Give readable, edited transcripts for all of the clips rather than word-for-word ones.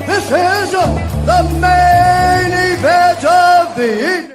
This is the main event of the evening.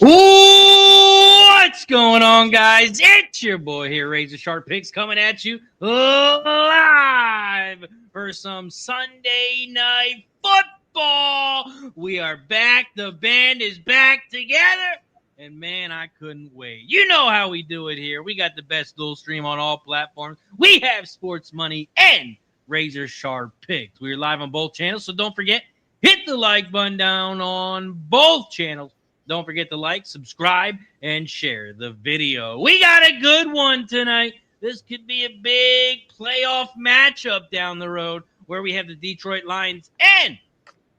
What's going on, guys? It's your boy here, Razor Sharp Picks, coming at you live for some Sunday Night Football. We are back. The band is back together. And, man, I couldn't wait. You know how we do it here. We got the best dual stream on all platforms. We have sports money and Razor Sharp Picks. We're live on both channels, so don't forget, hit the like button down on both channels. Don't forget to like, subscribe, and share the video. We got a good one tonight. This could be a big playoff matchup down the road where we have the Detroit Lions and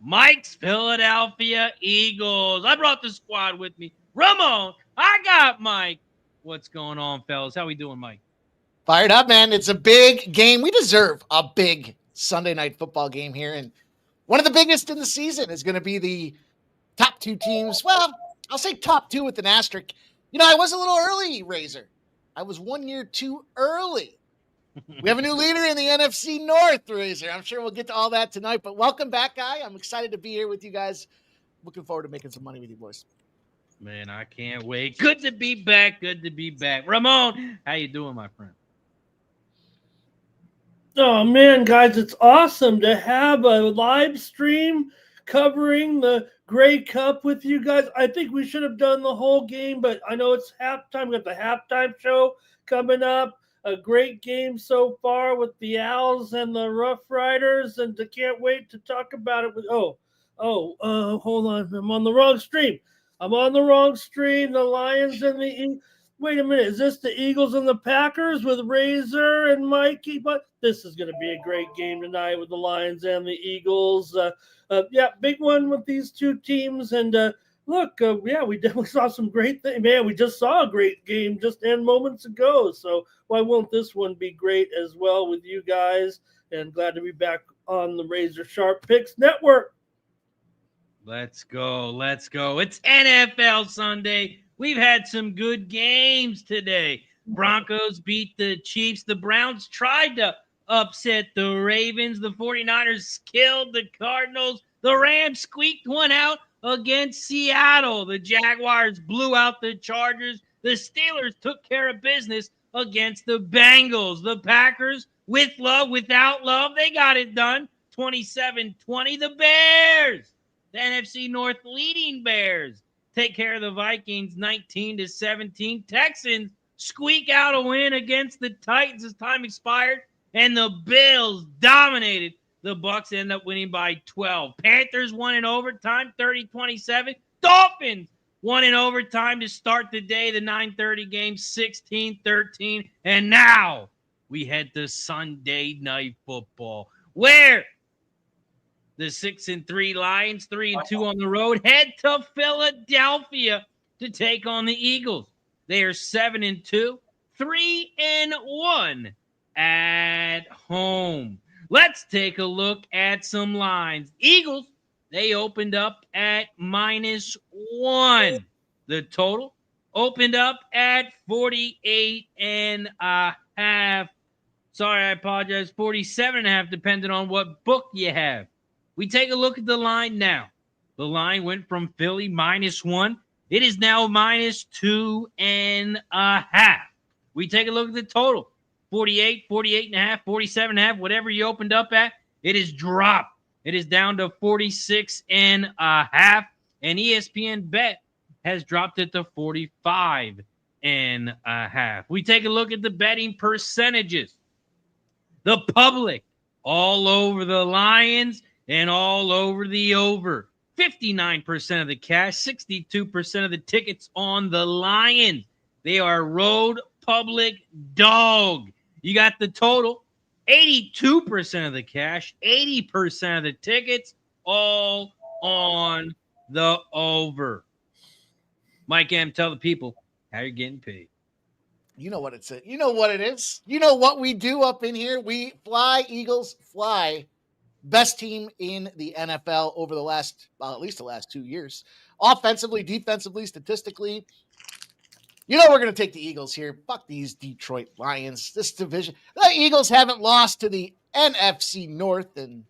Mike's Philadelphia Eagles. I brought the squad with me. Ramon, I got Mike. What's going on, fellas? How we doing, Mike? Fired up, man. It's a big game. We deserve a big Sunday night football game here. And one of the biggest in the season is going to be the top two teams. Well, I'll say top two with an asterisk. You know, I was a little early, Razor. I was 1 year too early. We have a new leader in the NFC North, Razor. I'm sure we'll get to all that tonight. But welcome back, guy. I'm excited to be here with you guys. Looking forward to making some money with you boys. Man, I can't wait. Good to be back. Good to be back. Ramon, how you doing, my friend? Oh, man, guys, it's awesome to have a live stream covering the Grey Cup with you guys. I think we should have done the whole game, but I know it's halftime. We got the halftime show coming up. A great game so far with the Owls and the Rough Riders, and I can't wait to talk about it. Hold on. I'm on the wrong stream. The Lions and the wait a minute. Is this the Eagles and the Packers with Razor and Mikey? But this is going to be a great game tonight with the Lions and the Eagles. Big one with these two teams. And we definitely saw some great things. Man, we just saw a great game just 10 moments ago. So why won't this one be great as well with you guys? And glad to be back on the Razor Sharp Picks Network. Let's go. Let's go. It's NFL Sunday. We've had some good games today. Broncos beat the Chiefs. The Browns tried to upset the Ravens. The 49ers killed the Cardinals. The Rams squeaked one out against Seattle. The Jaguars blew out the Chargers. The Steelers took care of business against the Bengals. The Packers, with love, without love, they got it done. 27-20. The Bears, the NFC North leading Bears, take care of the Vikings 19-17. Texans squeak out a win against the Titans as time expired, and the Bills dominated. The Bucs end up winning by 12. Panthers won in overtime 30-27. Dolphins won in overtime to start the day, the 9:30 game 16-13. And now we head to Sunday Night Football, where the 6-3 Lions, 3-2 on the road, head to Philadelphia to take on the Eagles. They are 7-2, 3-1 at home. Let's take a look at some lines. Eagles, they opened up at -1. The total opened up at 48.5. Sorry, I apologize. 47.5, depending on what book you have. We take a look at the line now. The line went from Philly -1. It is now -2.5. We take a look at the total. 48, 48.5, 47.5, whatever you opened up at, it is dropped. It is down to 46.5. And ESPN Bet has dropped it to 45.5. We take a look at the betting percentages. The public all over the Lions and all over the over. 59% of the cash, 62% of the tickets on the Lions. They are road public dog. You got the total, 82% of the cash, 80% of the tickets, all on the over. Mike M, tell the people how you're getting paid. You know what it's it. You know what it is. You know what we do up in here. We fly, Eagles, fly. Best team in the NFL over the last, well, at least the last 2 years. Offensively, defensively, statistically. You know we're going to take the Eagles here. Fuck these Detroit Lions. This division. The Eagles haven't lost to the NFC North in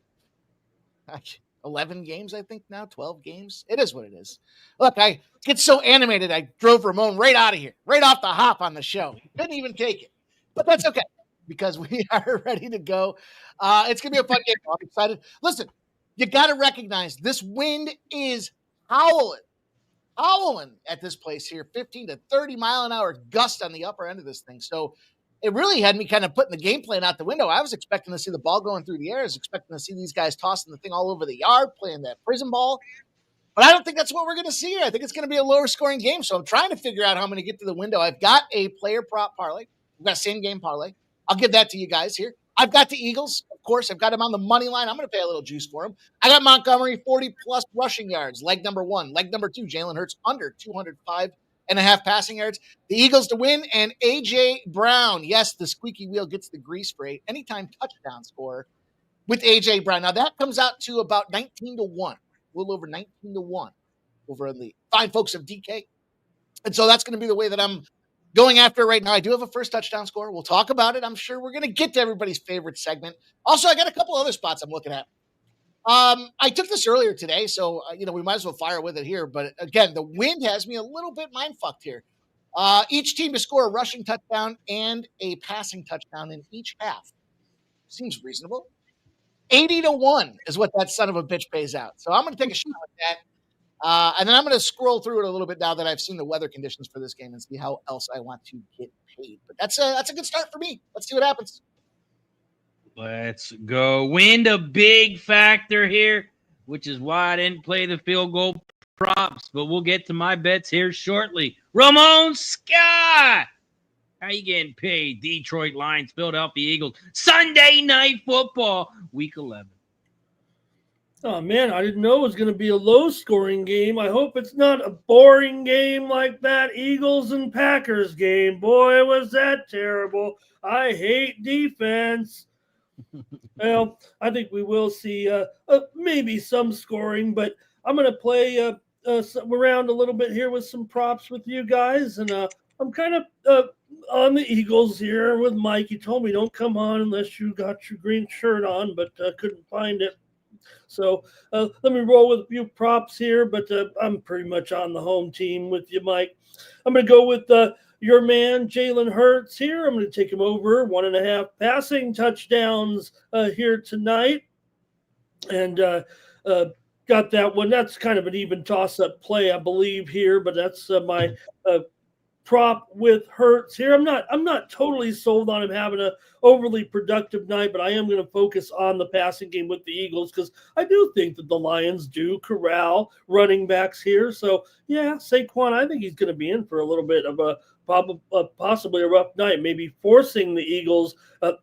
11 games, I think now, 12 games. It is what it is. Look, I get so animated, I drove Ramon right out of here, right off the hop on the show. Couldn't even take it. But that's okay because we are ready to go. It's going to be a fun game. I'm excited. Listen, you got to recognize this wind is howling at this place here, 15 to 30 mile an hour gust on the upper end of this thing. So it really had me kind of putting the game plan out the window. I was expecting to see the ball going through the air. I was expecting to see these guys tossing the thing all over the yard, playing that prison ball. But I don't think that's what we're going to see here. I think it's going to be a lower scoring game. So I'm trying to figure out how I'm going to get to the window. I've got a player prop parlay. We've got a same game parlay. I'll give that to you guys here. I've got the Eagles. Of course, I've got them on the money line. I'm going to pay a little juice for them. I got Montgomery, 40-plus rushing yards. Leg number 1. Leg number 2, Jalen Hurts under 205.5 passing yards. The Eagles to win, and A.J. Brown. Yes, the squeaky wheel gets the grease spray. Anytime touchdown score with A.J. Brown. Now, that comes out to about 19 to 1. A little over 19 to 1 over in the fine folks of DK. And so that's going to be the way that I'm going after it right now. I do have a first touchdown score. We'll talk about it. I'm sure we're going to get to everybody's favorite segment. Also, I got a couple other spots I'm looking at. I took this earlier today, so we might as well fire with it here. But again, the wind has me a little bit mind fucked here. Each team to score a rushing touchdown and a passing touchdown in each half. Seems reasonable. 80 to 1 is what that son of a bitch pays out. So I'm going to take a shot at that. And then I'm going to scroll through it a little bit now that I've seen the weather conditions for this game and see how else I want to get paid. But that's a good start for me. Let's see what happens. Let's go. Wind a big factor here, which is why I didn't play the field goal props. But we'll get to my bets here shortly. Ramon Scott, how you getting paid? Detroit Lions, Philadelphia Eagles, Sunday Night Football, Week 11. Oh, man, I didn't know it was going to be a low-scoring game. I hope it's not a boring game like that Eagles and Packers game. Boy, was that terrible. I hate defense. Well, I think we will see maybe some scoring, but I'm going to play around a little bit here with some props with you guys, and I'm kind of on the Eagles here with Mike. He told me don't come on unless you got your green shirt on, but couldn't find it. So let me roll with a few props here, but I'm pretty much on the home team with you, Mike. I'm going to go with your man, Jalen Hurts here. I'm going to take him over 1.5 passing touchdowns here tonight. And got that one. That's kind of an even toss-up play, I believe, here, but that's my prop with Hurts here. I'm not totally sold on him having a overly productive night, but I am going to focus on the passing game with the Eagles because I do think that the Lions do corral running backs here. So yeah, Saquon, I think he's going to be in for a little bit of a possibly a rough night, maybe forcing the Eagles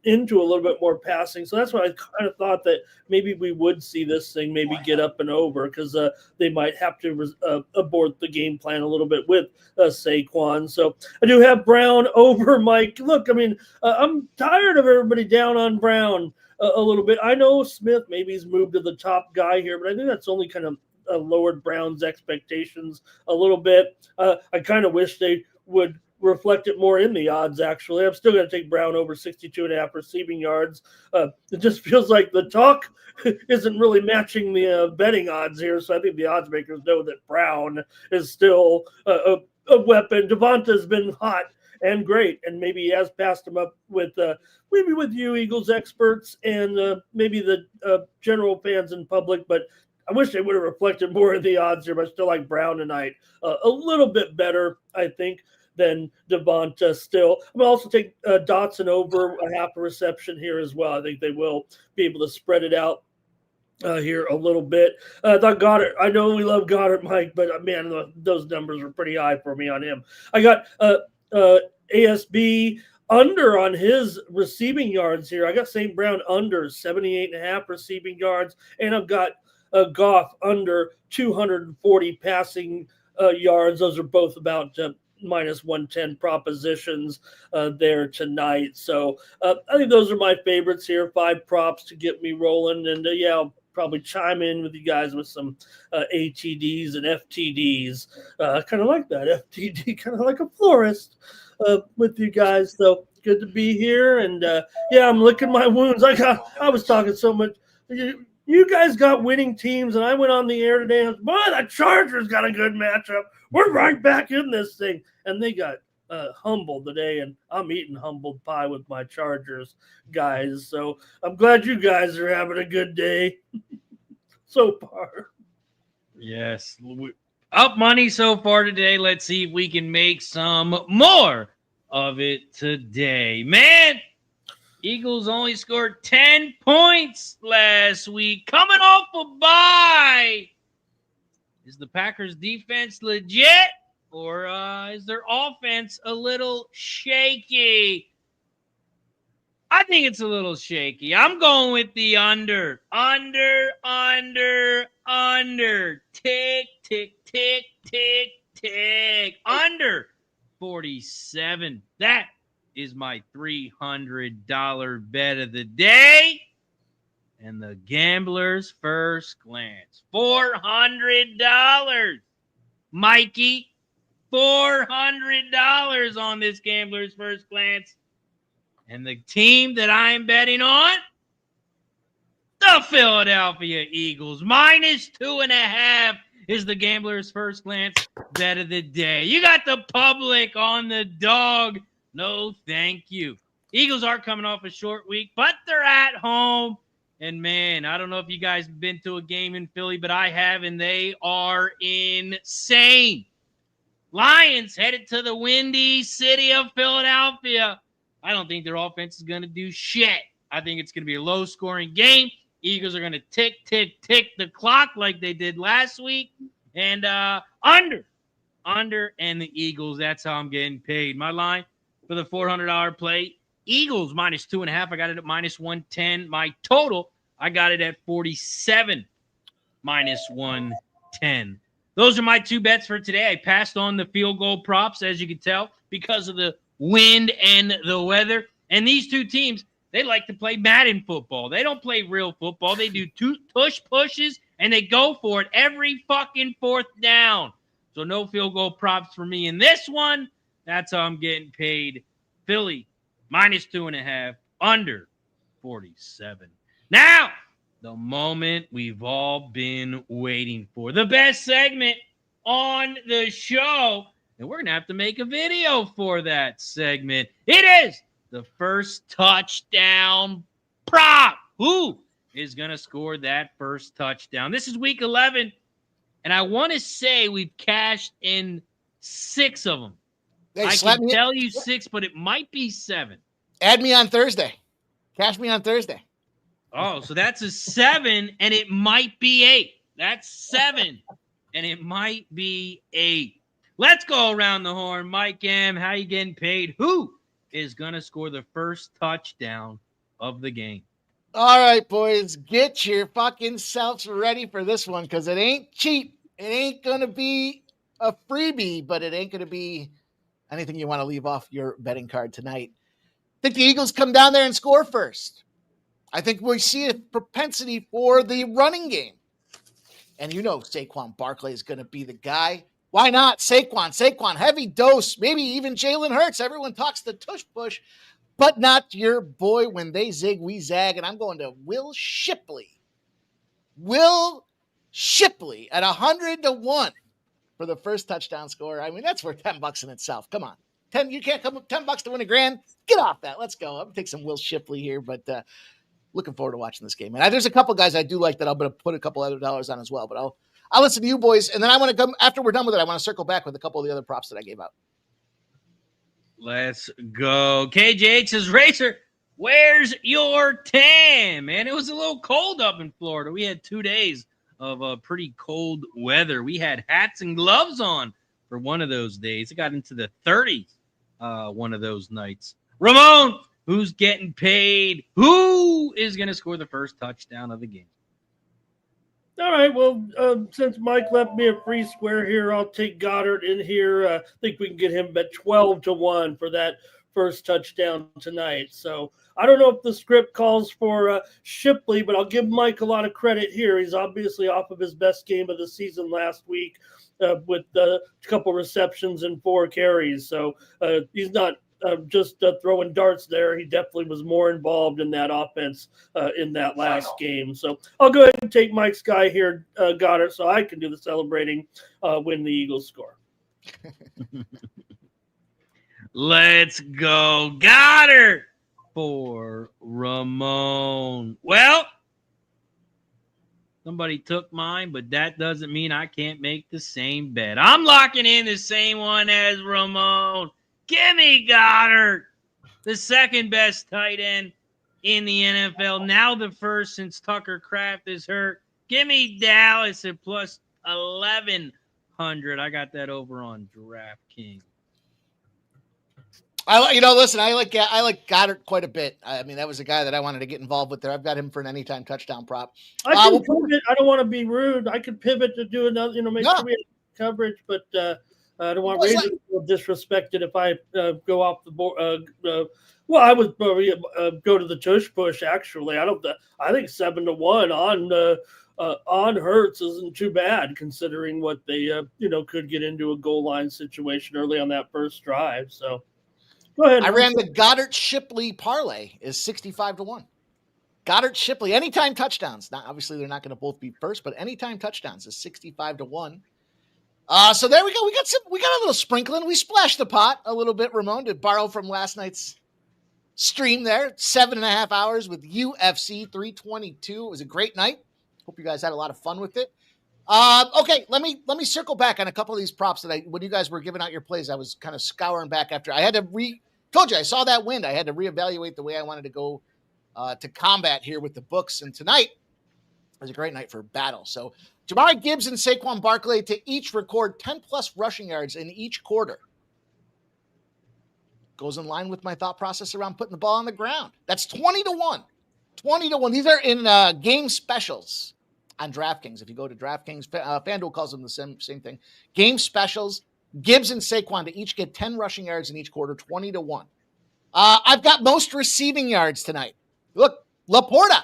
into a little bit more passing. So that's why I kind of thought that maybe we would see this thing maybe get up and over because they might have to abort the game plan a little bit with Saquon. So I do have Brown over Mike. Look, I mean, I'm tired of everybody down on Brown a little bit. I know Smith maybe he's moved to the top guy here, but I think that's only kind of lowered Brown's expectations a little bit. I kind of wish they would reflect it more in the odds, actually. I'm still going to take Brown over 62.5 receiving yards. It just feels like the talk isn't really matching the betting odds here, so I think the odds makers know that Brown is still a weapon. Devonta's been hot and great, and maybe he has passed him up with maybe with you Eagles experts and maybe the general fans in public, but I wish they would have reflected more of the odds here, but I still like Brown tonight a little bit better, I think, than Devonta still. I'm going to also take Dotson over a half a reception here as well. I think they will be able to spread it out here a little bit. I thought Goddard, I know we love Goddard, Mike, but man, those numbers are pretty high for me on him. I got ASB under on his receiving yards here. I got St. Brown under 78.5 receiving yards, and I've got Goff under 240 passing yards. Those are both about minus 110 propositions there tonight. So I think those are my favorites here. 5 props to get me rolling. And I'll probably chime in with you guys with some ATDs and FTDs. Kind of like that FTD, kind of like a florist with you guys. So good to be here. And I'm licking my wounds. I was talking so much. You guys got winning teams, and I went on the air today and I was, the Chargers got a good matchup. We're right back in this thing. And they got humbled today, and I'm eating humbled pie with my Chargers guys. So I'm glad you guys are having a good day so far. Yes. Up money so far today. Let's see if we can make some more of it today. Man, Eagles only scored 10 points last week. Coming off a bye. Is the Packers defense legit? Or is their offense a little shaky? I think it's a little shaky. I'm going with the under. Under. Tick, tick, tick, tick, tick. Under 47. That is my $300 bet of the day. And the gambler's first glance. $400. Mikey. $400 on this gambler's first glance. And the team that I'm betting on, the Philadelphia Eagles. Minus 2.5 is the gambler's first glance bet of the day. You got the public on the dog. No, thank you. Eagles are coming off a short week, but they're at home. And, man, I don't know if you guys have been to a game in Philly, but I have, and they are insane. Lions headed to the windy city of Philadelphia. I don't think their offense is going to do shit. I think it's going to be a low-scoring game. Eagles are going to tick, tick, tick the clock like they did last week. And under, and the Eagles, that's how I'm getting paid. My line for the $400 play, Eagles minus 2.5. I got it at minus 110. My total, I got it at 47 minus 110. Those are my 2 bets for today. I passed on the field goal props, as you can tell, because of the wind and the weather. And these 2 teams, they like to play Madden football. They don't play real football. They do 2 pushes, and they go for it every fucking 4th down. So no field goal props for me in this one. That's how I'm getting paid. Philly, minus 2.5, under 47. Now, the moment we've all been waiting for. The best segment on the show. And we're going to have to make a video for that segment. It is the first touchdown prop. Who is going to score that first touchdown? This is week 11. And I want to say we've cashed in 6 of them. Hey, I can tell you 6, but it might be 7. Add me on Thursday. Cash me on Thursday. Oh, so that's a 7, and it might be 8. That's 7, and it might be 8. Let's go around the horn. Mike M., how you getting paid? Who is going to score the first touchdown of the game? All right, boys, get your fucking selves ready for this one because it ain't cheap. It ain't going to be a freebie, but it ain't going to be anything you want to leave off your betting card tonight. I think the Eagles come down there and score first. I think we see a propensity for the running game. And you know Saquon Barkley is going to be the guy. Why not Saquon, heavy dose, maybe even Jalen Hurts. Everyone talks the tush push, but not your boy when they zig, we zag. And I'm going to Will Shipley. Will Shipley at 100-1 for the first touchdown score. I mean, that's worth $10 in itself. Come on. You can't come up $10 to win $1,000. Get off that. Let's go. I'm going to take some Will Shipley here, but looking forward to watching this game. And there's a couple guys I do like that I'm going to put a couple other dollars on as well, but I'll listen to you boys. And then I want to come after we're done with it. I want to circle back with a couple of the other props that I gave out. Let's go. KJH says, Racer, where's your tan? Man, it was a little cold up in Florida. We had 2 days of pretty cold weather. We had hats and gloves on for one of those days. It got into the 30s one of those nights. Ramon, who's getting paid? Who is going to score the first touchdown of the game? All right. Well, since Mike left me a free square here, I'll take Goddard in here. I think we can get him at 12-1 for that first touchdown tonight. So I don't know if the script calls for Shipley, but I'll give Mike a lot of credit here. He's obviously off of his best game of the season last week with a couple receptions and 4 carries. So he's not just throwing darts there. He definitely was more involved in that offense in that last game. So I'll go ahead and take Mike's guy here, Goddard, so I can do the celebrating when the Eagles score. Let's go, Goddard for Ramon. Well, somebody took mine, but that doesn't mean I can't make the same bet. I'm locking in the same one as Ramon. Give me Goddard, the second best tight end in the NFL. Now the first since Tucker Kraft is hurt. Give me Dallas at plus 1,100. I got that over on DraftKings. Listen, I like Goddard quite a bit. I mean, that was a guy that I wanted to get involved with there. I've got him for an anytime touchdown prop. I can pivot. I don't want to be rude. I could pivot to do another, make sure we have coverage, but I don't want Razor to feel disrespected if I go off the board. Well, I would probably go to the tush push. Actually, I think 7-1 on Hurts isn't too bad considering what they could get into a goal line situation early on that first drive. So go ahead. I ran the Goddard Shipley parlay is 65-1. Goddard Shipley anytime touchdowns. Now, obviously, they're not going to both be first, but anytime touchdowns is 65-1. So there we go. We got a little sprinkling. We splashed the pot a little bit, Ramon, to borrow from last night's stream there. 7.5 hours with UFC 322. It was a great night. Hope you guys had a lot of fun with it. Okay, let me circle back on a couple of these props that when you guys were giving out your plays, I was kind of scouring back after. I had to told you I saw that wind. I had to reevaluate the way I wanted to go to combat here with the books. And tonight was a great night for battle. So Jahmyr Gibbs and Saquon Barkley to each record 10-plus rushing yards in each quarter. Goes in line with my thought process around putting the ball on the ground. That's 20-1. 20-1. These are in game specials on DraftKings. If you go to DraftKings, FanDuel calls them the same thing. Game specials. Gibbs and Saquon to each get 10 rushing yards in each quarter, 20-1. I've got most receiving yards tonight. Look, Laporta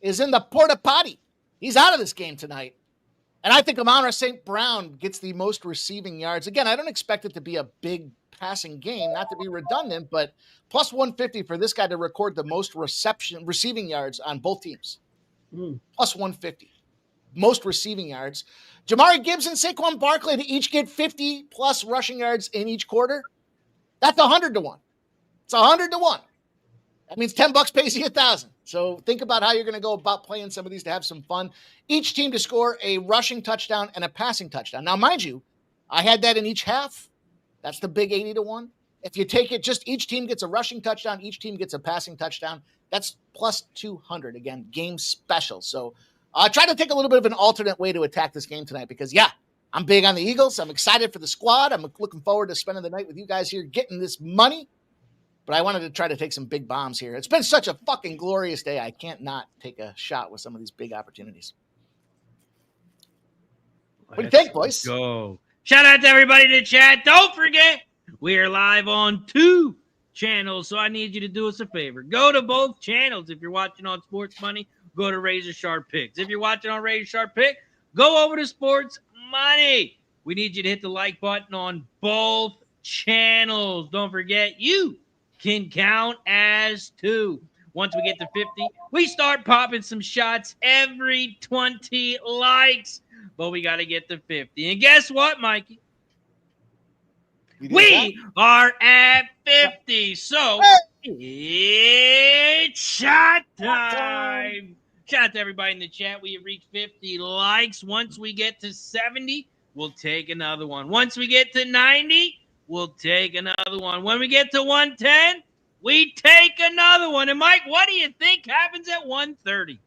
is in the porta potty. He's out of this game tonight. And I think Amon-Ra St. Brown gets the most receiving yards. Again, I don't expect it to be a big passing game, not to be redundant, but plus 150 for this guy to record the most receiving yards on both teams. Plus 150. Most receiving yards. Jahmyr Gibbs and Saquon Barkley to each get 50-plus rushing yards in each quarter. That's 100-1. It's 100-1. That means $10 pays you 1,000. So think about how you're going to go about playing some of these to have some fun. Each team to score a rushing touchdown and a passing touchdown. Now, mind you, I had that in each half. That's the big 80-1. If you take it, just each team gets a rushing touchdown, each team gets a passing touchdown. That's plus 200. Again, game special. So try to take a little bit of an alternate way to attack this game tonight because, yeah, I'm big on the Eagles. I'm excited for the squad. I'm looking forward to spending the night with you guys here, getting this money. But I wanted to try to take some big bombs here. It's been such a fucking glorious day. I can't not take a shot with some of these big opportunities. What do you think, boys? Go. Shout out to everybody in the chat. Don't forget, we are live on 2 channels, so I need you to do us a favor. Go to both channels. If you're watching on Sports Money, go to Razor Sharp Picks. If you're watching on Razor Sharp Pick, go over to Sports Money. We need you to hit the like button on both channels. Don't forget, you can count as 2. Once we get to 50, we start popping some shots every 20 likes. But we got to get to 50. And guess what, Mikey? We are at 50. So it's shot time. Shout out to everybody in the chat. We have reached 50 likes. Once we get to 70, we'll take another one. Once we get to 90, we'll take another one. When we get to 110, we take another one. And Mike, what do you think happens at 130?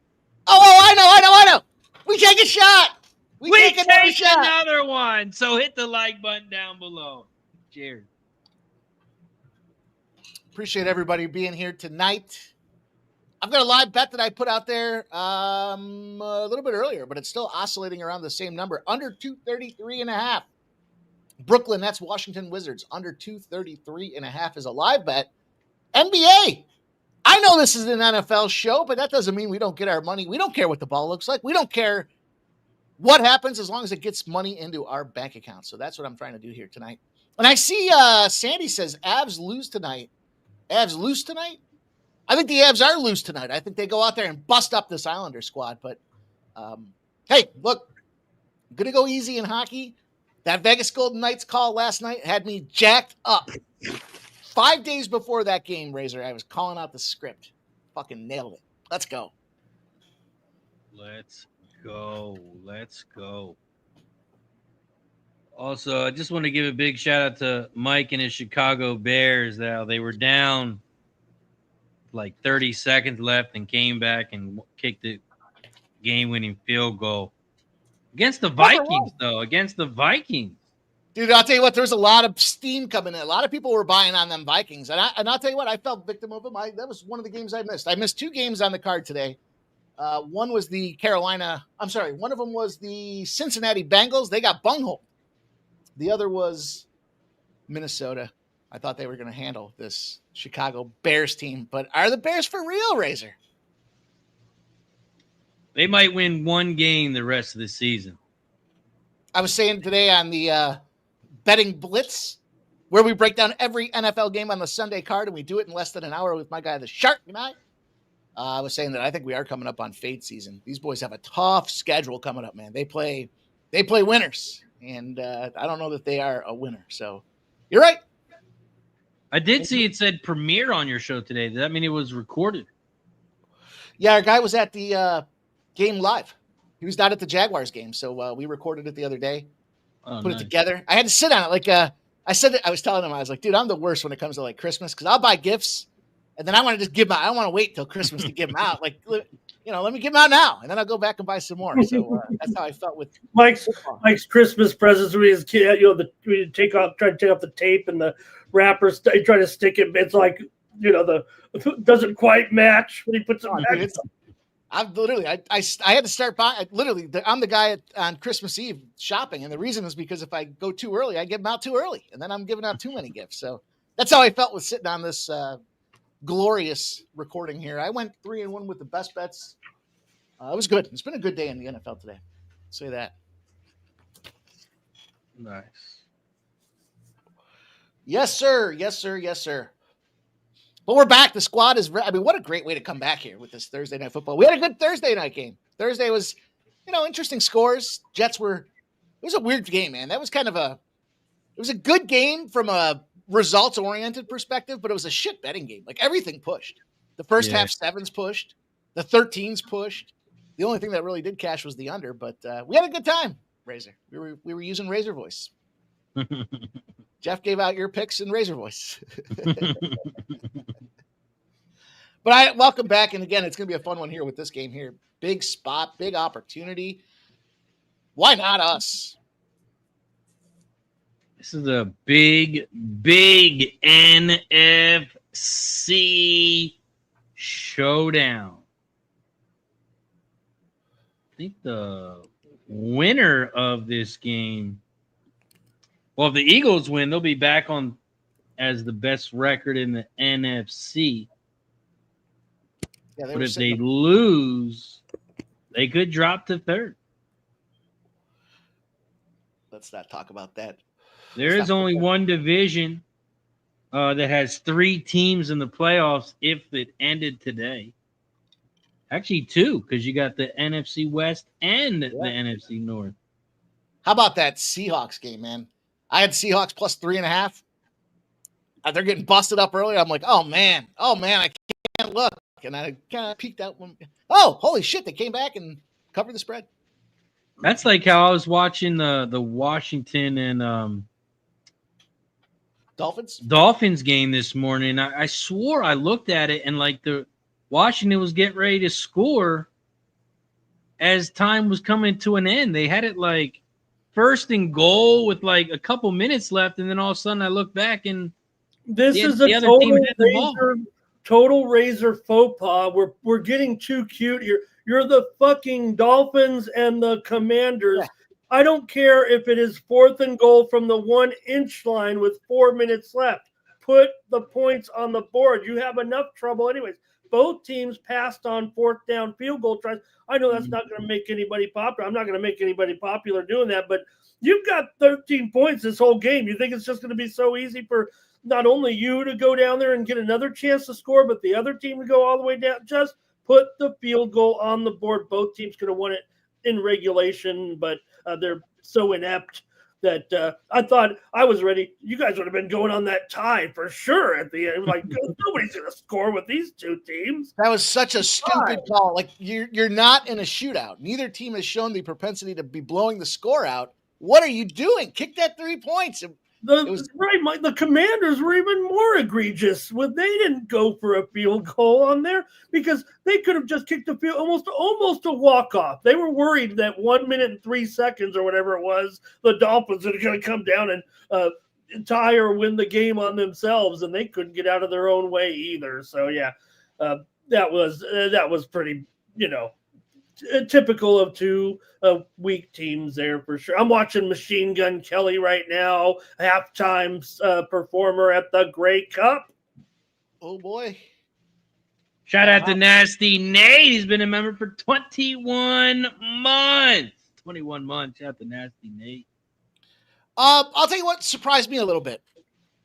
Oh, I know. We take a shot. We take another one. So hit the like button down below. Cheers. Appreciate everybody being here tonight. I've got a live bet that I put out there a little bit earlier, but it's still oscillating around the same number, under 233.5. Brooklyn, that's Washington Wizards, under 233.5 is a live bet. NBA. I know this is an NFL show, but that doesn't mean we don't get our money. We don't care what the ball looks like. We don't care what happens as long as it gets money into our bank account. So that's what I'm trying to do here tonight. And I see Sandy says Avs lose tonight. Avs lose tonight? I think the Avs are loose tonight. I think they go out there and bust up this Islander squad. But, hey, look, I'm going to go easy in hockey. That Vegas Golden Knights call last night had me jacked up. 5 days before that game, Razor, I was calling out the script. Fucking nailed it. Let's go. Let's go. Let's go. Also, I just want to give a big shout out to Mike and his Chicago Bears. They were down like 30 seconds left and came back and kicked the game-winning field goal. Against the Vikings, though. Against the Vikings. Dude, I'll tell you what, there's a lot of steam coming in. A lot of people were buying on them Vikings. And I'll tell you what, I felt victim of them. That was one of the games I missed. I missed 2 games on the card today. One was one of them was the Cincinnati Bengals. They got bunghole. The other was Minnesota. I thought they were going to handle this Chicago Bears team. But are the Bears for real, Razor? They might win one game the rest of the season. I was saying today on the Betting Blitz, where we break down every NFL game on the Sunday card, and we do it in less than an hour with my guy, the Shark, and I was saying that I think we are coming up on fade season. These boys have a tough schedule coming up, man. They play winners, and I don't know that they are a winner. So you're right. I did see it said premiere on your show today. Does that mean it was recorded? Yeah, our guy was at the game live. He was not at the Jaguars game, so we recorded it the other day. Put it together. I had to sit on it. Like I said, I was telling him, I was like, dude, I'm the worst when it comes to like Christmas because I'll buy gifts and then I want to just give them out. I don't want to wait till Christmas to give them out. Like, let me give them out now, and then I'll go back and buy some more. So that's how I felt with Mike's Christmas presents when he was a kid. We try to take off the tape and the wrappers. Try to stick it. It's like the doesn't quite match when he puts it back. I've literally, I had to start buying. I'm the guy on Christmas Eve shopping, and the reason is because if I go too early, I give them out too early, and then I'm giving out too many gifts. So that's how I felt with sitting on this glorious recording here. I went 3-1 with the best bets. It was good. It's been a good day in the NFL today. I'll say that. Nice. Yes, sir. Yes, sir. Yes, sir. But we're back. The squad is ready. I mean, what a great way to come back here with this Thursday night football. We had a good Thursday night game. Thursday was, interesting scores. It was a weird game, man. That was it was a good game from a results-oriented perspective, but it was a shit betting game. Like everything pushed. The first half 7s pushed. The 13s pushed. The only thing that really did cash was the under, but we had a good time, Razor. We were using Razor voice. Jeff gave out your picks in Razor voice. But I welcome back. And again, it's going to be a fun one here with this game here. Big spot, big opportunity. Why not us? This is a big, big NFC showdown. I think the winner of this game, well, if the Eagles win, they'll be back on as the best record in the NFC. Yeah, but if they lose, they could drop to 3rd. Let's not talk about that. There is only one division that has 3 teams in the playoffs if it ended today. Actually, 2, because you got the NFC West and the NFC North. How about that Seahawks game, man? I had Seahawks plus 3.5. They're getting busted up early. I'm like, oh man, I can't look. And I kind of peeked out. Oh, holy shit, they came back and covered the spread. That's like how I was watching the Washington and Dolphins game this morning. I swore I looked at it and like the Washington was getting ready to score as time was coming to an end. They had it like 1st and goal with like a couple minutes left, and then all of a sudden I look back and this is a total total Razor faux pas. We're getting too cute. You're the fucking Dolphins and the Commanders. Yeah. I don't care if it is 4th and goal from the 1-inch line with 4 minutes left. Put the points on the board. You have enough trouble anyways. Both teams passed on 4th down field goal tries. I know that's not going to make anybody popular. I'm not going to make anybody popular doing that, but you've got 13 points this whole game. You think it's just going to be so easy for not only you to go down there and get another chance to score, but the other team to go all the way down? Just put the field goal on the board. Both teams could have won it in regulation, but they're so inept that I thought I was ready. You guys would have been going on that tie for sure at the end. Like, nobody's going to score with these two teams. That was such a stupid call. Like, you're not in a shootout. Neither team has shown the propensity to be blowing the score out. What are you doing? Kick that 3 points. The Commanders were even more egregious when they didn't go for a field goal on there because they could have just kicked the field almost a walk-off. They were worried that 1 minute and 3 seconds or whatever it was, the Dolphins are going to come down and tie or win the game on themselves, and they couldn't get out of their own way either. So yeah, that was pretty, typical of two weak teams there for sure. I'm watching Machine Gun Kelly right now, halftime performer at the Grey Cup. Oh boy! Shout out to Nasty Nate. He's been a member for 21 months. 21 months. Shout out to Nasty Nate. I'll tell you what surprised me a little bit,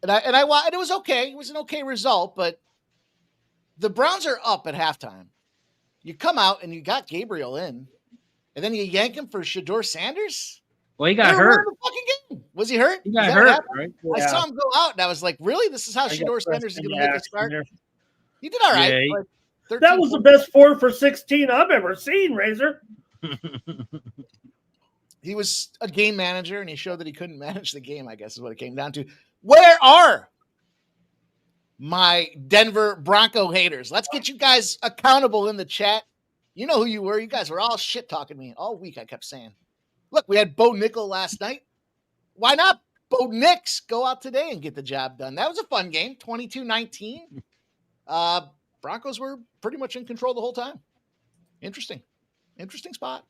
and it was okay. It was an okay result, but the Browns are up at halftime. You come out and you got Gabriel in, and then you yank him for Shedeur Sanders? Well, he got hurt. The fucking game. Was he hurt? He got hurt, right? Yeah. I saw him go out, and I was like, really? This is how Shedeur Sanders is going to make a start? He did all right. Yeah, that was the best 4 for 16 I've ever seen, Razor. He was a game manager, and he showed that he couldn't manage the game, I guess is what it came down to. Where are my Denver Bronco haters? Let's get you guys accountable in the chat. You know who you were. You guys were all shit talking me all week. I kept saying, look, we had Bo Nickel last night. Why not Bo Nix go out today and get the job done? That was a fun game. 22-19. Broncos were pretty much in control the whole time. Interesting spot.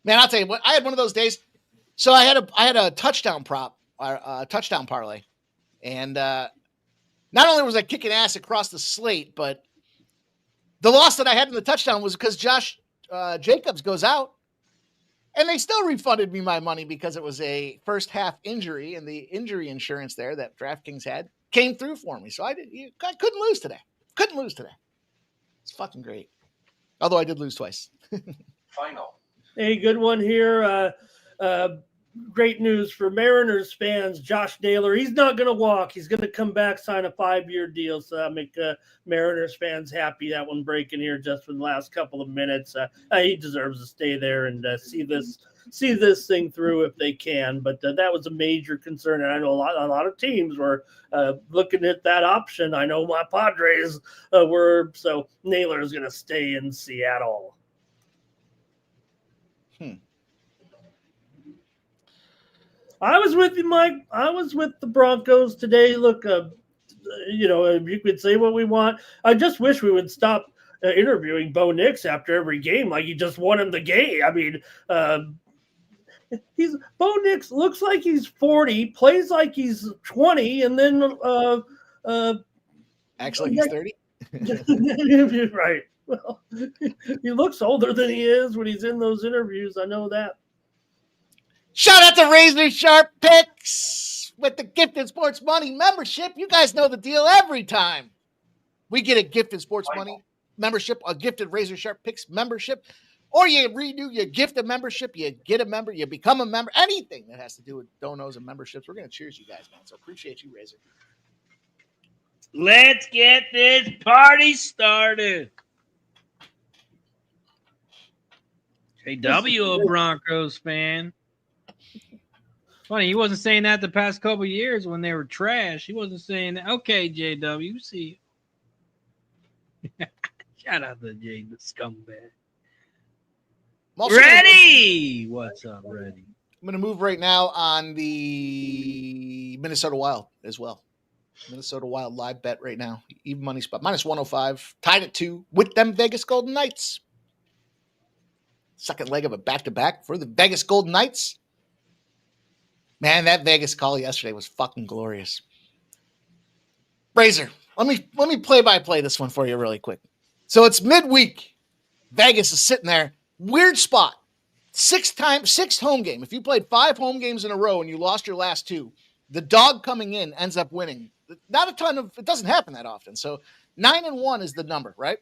Man, I'll tell you what, I had one of those days. So I had a touchdown prop, a touchdown parlay. And, not only was I kicking ass across the slate, but the loss that I had in the touchdown was because Josh Jacobs goes out, and they still refunded me my money because it was a first half injury, and the injury insurance there that DraftKings had came through for me. So I couldn't lose today. It's fucking great. Although I did lose twice. Final. Hey, good one here. Great news for Mariners fans. Josh Naylor, he's not going to walk. He's going to come back, sign a 5-year deal. So that'll make Mariners fans happy. That one breaking here just for the last couple of minutes. He deserves to stay there and see this thing through if they can. But that was a major concern, and I know a lot of teams were looking at that option. I know my Padres were. So Naylor is going to stay in Seattle. I was with you, Mike. I was with the Broncos today. Look, you could say what we want. I just wish we would stop interviewing Bo Nix after every game like he just won him the game. I mean, Bo Nix looks like he's 40, plays like he's 20, and then actually he's 30. Right. Well, he looks older than he is when he's in those interviews. I know that. Shout out to Razor Sharp Picks with the Gifted Sports Money membership. You guys know the deal every time we get a Gifted Sports Money membership, a Gifted Razor Sharp Picks membership, or you renew your gifted membership, you get a member, you become a member, anything that has to do with donos and memberships. We're going to cheers you guys, man. So appreciate you, Razor. Let's get this party started. JW, a Broncos fan. Funny, he wasn't saying that the past couple of years when they were trash. He wasn't saying that. Okay, JW, see you. Shout out to Jay, the scumbag. Ready? What's up, Ready? I'm going to move right now on the Minnesota Wild as well. Minnesota Wild live bet right now. Even money spot. Minus 105. Tied at 2 with them Vegas Golden Knights. Second leg of a back-to-back for the Vegas Golden Knights. Man, that Vegas call yesterday was fucking glorious. Razor, let me play-by-play this one for you really quick. So it's midweek. Vegas is sitting there. Weird spot. Sixth home game. If you played 5 home games in a row and you lost your last 2, the dog coming in ends up winning. Not a ton of, it doesn't happen that often. So 9-1 is the number, right?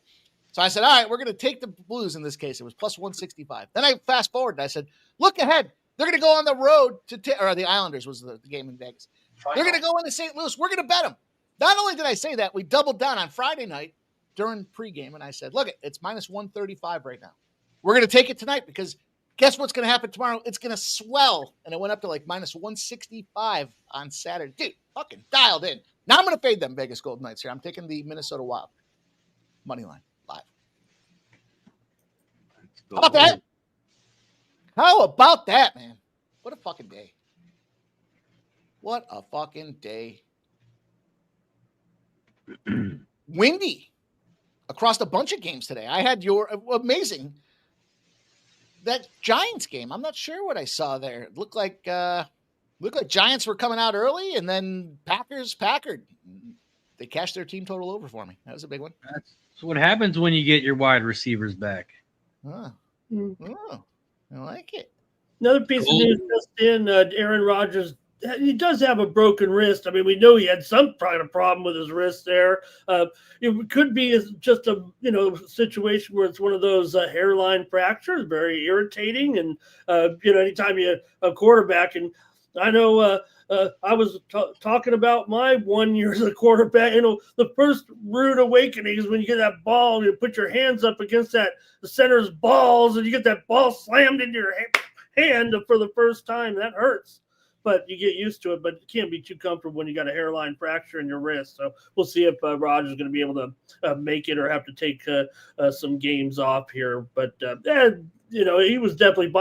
So I said, all right, we're going to take the Blues in this case. It was plus 165. Then I fast forward and I said, look ahead. They're going to go on the road or the Islanders was the game in Vegas. They're going to go into St. Louis. We're going to bet them. Not only did I say that, we doubled down on Friday night during pregame, and I said, look, it's minus 135 right now. We're going to take it tonight because guess what's going to happen tomorrow? It's going to swell, and it went up to like minus 165 on Saturday. Dude, fucking dialed in. Now I'm going to fade them Vegas Golden Knights here. I'm taking the Minnesota Wild money line live. How about that? How about that, man? What a fucking day. What a fucking day. Windy across a bunch of games today. I had your amazing that Giants game. I'm not sure what I saw there. It looked like Giants were coming out early, and then Packard. They cashed their team total over for me. That was a big one. That's what happens when you get your wide receivers back. Oh, I like it. Another piece of news just in, Aaron Rodgers, he does have a broken wrist. I mean, we know he had some kind of problem with his wrist there. It could be just a situation where it's one of those hairline fractures, very irritating. And anytime you a quarterback, and I know I was talking about my 1 year as a quarterback. The first rude awakening is when you get that ball, you put your hands up against the center's balls, and you get that ball slammed into your hand for the first time. That hurts. But you get used to it, but you can't be too comfortable when you got a hairline fracture in your wrist. So we'll see if Rodgers is going to be able to make it or have to take some games off here. But, he was definitely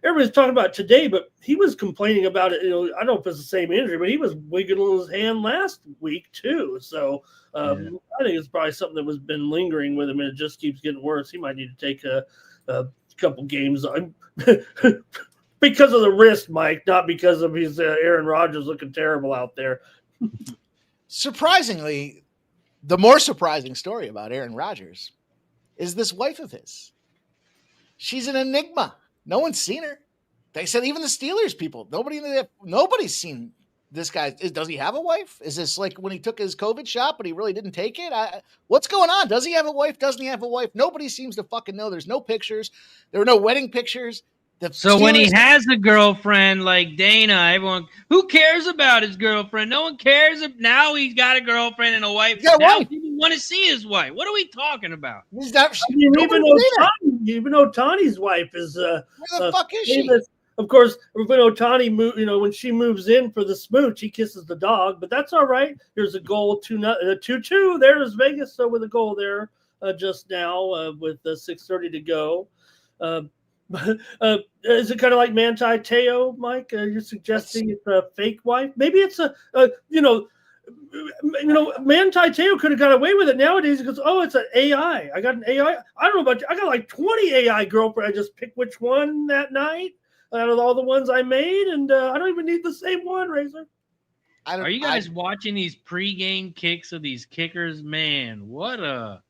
everybody's talking about it today, but he was complaining about it. I don't know if it's the same injury, but he was wiggling his hand last week too. So I think it's probably something that was been lingering with him, and it just keeps getting worse. He might need to take a couple games on. Because of the wrist, Mike, not because of his Aaron Rodgers looking terrible out there. Surprisingly, the more surprising story about Aaron Rodgers is this wife of his. She's an enigma. No one's seen her. They said even the Steelers people, nobody's seen this guy. Does he have a wife? Is this like when he took his COVID shot, but he really didn't take it? What's going on? Does he have a wife? Doesn't he have a wife? Nobody seems to fucking know. There's no pictures. There were no wedding pictures. So when he has a girlfriend like Dana, everyone, who cares about his girlfriend? No one cares. Now he's got a girlfriend and a wife. Now people want to see his wife. What are we talking about? Even Ohtani's wife is where the fuck is she? Of course, when Ohtani when she moves in for the smooch, he kisses the dog, but that's all right. There's a goal 2-2. There's Vegas, so with a goal there just now with 6:30 to go. Is it kind of like Manti Te'o, Mike? You're suggesting it's a fake wife? Maybe it's Manti Te'o could have got away with it. Nowadays, he goes, "Oh, it's an AI. I got an AI. I don't know about you. I got like 20 AI girlfriends. I just picked which one that night out of all the ones I made, and I don't even need the same one, Razor." Are you guys watching these pregame kicks of these kickers? Man, the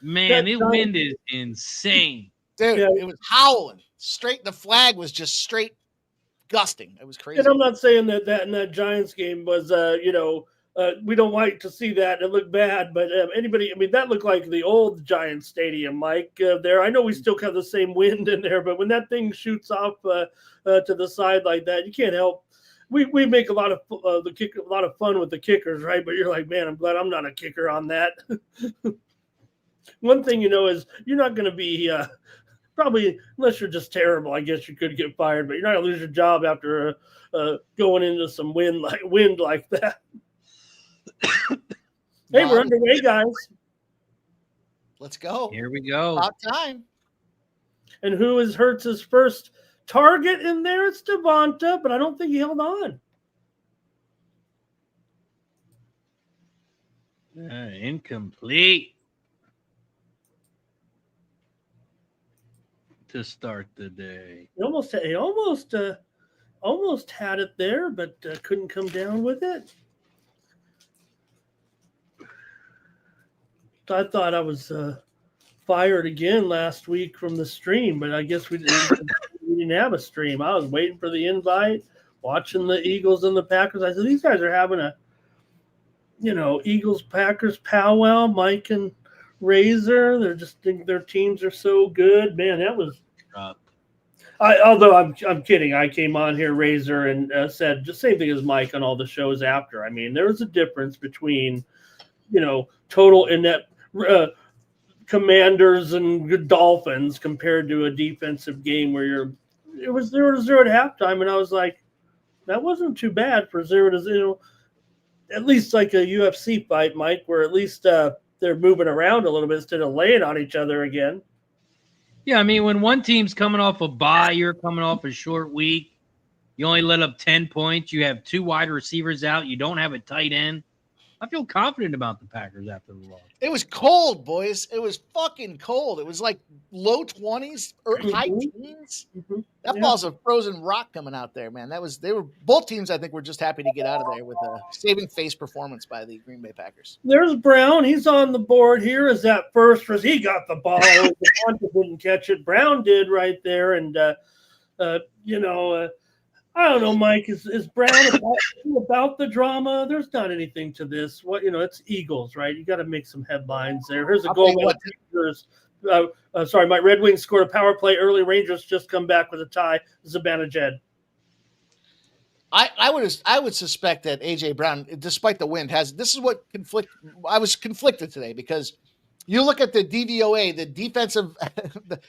wind is insane. Dude, It was howling. Straight, the flag was just straight gusting. It was crazy. And I'm not saying that in that Giants game was, we don't like to see that. It looked bad, but that looked like the old Giants stadium, Mike, there. I know we still have the same wind in there, but when that thing shoots off to the side like that, you can't help. We make a lot of fun with the kickers, right? But you're like, man, I'm glad I'm not a kicker on that. One thing is you're not going to be probably, unless you're just terrible, I guess you could get fired, but you're not going to lose your job after going into some wind like that. Hey, we're underway, guys. Let's go. Here we go. About time. And who is Hurts' first target in there? It's Devonta, but I don't think he held on. Incomplete to start the day. Almost had it there, but couldn't come down with it. I thought I was fired again last week from the stream, but I guess we didn't have a stream. I was waiting for the invite, watching the Eagles and the Packers. I said, these guys are having a, Eagles Packers powwow. Mike and Razor, they're just think their teams are so good. Man, that was. Although I'm kidding. I came on here, Razor, and said the same thing as Mike on all the shows after. I mean, there was a difference between, total inept Commanders and Dolphins compared to a defensive game where it was 0-0 at halftime, and I was like, that wasn't too bad for 0-0. At least like a UFC fight, Mike, where at least they're moving around a little bit instead of laying on each other again. Yeah, I mean, when one team's coming off a bye, you're coming off a short week. You only let up 10 points. You have 2 wide receivers out. You don't have a tight end. I feel confident about the Packers after the loss. It was cold, boys. It was fucking cold. It was like low 20s or high teens. Mm-hmm. That ball's a frozen rock coming out there, man. Both teams, I think, were just happy to get out of there with a saving face performance by the Green Bay Packers. There's Brown. He's on the board here. Is that first? He got the ball. Devonta didn't catch it. Brown did right there. And, I don't know, Mike. Is Brown about the drama? There's not anything to this. It's Eagles, right? You got to make some headlines there. Here's a goal by the Rangers. My Red Wings scored a power play early. Rangers just come back with a tie. Zibanejad. I would suspect that AJ Brown, despite the wind, this is what I was conflicted today because you look at the DVOA, the defensive, the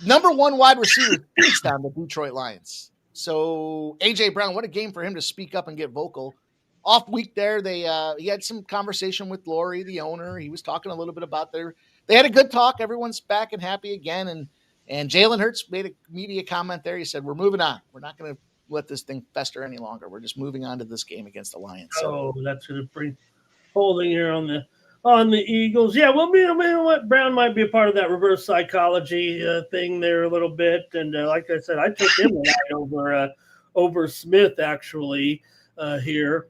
number 1 wide receiver based on the Detroit Lions. So AJ Brown, what a game for him to speak up and get vocal. Off week there, he had some conversation with Lori, the owner. He was talking a little bit about they had a good talk. Everyone's back and happy again. And Jalen Hurts made a media comment there. He said, "We're moving on. We're not going to let this thing fester any longer. We're just moving on to this game against the Lions." So that's going to bring holding here on the Eagles. Yeah, well, you know what? Brown might be a part of that reverse psychology thing there a little bit. And like I said, I took him a lot over Smith actually here.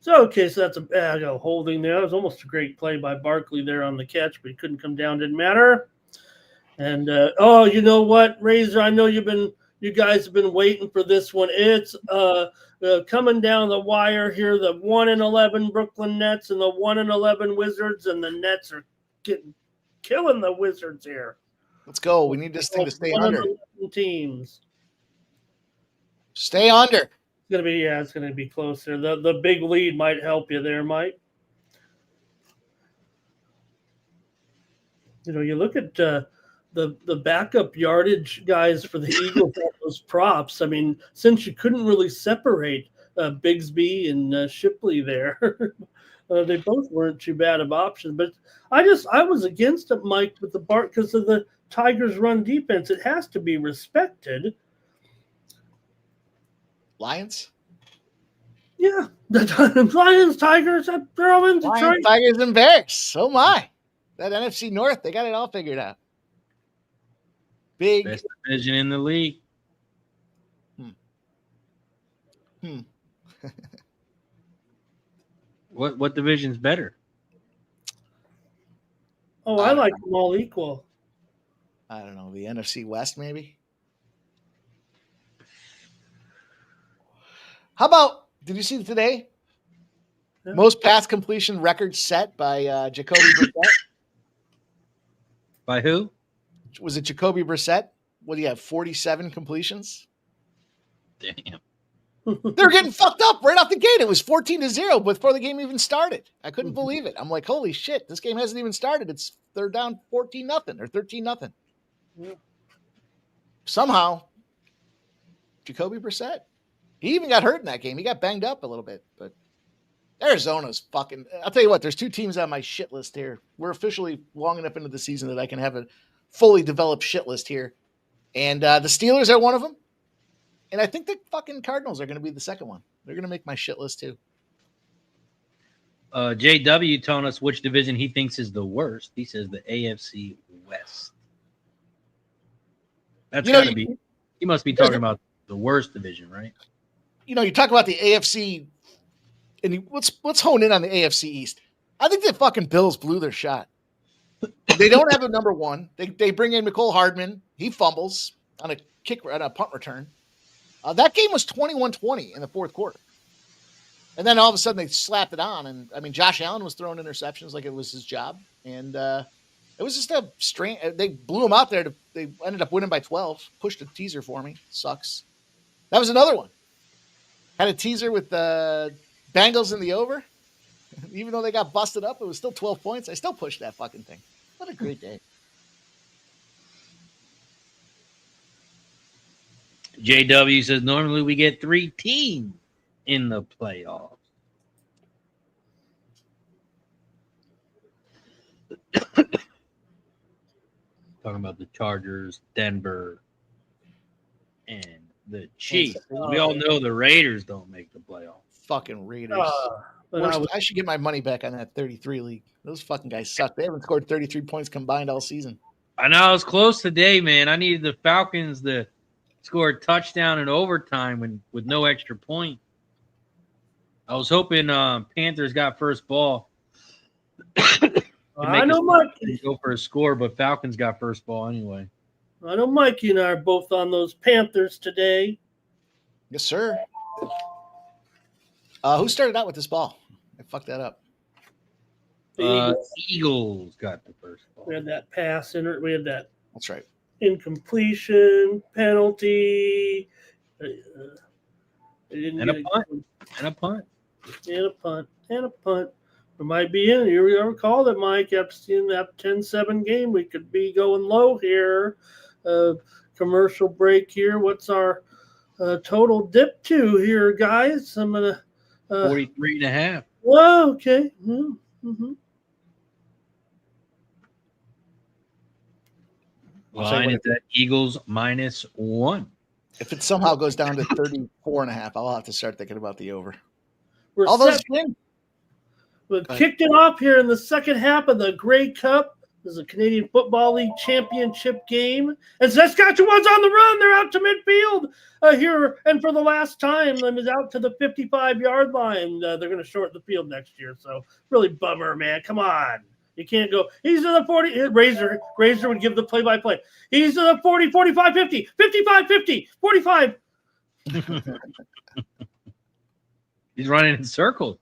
So that's a holding there. That was almost a great play by Barkley there on the catch, but he couldn't come down. Didn't matter. And you know what, Razor? I know you guys have been waiting for this one. It's coming down the wire here. The 1-11 Brooklyn Nets and the 1-11 Wizards, and the Nets are killing the Wizards here. Let's go. We need this thing to stay under. Teams. Stay under. It's gonna be closer. The big lead might help you there, Mike. You look at the backup yardage guys for the Eagles at those props. I mean, since you couldn't really separate Bigsby and Shipley there, they both weren't too bad of options. But I was against it, Mike, with the Bart because of the Tigers' run defense. It has to be respected. Lions? Yeah. The Lions, Tigers, they're all in Detroit. Lions, Tigers, and Bears. Oh, my. That NFC North, they got it all figured out. Big. Best division in the league. What division's better? Oh, I like them all equal. I don't know. The NFC West, maybe? How about, did you see today? Yeah. Most pass completion record set by Jacoby Brissett. By who? Was it Jacoby Brissett? What do you have, 47 completions? Damn. They're getting fucked up right off the gate. It was 14-0 before the game even started. I couldn't believe it. I'm like, holy shit, this game hasn't even started. They're down 14-0 or 13-0. Yeah. Somehow, Jacoby Brissett. He even got hurt in that game. He got banged up a little bit, but Arizona's fucking. I'll tell you what. There's 2 teams on my shit list here. We're officially long enough into the season that I can have a fully developed shit list here, and the Steelers are one of them, and I think the fucking Cardinals are going to be the second one. They're going to make my shit list too. JW telling us which division he thinks is the worst. He says the AFC West. That's got to be. He must be talking about the worst division, right? You talk about the AFC, and let's hone in on the AFC East. I think the fucking Bills blew their shot. They don't have a number one. They bring in Mecole Hardman. He fumbles on a punt return. That game was 21-20 in the fourth quarter. And then all of a sudden they slapped it on. And I mean, Josh Allen was throwing interceptions like it was his job. And it was just a strange. They blew him out there. They ended up winning by 12. Pushed a teaser for me. Sucks. That was another one. Had a teaser with the Bengals in the over. Even though they got busted up, it was still 12 points. I still pushed that fucking thing. What a great day. JW says normally we get 3 teams in the playoffs. Talking about the Chargers, Denver, and the Chiefs. We all know the Raiders don't make the playoffs. Fucking Raiders. I should get my money back on that 33 league. Those fucking guys suck. They haven't scored 33 points combined all season. I know I was close today, man. I needed the Falcons to score a touchdown in overtime with no extra point. I was hoping Panthers got first ball. I know Mikey go for a score, but Falcons got first ball anyway. I know Mikey and I are both on those Panthers today. Yes, sir. Who started out with this ball? I fucked that up. Eagles got the first ball. We had that pass in it. We had that. That's right. Incompletion, penalty. And a punt. And a punt. And a punt. And a punt. We might be in. You recall that, Mike, after seeing that 10-7 game, we could be going low here. Commercial break here. What's our total dip to here, guys? I'm going to 43.5. Whoa, okay. Mm-hmm. Line is at Eagles -1. If it somehow goes down to 34.5, I'll have to start thinking about the over. All those things. We kicked it off here in the second half of the Grey Cup. This is a Canadian Football League championship game. And Saskatchewan's on the run. They're out to midfield here. And for the last time, them is out to the 55-yard line. They're going to shorten the field next year. So really bummer, man. Come on. You can't go. He's to the 40. Razor would give the play-by-play. He's to the 40, 45, 50, 55, 50, 45. He's running in circles.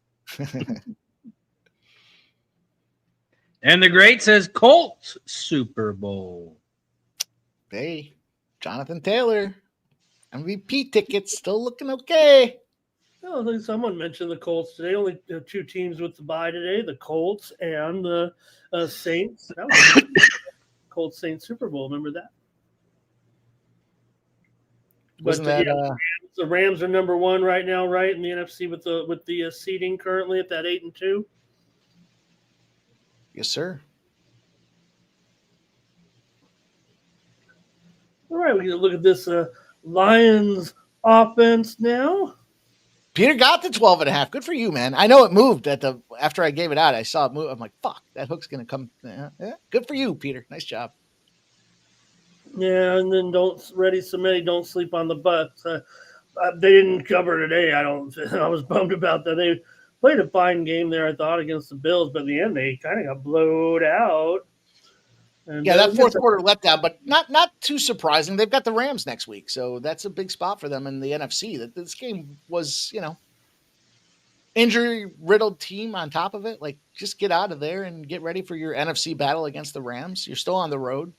And the great says Colts Super Bowl. Hey, Jonathan Taylor. MVP tickets still looking okay. I think someone mentioned the Colts today. Only 2 teams with the bye today, the Colts and the Saints. That was Colts Saints Super Bowl. Remember that? Wasn't but, that the Rams are number 1 right now, right, in the NFC with the seeding currently at that 8-2. Yes, sir. All right, we can look at this Lions offense now. Peter got the 12.5. Good for you, man. I know it moved after I gave it out. I saw it move. I'm like, fuck, that hook's gonna come. Yeah. Good for you, Peter. Nice job. Yeah, and then don't sleep on the butts. They didn't cover today. I was bummed about that. They played a fine game there, I thought, against the Bills, but in the end, they kind of got blowed out. And yeah, that fourth quarter letdown, but not too surprising. They've got the Rams next week, so that's a big spot for them in the NFC. That this game was, injury-riddled team on top of it. Like, just get out of there and get ready for your NFC battle against the Rams. You're still on the road.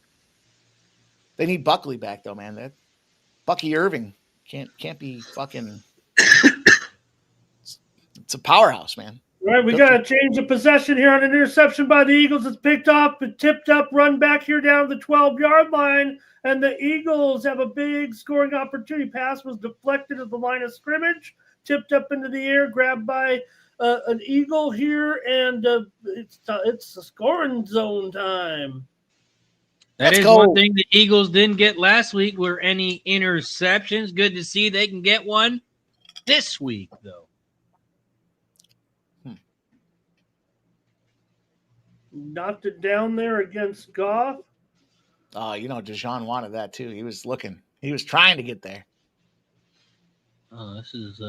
They need Buckley back, though, man. That Bucky Irving can't be fucking. It's a powerhouse, man. All right, we got to change the possession here on an interception by the Eagles. It's picked up and tipped up, run back here down the 12-yard line, and the Eagles have a big scoring opportunity. Pass was deflected at the line of scrimmage, tipped up into the air, grabbed by an Eagle here, and it's a scoring zone time. That is one thing the Eagles didn't get last week were any interceptions. Good to see they can get one this week, though. knocked it down there against Goff. Deshaun wanted that too. He was looking. He was trying to get there. Oh, this is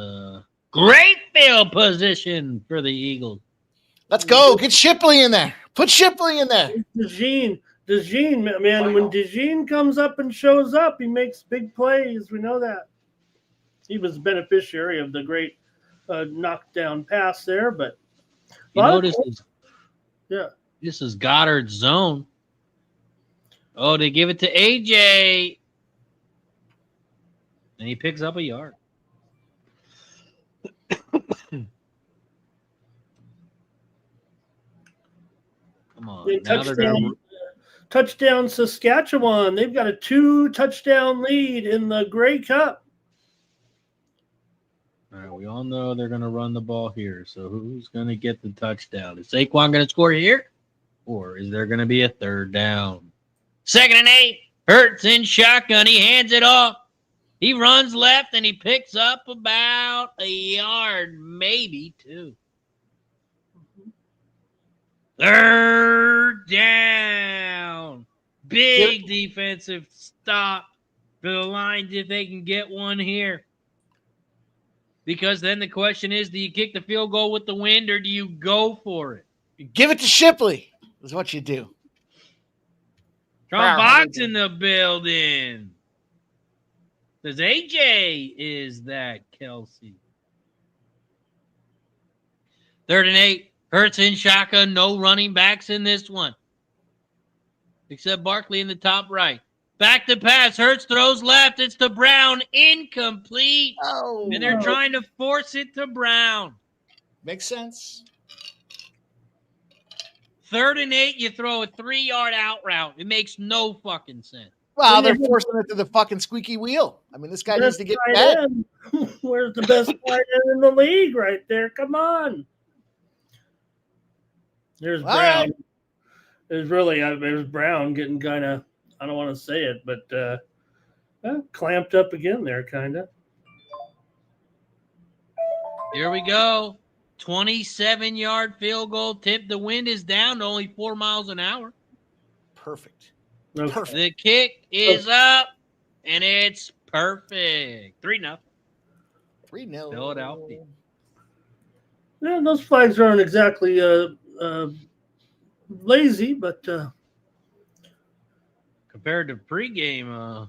great field position for the Eagles. Let's go. Get Shipley in there. Put Shipley in there. DeJean, man, when DeJean comes up and shows up, he makes big plays. We know that. He was the beneficiary of the great knockdown pass there, but this is Goddard's zone. Oh, they give it to AJ. And he picks up a yard. Come on. Now they're gonna... Touchdown Saskatchewan. They've got a 2-touchdown lead in the Grey Cup. All right, we all know they're going to run the ball here. So who's going to get the touchdown? Is Saquon going to score here? Or is there going to be a third down? 2nd and 8. Hurts in shotgun. He hands it off. He runs left and he picks up about a yard, maybe 2. 3rd down. Big defensive stop for the Lions if they can get one here. Because then the question is, do you kick the field goal with the wind or do you go for it? You give it to Shipley is what you do. Trump Box in the building. Says AJ is that Kelsey. 3rd and 8. Hurts in shotgun. No running backs in this one. Except Barkley in the top right. Back to pass. Hurts throws left. It's to Brown. Incomplete. Oh, and they're trying to force it to Brown. Makes sense. 3rd and 8. You throw a 3-yard out route. It makes no fucking sense. Well, they're forcing it to the fucking squeaky wheel. I mean, this guy needs to get back. Where's the best tight end in the league right there? Come on. There's Brown. Right. There's Brown getting kind of, I don't want to say it, but clamped up again there, kind of. Here we go. 27-yard field goal tip. The wind is down to only 4 miles an hour. Perfect. Okay. Perfect. The kick is up, and it's perfect. 3-0. 3-0. Philadelphia. Yeah, those flags aren't exactly lazy, but compared to pregame,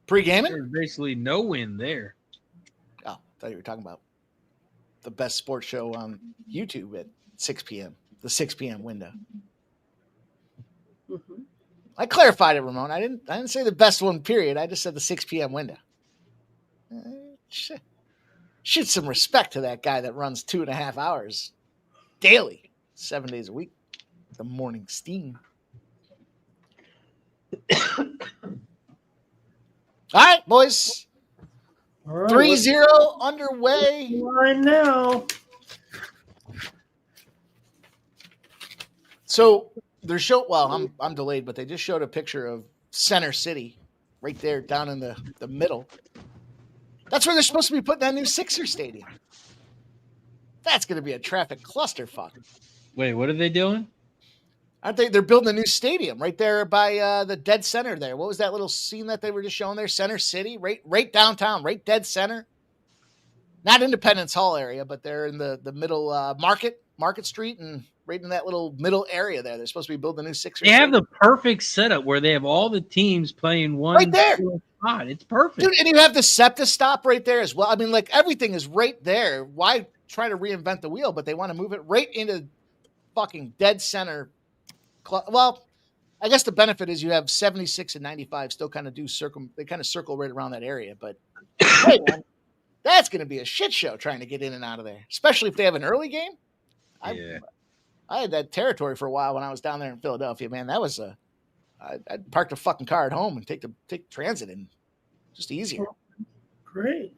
pre-gaming, there's basically no wind there. Oh, I thought you were talking about the best sports show on YouTube at 6 p.m. The 6 p.m. window. Mm-hmm. I clarified it, Ramon. I didn't say the best one, period. I just said the 6 p.m. window. Shoot some respect to that guy that runs 2.5 hours daily, 7 days a week. The morning steam. All right, boys. All right, 3-0 underway. Line now. So they're I'm delayed, but they just showed a picture of Center City right there down in the middle. That's where they're supposed to be putting that new Sixer stadium. That's going to be a traffic clusterfuck. Wait, what are they doing? Aren't they? They're building a new stadium right there by the dead center there. What was that little scene that they were just showing there? Center City, right downtown, right dead center. Not Independence Hall area, but they're in the middle Market Street, and right in that little middle area there. They're supposed to be building a new Sixer. They have the perfect setup where they have all the teams playing one right there. Spot. It's perfect. Dude, and you have the SEPTA stop right there as well. I mean, like, everything is right there. Why try to reinvent the wheel? But they want to move it right into fucking dead center. Well, I guess the benefit is you have 76 and 95 still kind of circle right around that area. But hey, man, that's going to be a shit show trying to get in and out of there, especially if they have an early game. Yeah. I had that territory for a while when I was down there in Philadelphia, man. That was I'd park the fucking car at home and take transit in. Just easier. Great.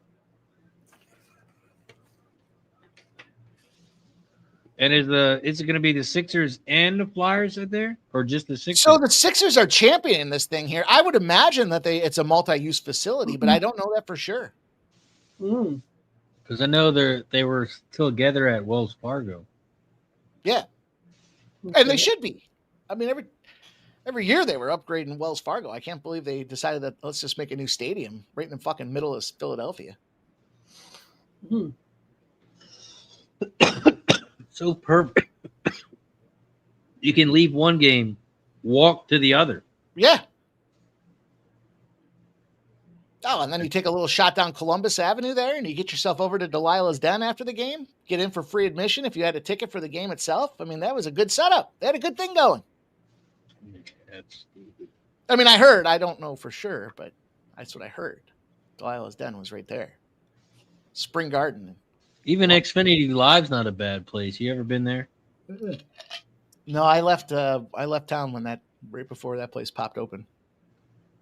And is it going to be the Sixers and the Flyers out there, or just the Sixers? So the Sixers are championing this thing here. I would imagine that it's a multi-use facility, but I don't know that for sure. Because I know they were still together at Wells Fargo. Yeah. And they should be. I mean, every year they were upgrading Wells Fargo. I can't believe they decided that let's just make a new stadium right in the fucking middle of Philadelphia. So perfect. You can leave one game, walk to the other. Yeah. Oh, and then you take a little shot down Columbus Avenue there, and you get yourself over to Delilah's Den after the game. Get in for free admission if you had a ticket for the game itself. I mean, that was a good setup. They had a good thing going. That's stupid. I mean, I heard. I don't know for sure, but that's what I heard. Delilah's Den was right there. Spring Garden. Even Xfinity Live's not a bad place. You ever been there? No, I left town when right before that place popped open.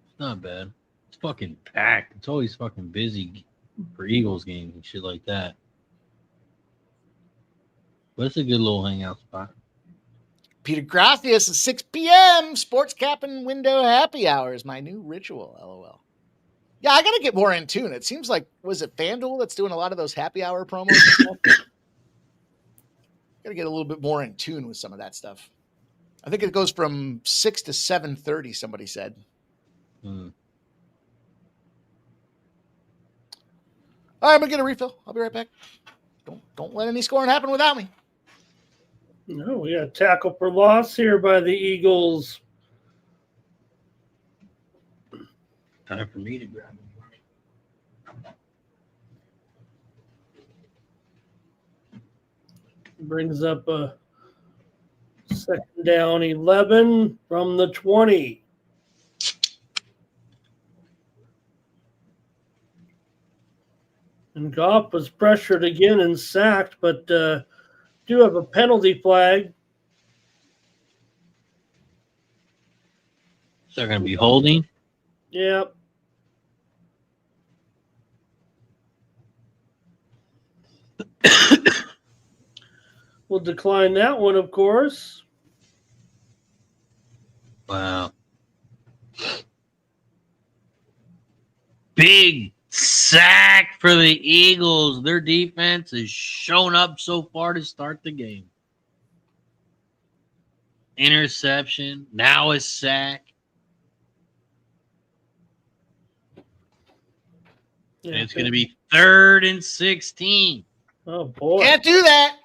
It's not bad. It's fucking packed. It's always fucking busy for Eagles games and shit like that. But it's a good little hangout spot. Peter Gracias at 6 p.m. Sports Cap and Window Happy Hour is my new ritual, LOL. Yeah, I got to get more in tune. It seems like, was it FanDuel that's doing a lot of those happy hour promos? Got to get a little bit more in tune with some of that stuff. I think it goes from 6 to 7:30, somebody said. All right, I'm going to get a refill. I'll be right back. Don't let any scoring happen without me. No, we got a tackle for loss here by the Eagles. Time for me to grab it. Brings up a second down 11 from the 20. And Goff was pressured again and sacked, but do have a penalty flag. So they're going to be holding? Yep. We'll decline that one, of course. Wow. Big sack for the Eagles. Their defense has shown up so far to start the game. Interception, now a sack. And it's going to be 3rd and 16. Oh, boy. Can't do that.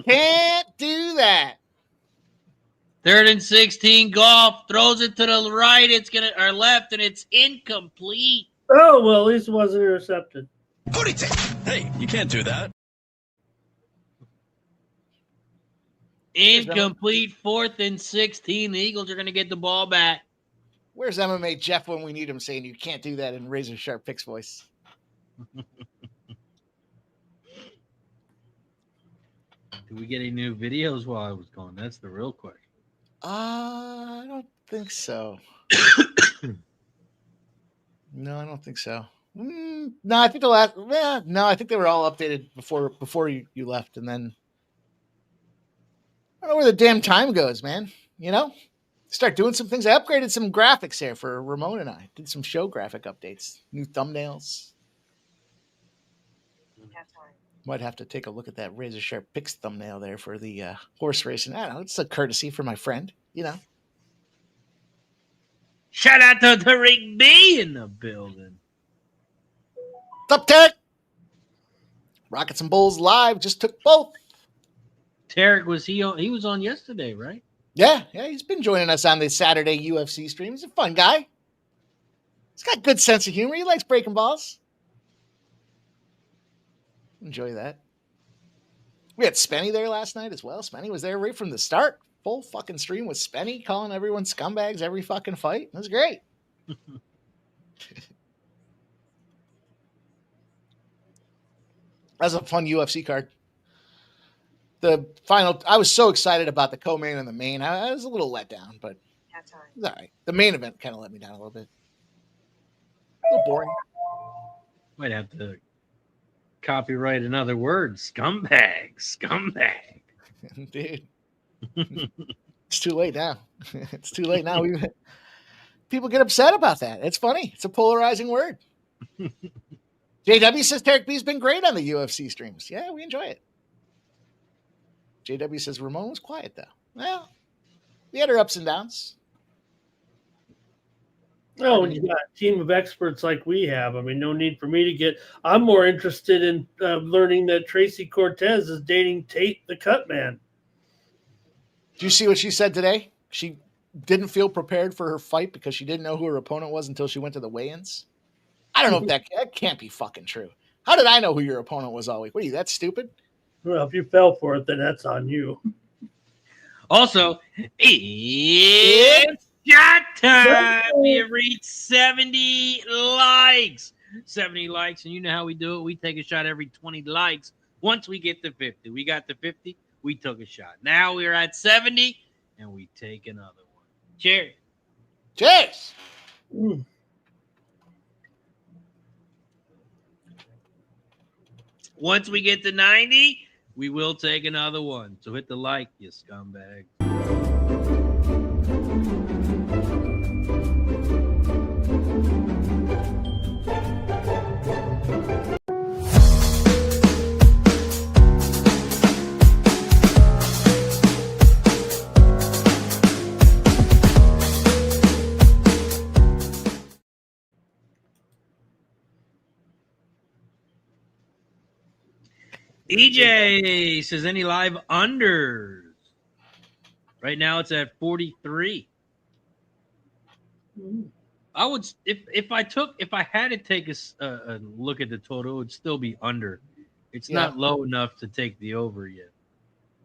Can't do that. 3rd and 16. Goff throws it to the right. It's going to or left, and it's incomplete. Oh, well, at least it wasn't intercepted. Hey, you can't do that. Incomplete. 4th and 16. The Eagles are going to get the ball back. Where's MMA Jeff when we need him saying you can't do that in Razor Sharp Picks voice? Did we get any new videos while I was gone? That's the real question. I don't think so. No, I don't think so. No, I think I think they were all updated before you left, and then I don't know where the damn time goes, man. You know, start doing some things. I upgraded some graphics here for Ramon and I. Did some show graphic updates, new thumbnails. Might have to take a look at that Razor Sharp Picks thumbnail there for the horse racing. I don't know. It's a courtesy for my friend, you know. Shout out to the Rick B in the building. What's up, Tarek? Rockets and Bulls live. Just took both. Tarek, was he on? He was on yesterday, right? Yeah. He's been joining us on the Saturday UFC stream. He's a fun guy. He's got a good sense of humor. He likes breaking balls. Enjoy that. We had Spenny there last night as well. Spenny was there right from the start. Full fucking stream with Spenny calling everyone scumbags every fucking fight. It was great. That was a fun UFC card. The final, I was so excited about the co-main and the main. I was a little let down, but it was all right. The main event kind of let me down a little bit. A little boring. Might have to copyright another word. Scumbag. Dude. It's too late now. It's too late now. People get upset about that. It's funny. It's a polarizing word. JW says Tarek B's been great on the UFC streams. Yeah, we enjoy it. JW says Ramon was quiet, though. Well, we had our ups and downs. Oh, when you got a team of experts like we have, I mean, no need for me to get. I'm more interested in learning that Tracy Cortez is dating Tate the Cut Man. Do you see what she said today? She didn't feel prepared for her fight because she didn't know who her opponent was until she went to the weigh-ins. I don't know if that can't be fucking true. How did I know who your opponent was all week? What are you, that stupid? Well, if you fell for it, then that's on you. Also, it's shot time. We have reached 70 likes. 70 likes, and you know how we do it. We take a shot every 20 likes. Once we get to 50, we got to 50, we took a shot. Now we're at 70, and we take another one. Cheers. Cheers. Once we get to 90, we will take another one. So hit the like, you scumbag. EJ says any live unders. Right now it's at 43. I would if I had to take a look at the total, it would still be under. It's not low enough to take the over yet.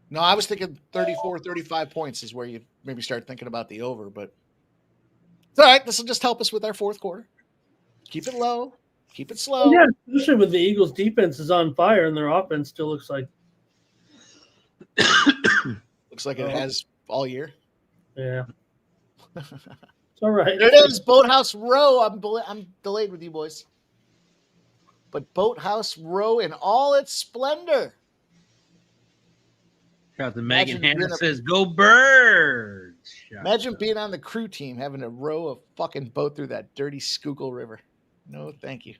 No, I was thinking 34, 35 points is where you maybe start thinking about the over, but it's all right. This will just help us with our fourth quarter. Keep it low. Keep it slow. Yeah, especially when the Eagles' defense is on fire and their offense still looks like it has all year. Yeah. It's all right. There it is, Boathouse Row. I'm delayed with you boys. But Boathouse Row in all its splendor. Shout out to Megan Hannah says, go Birds. Imagine being on the crew team having to row a fucking boat through that dirty Schuylkill River. No, thank you.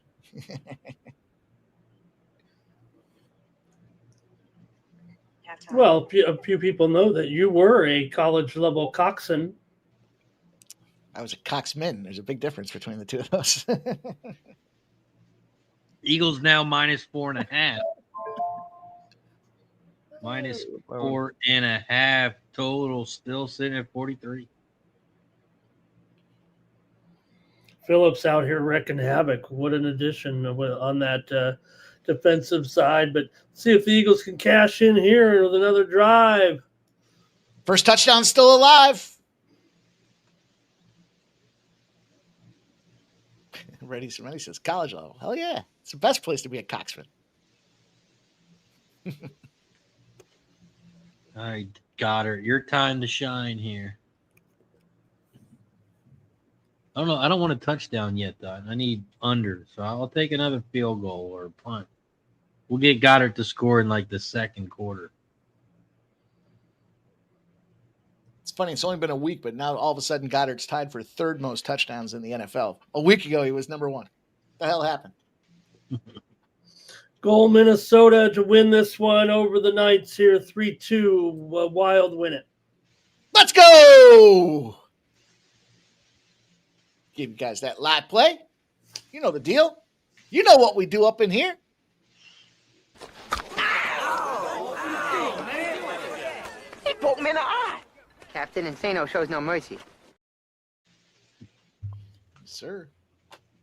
Well, a few people know that you were a college-level coxswain. I was a coxman. There's a big difference between the two of us. Eagles now minus 4.5. Minus 4.5 total, still sitting at 43. Phillips out here wrecking havoc. What an addition on that defensive side. But see if the Eagles can cash in here with another drive. First touchdown still alive. Ready says college level. Hell yeah. It's the best place to be a coxman. All right, Goddard, your time to shine here. I don't know. I don't want a touchdown yet, though. I need under, so I'll take another field goal or a punt. We'll get Goddard to score in like the second quarter. It's funny. It's only been a week, but now all of a sudden Goddard's tied for third most touchdowns in the NFL. A week ago, he was number one. What the hell happened? Goal Minnesota to win this one over the Knights here, 3-2. Wild win it. Let's go! Give you guys that live play. You know the deal. You know what we do up in here. He poked me in the eye. Captain Insano shows no mercy. Yes, sir.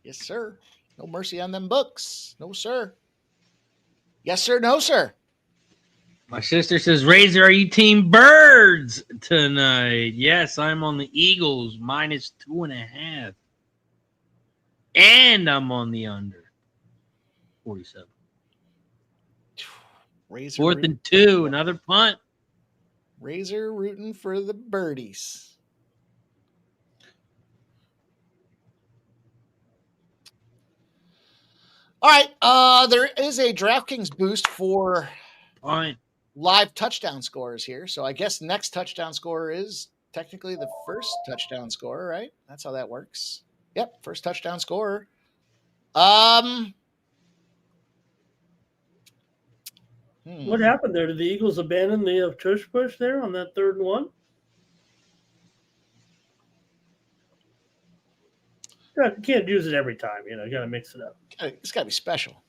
Yes, sir. No mercy on them books. No, sir. Yes, sir. No, sir. My sister says, Razor, are you team Birds tonight? Yes, I'm on the Eagles, minus 2.5. And I'm on the under. 47. Razor 4th and 2, another punt. Razor rooting for the birdies. All right. There is a DraftKings boost for live touchdown scorers here. So I guess next touchdown scorer is technically the first touchdown scorer, right? That's how that works. Yep, first touchdown scorer. What happened there? Did the Eagles abandon the tush push there on that 3rd and 1? You can't use it every time. You got to mix it up. It's got to be special.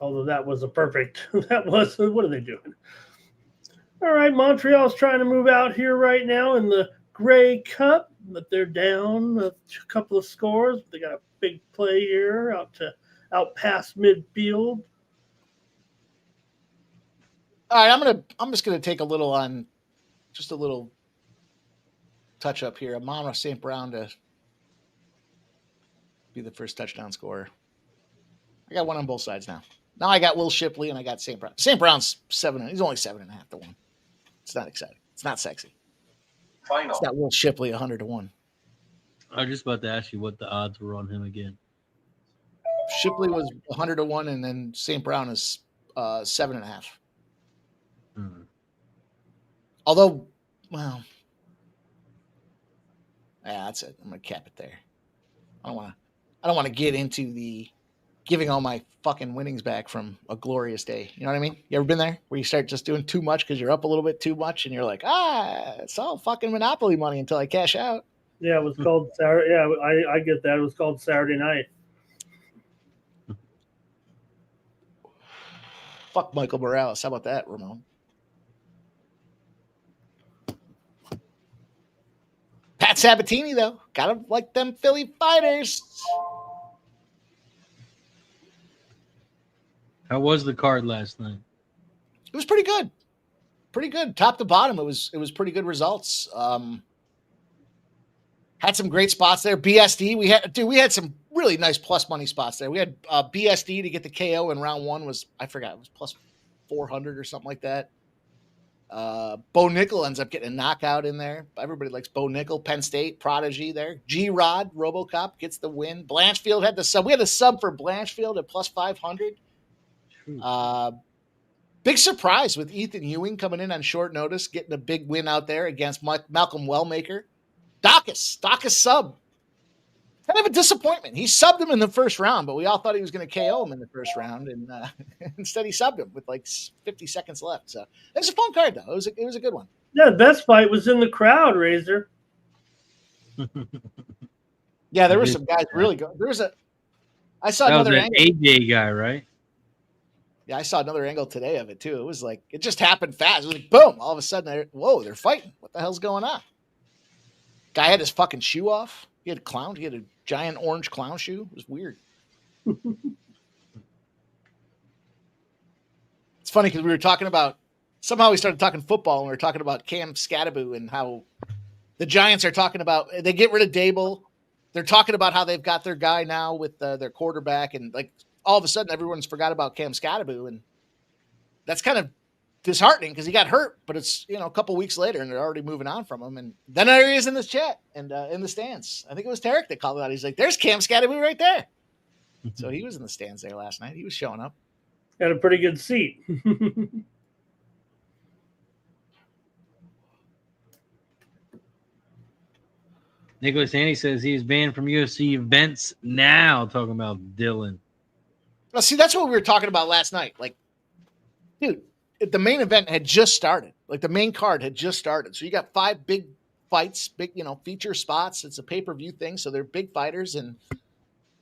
Although that was a perfect. That was. What are they doing? All right, Montreal's trying to move out here right now in the Grey Cup, but they're down a couple of scores. They got a big play here out past midfield. All right, I'm just gonna take a little touch up here. Amon St. Brown to be the first touchdown scorer. I got one on both sides now. Now I got Will Shipley and I got St. Brown. St. Brown's 7. He's only 7.5 to 1. It's not exciting. It's not sexy. Final. It's not Will Shipley 100 to 1. I was just about to ask you what the odds were on him again. Shipley was 100 to 1, and then St. Brown is 7.5. Although, well, yeah, that's it. I'm gonna cap it there. I don't want to get into the giving all my fucking winnings back from a glorious day. You know what I mean? You ever been there where you start just doing too much because you're up a little bit too much, and you're like, it's all fucking Monopoly money until I cash out. Yeah, it was called Saturday. Yeah, I get that. It was called Saturday night. Fuck Michael Morales. How about that, Ramon? Pat Sabatini, though. Gotta like them Philly fighters. How was the card last night? It was pretty good. Pretty good. Top to bottom, it was pretty good results. Had some great spots there. BSD, we had some really nice plus money spots there. We had BSD to get the KO in round 1 was, I forgot, it was plus 400 or something like that. Bo Nickel ends up getting a knockout in there. Everybody likes Bo Nickel. Penn State prodigy there. G-Rod RoboCop gets the win. Blanchfield had the sub. We had a sub for Blanchfield at plus 500. Big surprise with Ethan Ewing coming in on short notice, getting a big win out there against Malcolm Wellmaker. Dacus sub. Kind of a disappointment. He subbed him in the first round, but we all thought he was going to KO him in the first round, and instead he subbed him with like 50 seconds left. So it was a fun card, though. It was a good one. Yeah, the best fight was in the crowd, Razor. Yeah, there were some guys really good. I saw another angle. AJ guy, right? Yeah, I saw another angle today of it too. It was like it just happened fast. It was like boom, all of a sudden, they're fighting. What the hell's going on? Guy had his fucking shoe off. He had a giant orange clown shoe. It was weird. It's funny because we were talking about somehow we started talking football and we were talking about Cam Scatterbo and how the Giants are talking about they get rid of Dable. They're talking about how they've got their guy now with their quarterback, and like all of a sudden everyone's forgot about Cam Scatterbo, and that's kind of disheartening because he got hurt, but it's a couple weeks later and they're already moving on from him. And then there he is in this chat and in the stands. I think it was Tarek that called it out. He's like, "There's Cam Scatterbo right there." So he was in the stands there last night. He was showing up. Got a pretty good seat. Nicholas Andy says he's banned from UFC events now. Talking about Dylan. Well, see, that's what we were talking about last night. Like, dude, the main event had just started. Like the main card had just started. So you got 5 big fights, big, feature spots. It's a pay-per-view thing. So they're big fighters. And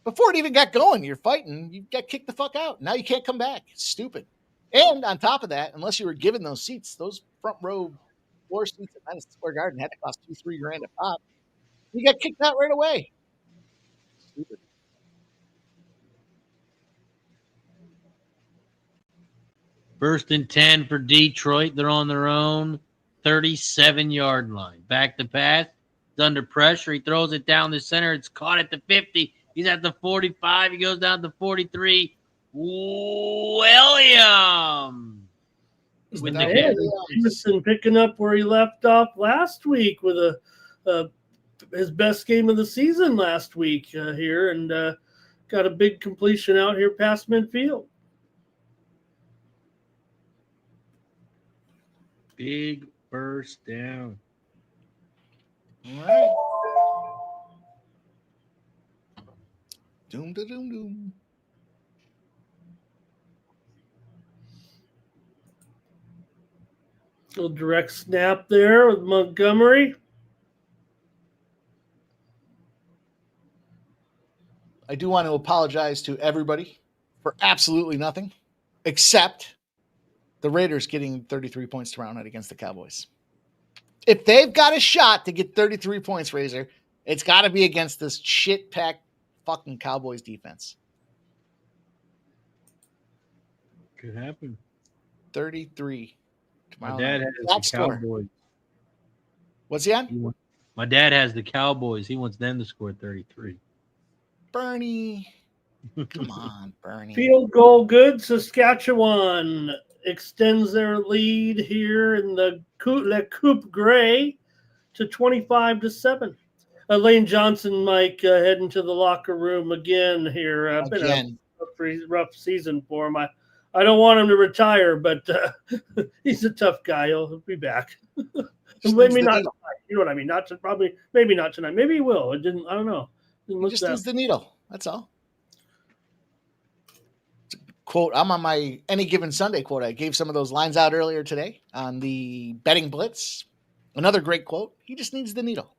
before it even got going, you're fighting, you got kicked the fuck out. Now you can't come back. It's stupid. And on top of that, unless you were given those seats, those front row floor seats at Madison Square Garden had to cost $2-3 grand a pop. You got kicked out right away. Stupid. First and 10 for Detroit. They're on their own 37-yard line. Back to pass. He's under pressure. He throws it down the center. It's caught at the 50. He's at the 45. He goes down to 43. Williams with the catch. Jameson picking up where he left off last week with his best game of the season last week here, and got a big completion out here past midfield. Big first down. All right. Doom, da, doom, doom. Little direct snap there with Montgomery. I do want to apologize to everybody for absolutely nothing, except the Raiders getting 33 points to round out against the Cowboys. If they've got a shot to get 33 points, Razor, it's got to be against this shit-packed fucking Cowboys defense. Could happen. 33. My dad has that the score. Cowboys. What's he on? My dad has the Cowboys. He wants them to score 33. Bernie. Come on, Bernie. Field goal good. Saskatchewan extends their lead here in the Le Coupe Grey to 25-7. Lane Johnson, Mike, heading to the locker room again here. Been a rough season for him. I don't want him to retire, but he's a tough guy. He'll be back. Maybe not tonight. You know what I mean? Maybe not tonight. Maybe he will. I don't know. He just needs the needle. That's all. Quote, I'm on my Any Given Sunday quote. I gave some of those lines out earlier today on the Betting Blitz. Another great quote. He just needs the needle.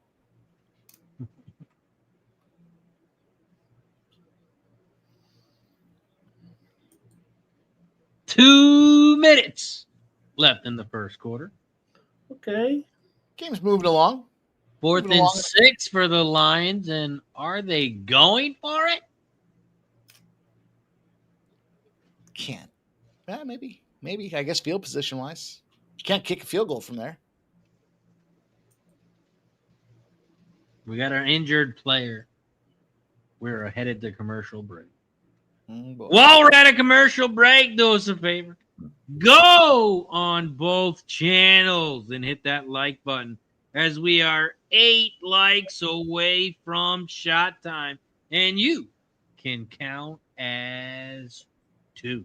Two minutes left in the first quarter. Okay. Game's moving along. Fourth and 6 for the Lions, and are they going for it? Can't. Yeah, maybe. I guess field position wise, you can't kick a field goal from there. We got our injured player. We're headed to commercial break. While we're at a commercial break, do us a favor. Go on both channels and hit that like button, as we are 8 likes away from shot time, and you can count as 2.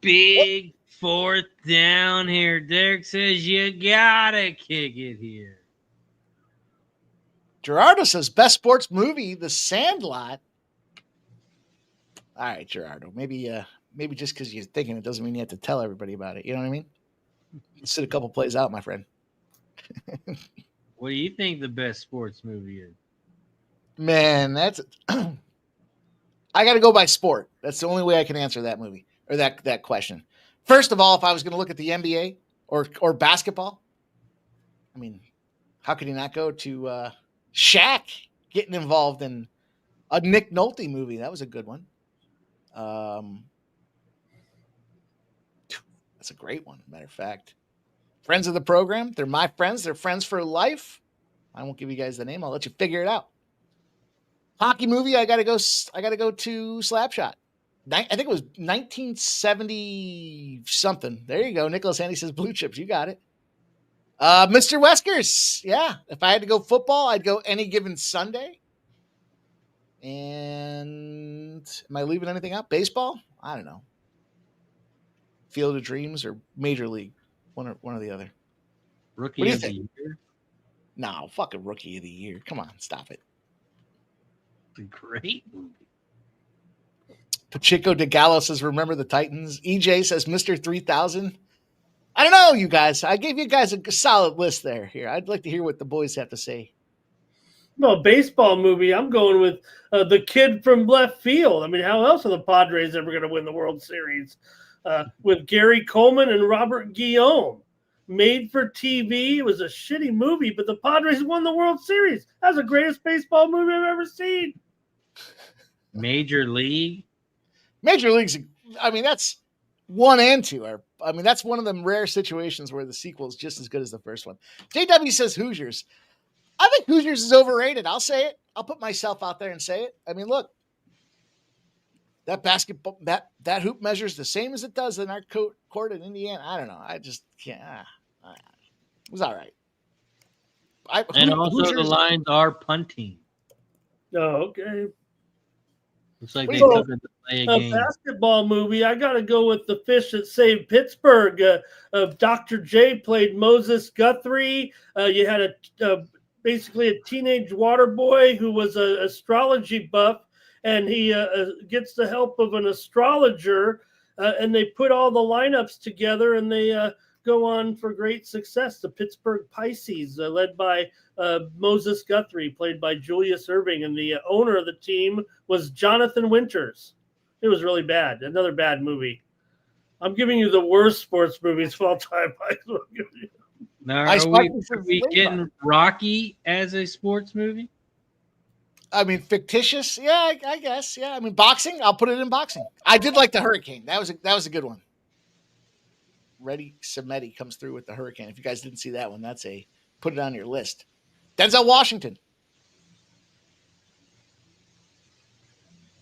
Big fourth down here. Derek says you gotta kick it here. Gerardo says best sports movie, The Sandlot. All right, Gerardo. Maybe just because you're thinking it doesn't mean you have to tell everybody about it. You know what I mean? Sit a couple plays out, my friend. What do you think the best sports movie is? Man, that's I got to go by sport. That's the only way I can answer that movie or that question. First of all, if I was going to look at the NBA or basketball, I mean, how could you not go to Shaq getting involved in a Nick Nolte movie? That was a good one. That's a great one. Matter of fact, friends of the program. They're my friends. They're friends for life. I won't give you guys the name. I'll let you figure it out. Hockey movie. I gotta go to Slapshot. I think it was 1970 something. There you go. Nicholas Handy says Blue Chips. You got it. Mr. Weskers. Yeah. If I had to go football, I'd go Any Given Sunday. And am I leaving anything out? Baseball? I don't know. Field of Dreams or Major League? One or the other. Rookie of the Year? No, fucking Rookie of the Year. Come on, stop it. It's a great movie. Pachico de Gallo says, remember the Titans. EJ says, Mr. 3000. I don't know, you guys. I gave you guys a solid list there. Here, I'd like to hear what the boys have to say. Well, baseball movie, I'm going with the kid from left field. I mean, how else are the Padres ever going to win the World Series? With Gary Coleman and Robert Guillaume. Made for TV. It was a shitty movie, but the Padres won the World Series. That's the greatest baseball movie I've ever seen. Major League? Major League's, I mean, that's 1 and 2. That's one of them rare situations where the sequel is just as good as the first one. JW says Hoosiers. I think Hoosiers is overrated. I'll say it. I'll put myself out there and say it. I mean, look, that basketball, that hoop measures the same as it does in our court in Indiana. I don't know. I just can't. It was all right. And also the Lions are punting. Oh, okay. Looks like they took it to play a A game. basketball movie. I got to go with The Fish That Saved Pittsburgh. Dr. J played Moses Guthrie. You had basically a teenage water boy who was an astrology buff, and he gets the help of an astrologer, and they put all the lineups together, and they go on for great success. The Pittsburgh Pisces, led by Moses Guthrie, played by Julius Erving, and the owner of the team was Jonathan Winters. It was really bad. Another bad movie. I'm giving you the worst sports movies of all time. Now, are we getting Rocky as a sports movie? I mean, fictitious? Yeah, I guess. Yeah, I mean, boxing. I'll put it in boxing. I did like the Hurricane. That was a good one. Reddy Samedi comes through with the Hurricane. If you guys didn't see that one, put it on your list. Denzel Washington.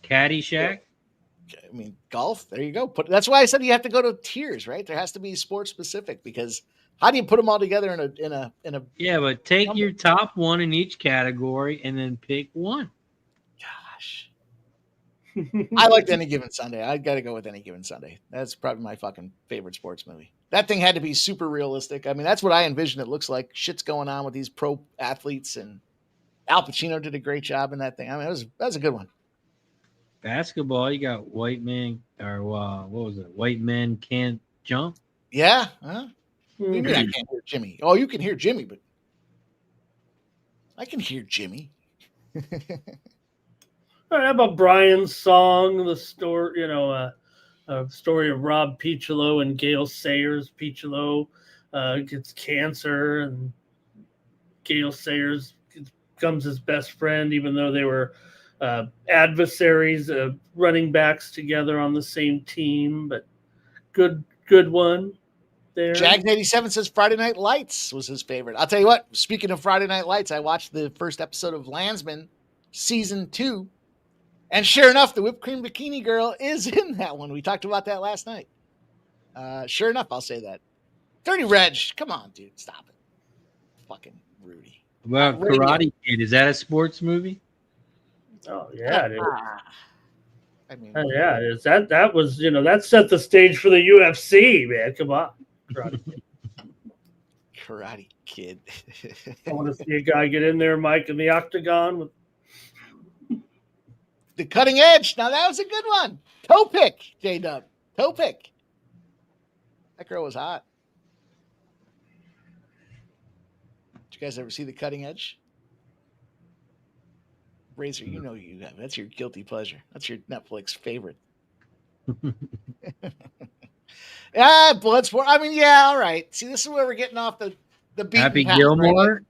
Caddyshack. I mean, golf. There you go. That's why I said you have to go to tiers, right? There has to be sports specific, because how do you put them all together in a? Yeah, but take your top one in each category and then pick one. Gosh, I liked Any Given Sunday. I got to go with Any Given Sunday. That's probably my fucking favorite sports movie. That thing had to be super realistic. I mean, that's what I envision it looks like. Shit's going on with these pro athletes, and Al Pacino did a great job in that thing. I mean, that was a good one. Basketball, you got white men, or what was it? White men can't jump. Yeah. Huh? What do you mean I can't hear Jimmy? Oh, you can hear Jimmy, but I can hear Jimmy. All right, how about Brian's song, the story, a story of Rob Piccolo and Gail Sayers. Piccolo gets cancer, and Gail Sayers becomes his best friend, even though they were adversaries, running backs together on the same team. But good one there. Jags 87 says Friday Night Lights was his favorite. I'll tell you what, speaking of Friday Night Lights, I watched the first episode of Landsman season 2, and sure enough, the whipped cream bikini girl is in that one. We talked about that last night. Sure enough, I'll say that. Dirty Reg, come on, dude, stop it. Fucking Rudy. Well, Karate Kid, is that a sports movie? Oh yeah, it is. I mean, yeah, it is. That was, that set the stage for the UFC, man. Come on. Karate Kid. I want to see a guy get in there, Mike, in the octagon with the Cutting Edge. Now that was a good one. Toe pick, J-Dub. Toe pick. That girl was hot. Did you guys ever see The Cutting Edge? Razor, you know you have. That's your guilty pleasure. That's your Netflix favorite. Yeah, Bloodsport. I mean, yeah, all right. See, this is where we're getting off the beaten Happy path, Gilmore.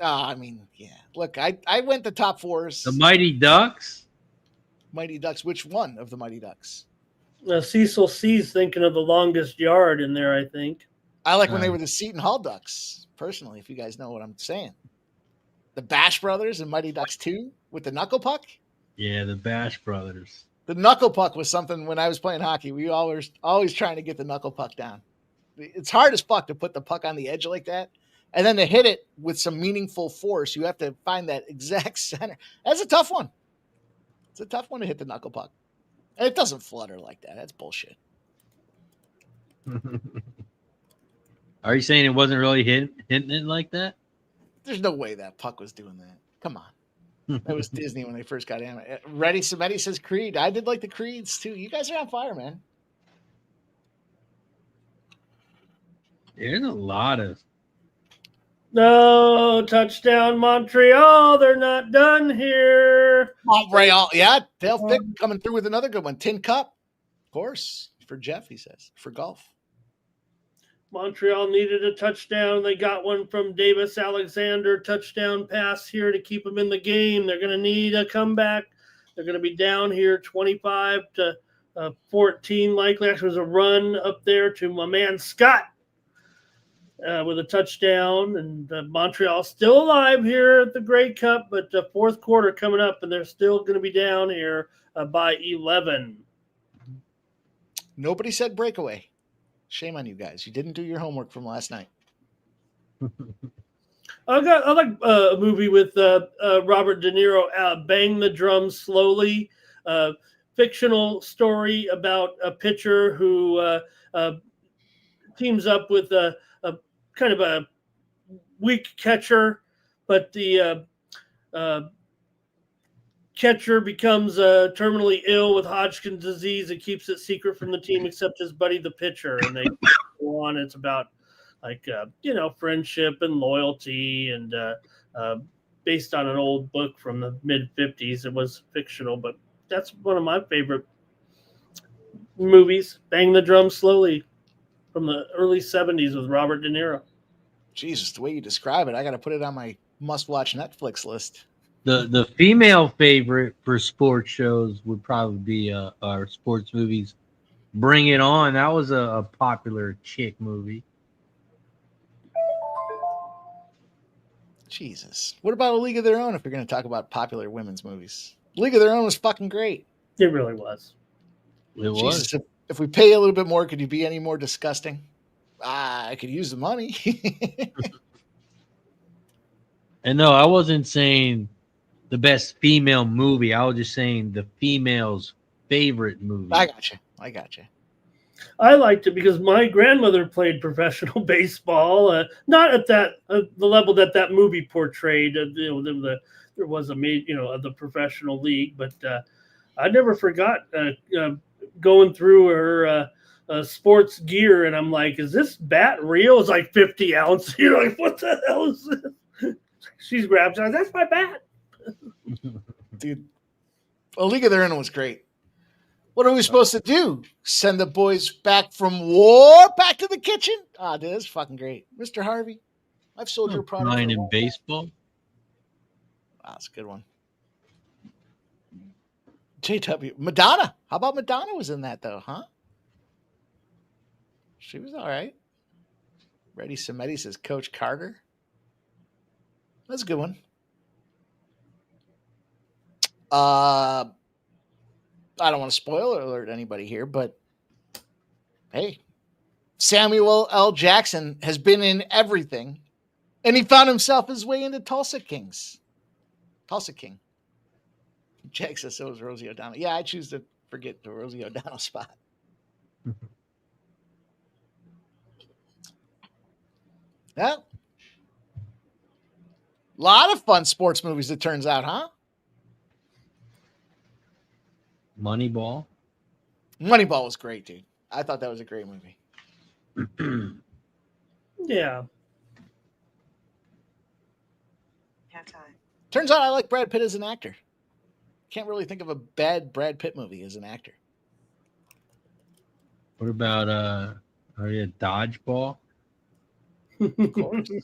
Right? I mean, yeah. Look, I went the top fours. The Mighty Ducks. Mighty Ducks. Which one of the Mighty Ducks? Cecil C's thinking of The Longest Yard in there, I think. I like when they were the Seton Hall Ducks, personally, if you guys know what I'm saying. The Bash Brothers and Mighty Ducks 2 with the knuckle puck. Yeah, the Bash Brothers. The knuckle puck was something when I was playing hockey. We always trying to get the knuckle puck down. It's hard as fuck to put the puck on the edge like that. And then to hit it with some meaningful force, you have to find that exact center. That's a tough one. It's a tough one to hit the knuckle puck. And it doesn't flutter like that. That's bullshit. Are you saying it wasn't really hitting it like that? There's no way that puck was doing that. Come on. That was Disney when they first got in. Reddy Samedi says Creed. I did like the Creeds too. You guys are on fire, man. There's a lot of. No, touchdown Montreal. They're not done here. Montreal. Yeah, Dale Fick coming through with another good one. Tin Cup. Of course. For Jeff, he says. For golf. Montreal needed a touchdown. They got one from Davis Alexander. Touchdown pass here to keep them in the game. They're going to need a comeback. They're going to be down here 25-14 likely. Actually, was a run up there to my man Scott. with a touchdown, and Montreal still alive here at the Grey Cup, but the fourth quarter coming up, and they're still going to be down here by 11. Nobody said breakaway. Shame on you guys. You didn't do your homework from last night. I like a movie with Robert De Niro, Bang the Drum Slowly, fictional story about a pitcher who teams up with a kind of a weak catcher, but the catcher becomes terminally ill with Hodgkin's disease and keeps it secret from the team except his buddy, the pitcher. And they go on. It's about friendship and loyalty, and based on an old book from the mid-50s. It was fictional, but that's one of my favorite movies, Bang the Drum Slowly, from the early 70s with Robert De Niro. Jesus, the way you describe it, I got to put it on my must-watch Netflix list. The female favorite for sports shows would probably be our sports movies. Bring It On. That was a popular chick movie. Jesus. What about A League of Their Own if you're going to talk about popular women's movies? League of Their Own was fucking great. It really was. It Jesus, was. if we pay a little bit more, could you be any more disgusting? I could use the money. And no, I wasn't saying the best female movie. I was just saying the female's favorite movie. I got you. I liked it because my grandmother played professional baseball, not at the level that movie portrayed. There was the professional league, but I never forgot going through her sports gear, and I'm like, "Is this bat real?" It's like 50 ounce. Like, what the hell is this? She's grabbed it. That's my bat. Dude, A League of Their Own was great. What are we supposed to do? Send the boys back from war back to the kitchen? Dude, that's fucking great. Mr. Harvey, I've sold your product. Mine in baseball. That's a good one. JW. Madonna. How about Madonna was in that, though, huh? She was all right. Reddy Samedi says Coach Carter. That's a good one. I don't want to spoiler alert anybody here, but hey, Samuel L. Jackson has been in everything, and he found himself his way into Tulsa King. Jack says so was Rosie O'Donnell. Yeah, I choose to forget the Rosie O'Donnell spot. Yeah. A lot of fun sports movies, it turns out, huh? Moneyball. Moneyball was great, dude. I thought that was a great movie. Yeah. Turns out I like Brad Pitt as an actor. Can't really think of a bad Brad Pitt movie as an actor. What about Dodgeball? Of course. You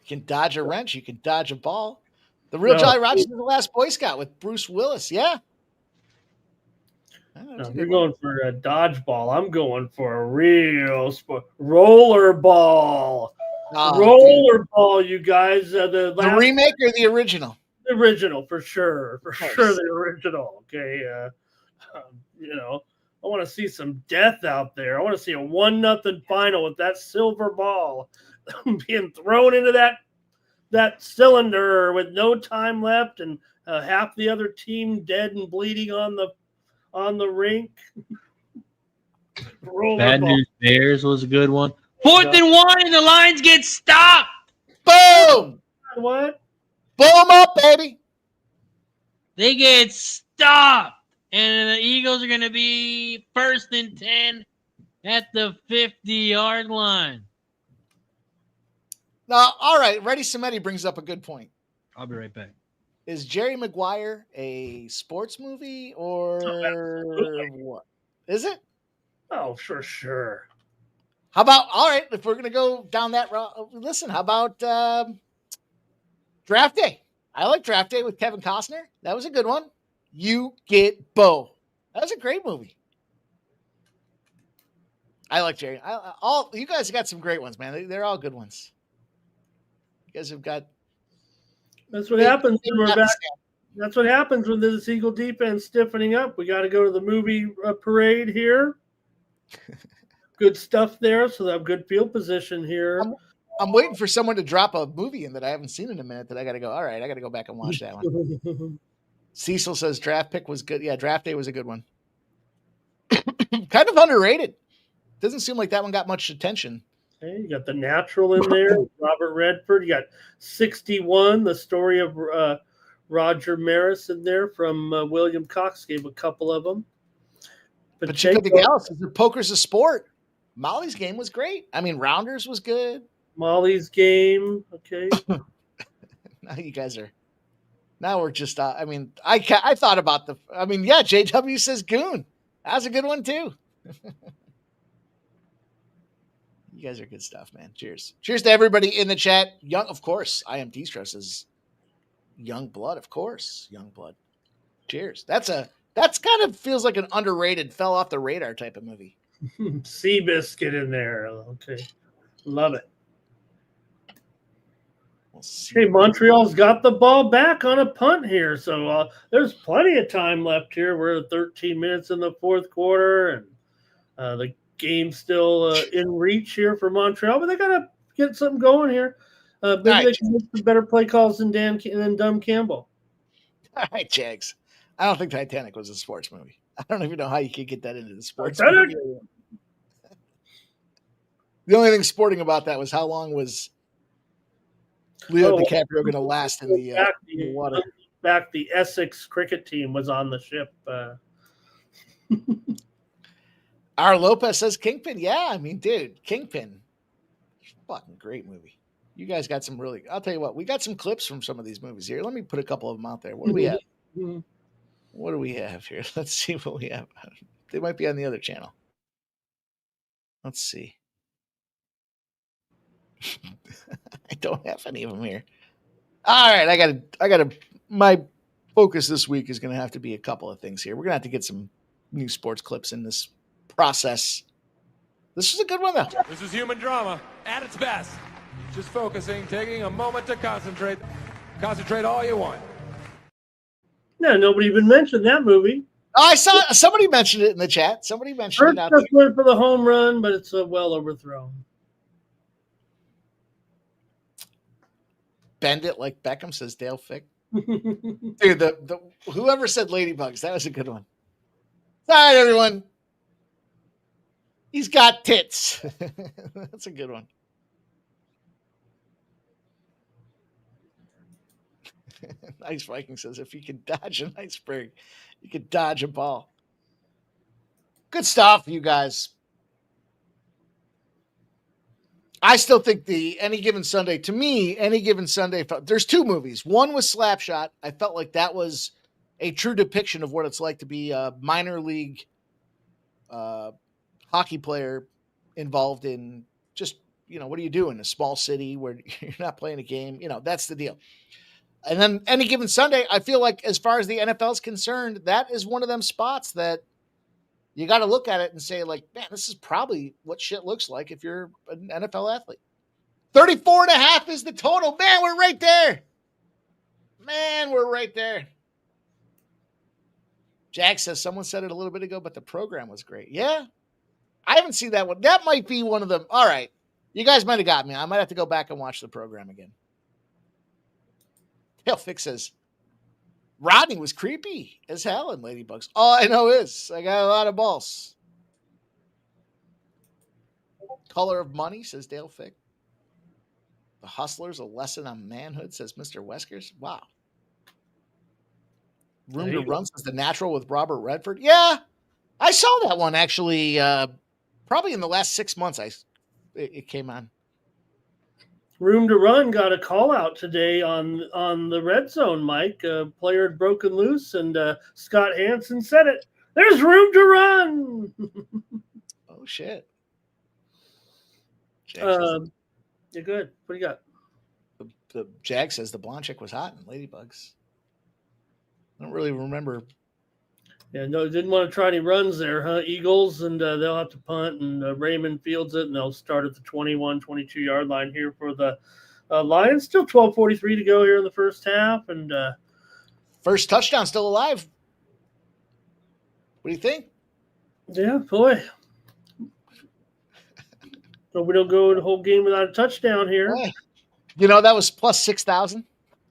can dodge a wrench. You can dodge a ball. The Real Jolly Rogers and the Last Boy Scout with Bruce Willis. Yeah. No, you're going for a dodgeball. I'm going for a real rollerball. Rollerball, you guys. The remake or the original? The original, for sure. For sure, the original. Okay. I want to see some death out there. I want to see a 1-0 final with that silver ball being thrown into that cylinder with no time left and half the other team dead and bleeding on the rink. Bad News Bears was a good one. 4th and 1, and the Lions get stopped. Boom! What? Boom up, baby. They get stopped, and the Eagles are going to be 1st and 10 at the 50-yard line. Now, all right, Reddy Samedi brings up a good point. I'll be right back. Is Jerry Maguire a sports movie or what? Is it? Oh, for sure. How about, all right, if we're going to go down that route, listen, how about Draft Day? I like Draft Day with Kevin Costner. That was a good one. You Get Bo. That was a great movie. I like Jerry. All you guys got some great ones, man. They're all good ones. You guys have got. That's what happens when we're back. That's what happens when the Eagle defense stiffening up. We got to go to the movie parade here. Good stuff there, so they have good field position here. I'm waiting for someone to drop a movie in that I haven't seen in a minute that I got to go. All right, I got to go back and watch that one. Cecil says draft pick was good. Yeah, draft day was a good one. Kind of underrated. Doesn't seem like that one got much attention. Okay, you got the natural in there, Robert Redford. You got 61, the story of Roger Maris in there from William Cox. Gave a couple of them. Pacheco de Gallus says poker's a sport. Molly's game was great. I mean, Rounders was good. Molly's game. Okay. Now you guys are. Now we're just. I mean, I thought about the. I mean, yeah. JW says Goon. That's a good one too. You guys are good stuff, man. Cheers. Cheers to everybody in the chat. Young, of course. I am Distro says Young Blood, of course. Young Blood. Cheers. That's kind of feels like an underrated, fell off the radar type of movie. Seabiscuit in there. Okay. Love it. Hey, Montreal's got the ball back on a punt here. So there's plenty of time left here. We're at 13 minutes in the fourth quarter, and the game's still in reach here for Montreal, but they got to get something going here. Maybe they can make some better play calls than Dum Campbell. All right, Jags. I don't think Titanic was a sports movie. I don't even know how you could get that into the sports movie. The only thing sporting about that was how long was Leo DiCaprio going to last in the water. Back the Essex cricket team was on the ship. R. Lopez says Kingpin. Yeah, I mean, dude, Kingpin. Fucking great movie. You guys got some really, I'll tell you what, we got some clips from some of these movies here. Let me put a couple of them out there. What do we have? What do we have here? Let's see what we have. They might be on the other channel. Let's see. I don't have any of them here. All right, I gotta. My focus this week is going to have to be a couple of things here. We're going to have to get some new sports clips in this process. This is a good one, though. This is human drama at its best. Just focusing, taking a moment to concentrate. Concentrate all you want. No, nobody even mentioned that movie. Oh, I saw somebody mentioned it in the chat. Somebody mentioned it out there. Went for the home run, but it's well overthrown. Bend it like Beckham, says Dale Fick. Dude, the whoever said ladybugs, that was a good one. All right, everyone. He's got tits. That's a good one. Ice Viking says, if you could dodge an iceberg, you could dodge a ball. Good stuff, you guys. I still think Any Given Sunday, to me, Any Given Sunday, there's two movies. One was Slapshot. I felt like that was a true depiction of what it's like to be a minor league hockey player involved in just, what do you do in a small city where you're not playing a game? That's the deal. And then Any Given Sunday, I feel like as far as the NFL is concerned, that is one of them spots that you got to look at it and say, like, man, this is probably what shit looks like if you're an NFL athlete. 34.5 is the total. Man, we're right there. Jack says, someone said it a little bit ago, but the program was great. Yeah. I haven't seen that one. That might be one of them. All right. You guys might have got me. I might have to go back and watch the program again. Hell, Fix says, Rodney was creepy as hell in Ladybugs. All I know is I got a lot of balls. Color of Money, says Dale Fick. The Hustlers, a lesson on manhood, says Mr. Weskers. Wow. Room to Run, says The Natural with Robert Redford. Yeah, I saw that one actually. Probably in the last 6 months, it came on. Room to Run got a call out today on the red zone, Mike. A player had broken loose, and Scott Hansen said it. There's room to run. Oh, shit. You're good. What do you got? The Jag says the blonde chick was hot in Ladybugs. I don't really remember. Yeah, no, didn't want to try any runs there, huh? Eagles, and they'll have to punt, and Raymond fields it, and they'll start at the 21, 22-yard line here for the Lions. Still 12:43 to go here in the first half, and first touchdown still alive. What do you think? Yeah, boy. So we don't go the whole game without a touchdown here. Boy. You know, that was plus 6,000.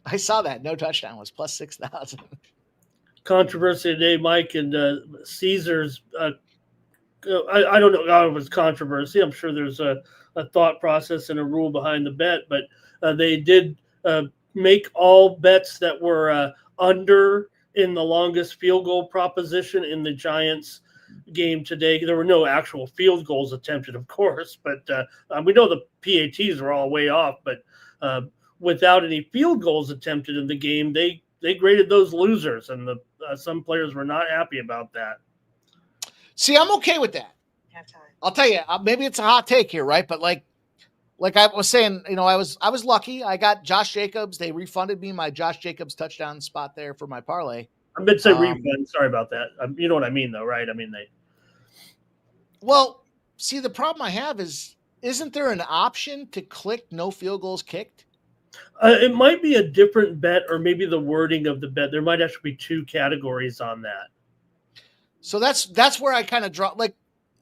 I saw that. No touchdown was plus 6,000. Controversy today, Mike, and Caesars. I don't know how it was controversy. I'm sure there's a thought process and a rule behind the bet, but they did make all bets that were under in the longest field goal proposition in the Giants game today. There were no actual field goals attempted, of course, but we know the PATs were all way off, but without any field goals attempted in the game, they graded those losers, and some players were not happy about that. See, I'm okay with that. I'll tell you, maybe it's a hot take here, right? But like I was saying, you know, I was lucky. I got Josh Jacobs. They refunded me my Josh Jacobs touchdown spot there for my parlay. I meant to say refund. Sorry about that. You know what I mean, though, right? I mean, Well, see, the problem I have is, isn't there an option to click no field goals kicked? It might be a different bet, or maybe the wording of the bet. There might actually be two categories on that. So that's where I kind of draw. Like,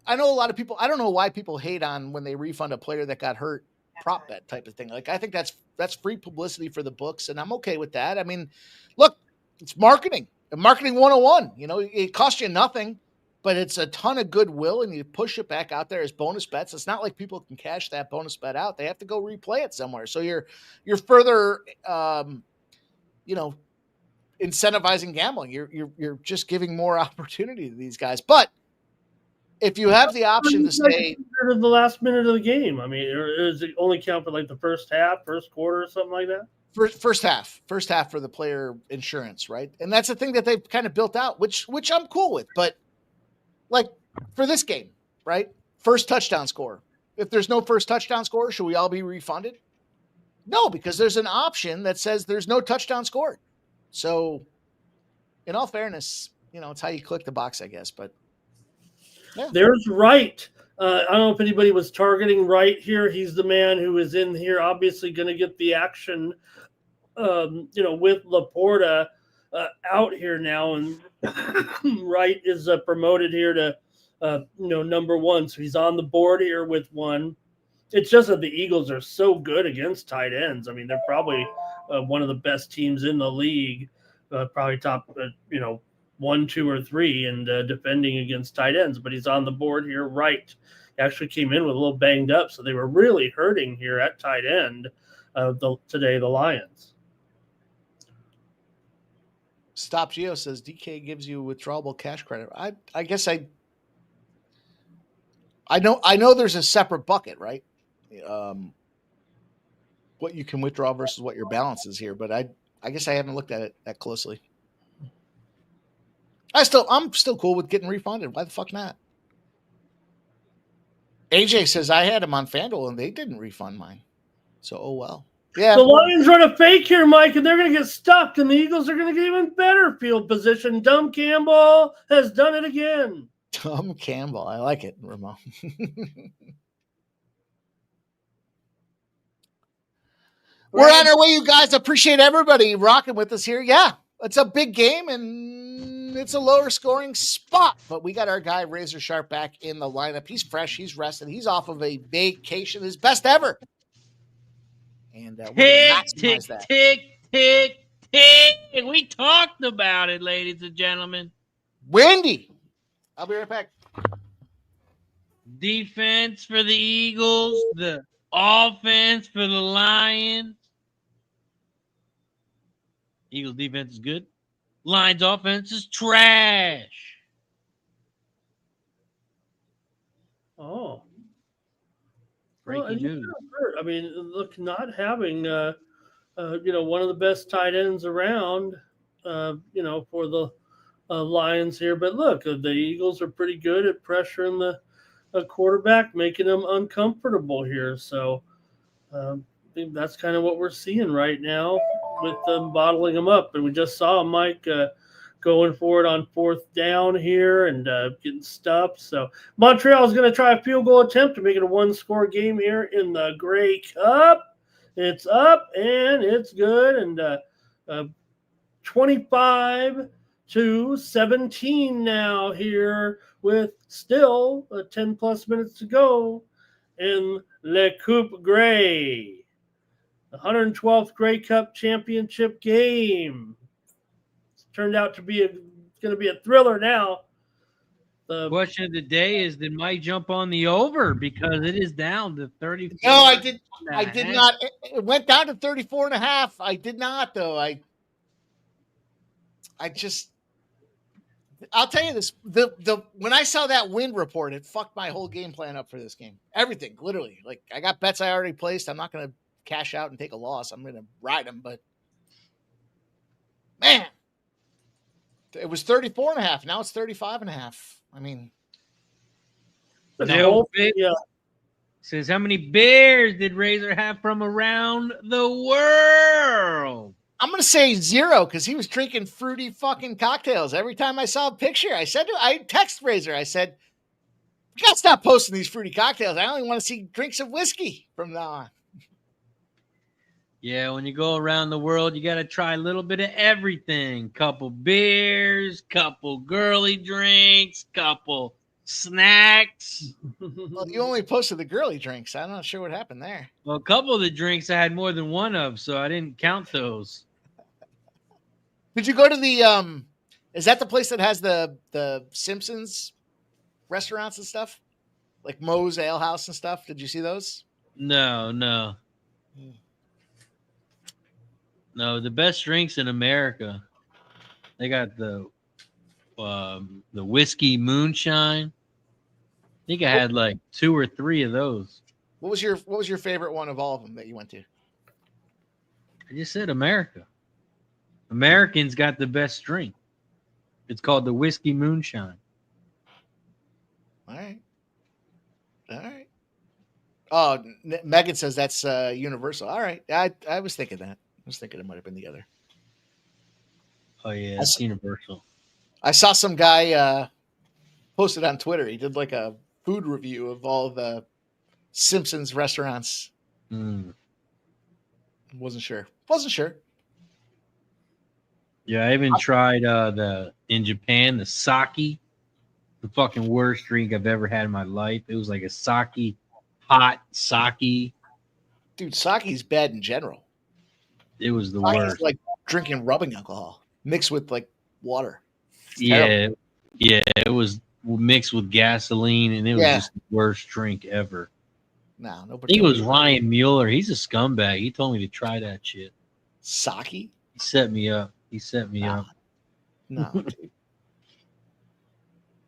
I know a lot of people. I don't know why people hate on when they refund a player that got hurt, prop bet type of thing. Like, I think that's free publicity for the books, and I'm okay with that. I mean, look, it's marketing. Marketing 101. You know, it costs you nothing, but it's a ton of goodwill, and you push it back out there as bonus bets. It's not like people can cash that bonus bet out. They have to go replay it somewhere. So you're further, incentivizing gambling. You're just giving more opportunity to these guys. But if you have the option to stay to the last minute of the game, I mean, or does it only count for like the first half, first quarter, or something like that? First half for the player insurance, right? And that's the thing that they've kind of built out, which I'm cool with. But like for this game, right? First touchdown score. If there's no first touchdown score, should we all be refunded? No, because there's an option that says there's no touchdown scored. So, in all fairness, you know, it's how you click the box, I guess. But yeah. There's Wright. I don't know if anybody was targeting Wright here. He's the man who is in here, obviously going to get the action, with Laporta out here now. And Wright is promoted here to, number one. So he's on the board here with one. It's just that the Eagles are so good against tight ends. I mean, they're probably one of the best teams in the league, probably top, 1, 2, or 3, and defending against tight ends. But he's on the board here. Right, he actually came in with a little banged up, so they were really hurting here at tight end today. The Lions. Stop Geo says DK gives you withdrawable cash credit. I guess I know there's a separate bucket, right? What you can withdraw versus what your balance is here, but I guess I haven't looked at it that closely. I'm still cool with getting refunded. Why the fuck not? AJ says I had him on FanDuel and they didn't refund mine. So, oh well. Yeah. The Lions run a fake here, Mike, and they're going to get stuck, and the Eagles are going to get even better field position. Dumb Campbell has done it again. Dumb Campbell. I like it, Ramon. We're on our way, you guys. Appreciate everybody rocking with us here. Yeah, it's a big game, and it's a lower scoring spot. But we got our guy Razor Sharp back in the lineup. He's fresh. He's rested. He's off of a vacation, his best ever. And tick. We talked about it, ladies and gentlemen. Windy. I'll be right back. Defense for the Eagles, the offense for the Lions. Eagles defense is good. Lions offense is trash. Oh. Breaking news. I mean, look, not having, one of the best tight ends around, for the Lions here. But look, the Eagles are pretty good at pressuring the quarterback, making them uncomfortable here. So I think that's kind of what we're seeing right now with them bottling them up. And we just saw Mike going for it on 4th down here and getting stuffed. So Montreal's going to try a field goal attempt to make it a 1-score game here in the Grey Cup. It's up and it's good, and 25-17 now here with still 10+ minutes to go in Le Coupe Grey. The 112th Grey Cup Championship game. It's turned out to be going to be a thriller now. The question of the day is, did Mike jump on the over because it is down to 34? No, I did not. It went down to 34.5. I did not, though. I'll tell you this. When I saw that wind report, it fucked my whole game plan up for this game. Everything, literally. Like, I got bets I already placed. I'm not going to cash out and take a loss. I'm going to ride them, but man, it was 34.5. Now it's 35.5. I mean, says, how many bears did Razor have from around the world? I'm going to say 0 because he was drinking fruity fucking cocktails. Every time I saw a picture, I text Razor. I said, you got to stop posting these fruity cocktails. I only want to see drinks of whiskey from now on. Yeah, when you go around the world, you got to try a little bit of everything. Couple beers, couple girly drinks, couple snacks. Well, you only posted the girly drinks. I'm not sure what happened there. Well, a couple of the drinks I had more than one of, so I didn't count those. Did you go to the is that the place that has the Simpsons restaurants and stuff? Like Moe's Ale House and stuff? Did you see those? No. No, the best drinks in America. They got the whiskey moonshine. I think I had like 2 or 3 of those. What was your favorite one of all of them that you went to? I just said America. Americans got the best drink. It's called the whiskey moonshine. All right. Oh, Megan says that's Universal. All right. I was thinking that. I was thinking it might have been the other. Oh, yeah, it's Universal. I saw some guy posted on Twitter. He did like a food review of all the Simpsons restaurants. Wasn't sure. Yeah, I even tried in Japan, the sake. The fucking worst drink I've ever had in my life. It was like a hot sake. Dude, sake's bad in general. It was the Sake worst. is like drinking rubbing alcohol mixed with like water. Yeah, it was mixed with gasoline, and it was just the worst drink ever. No, I think it was Ryan Mueller. He's a scumbag. He told me to try that shit. Sake? He set me up. No, dude.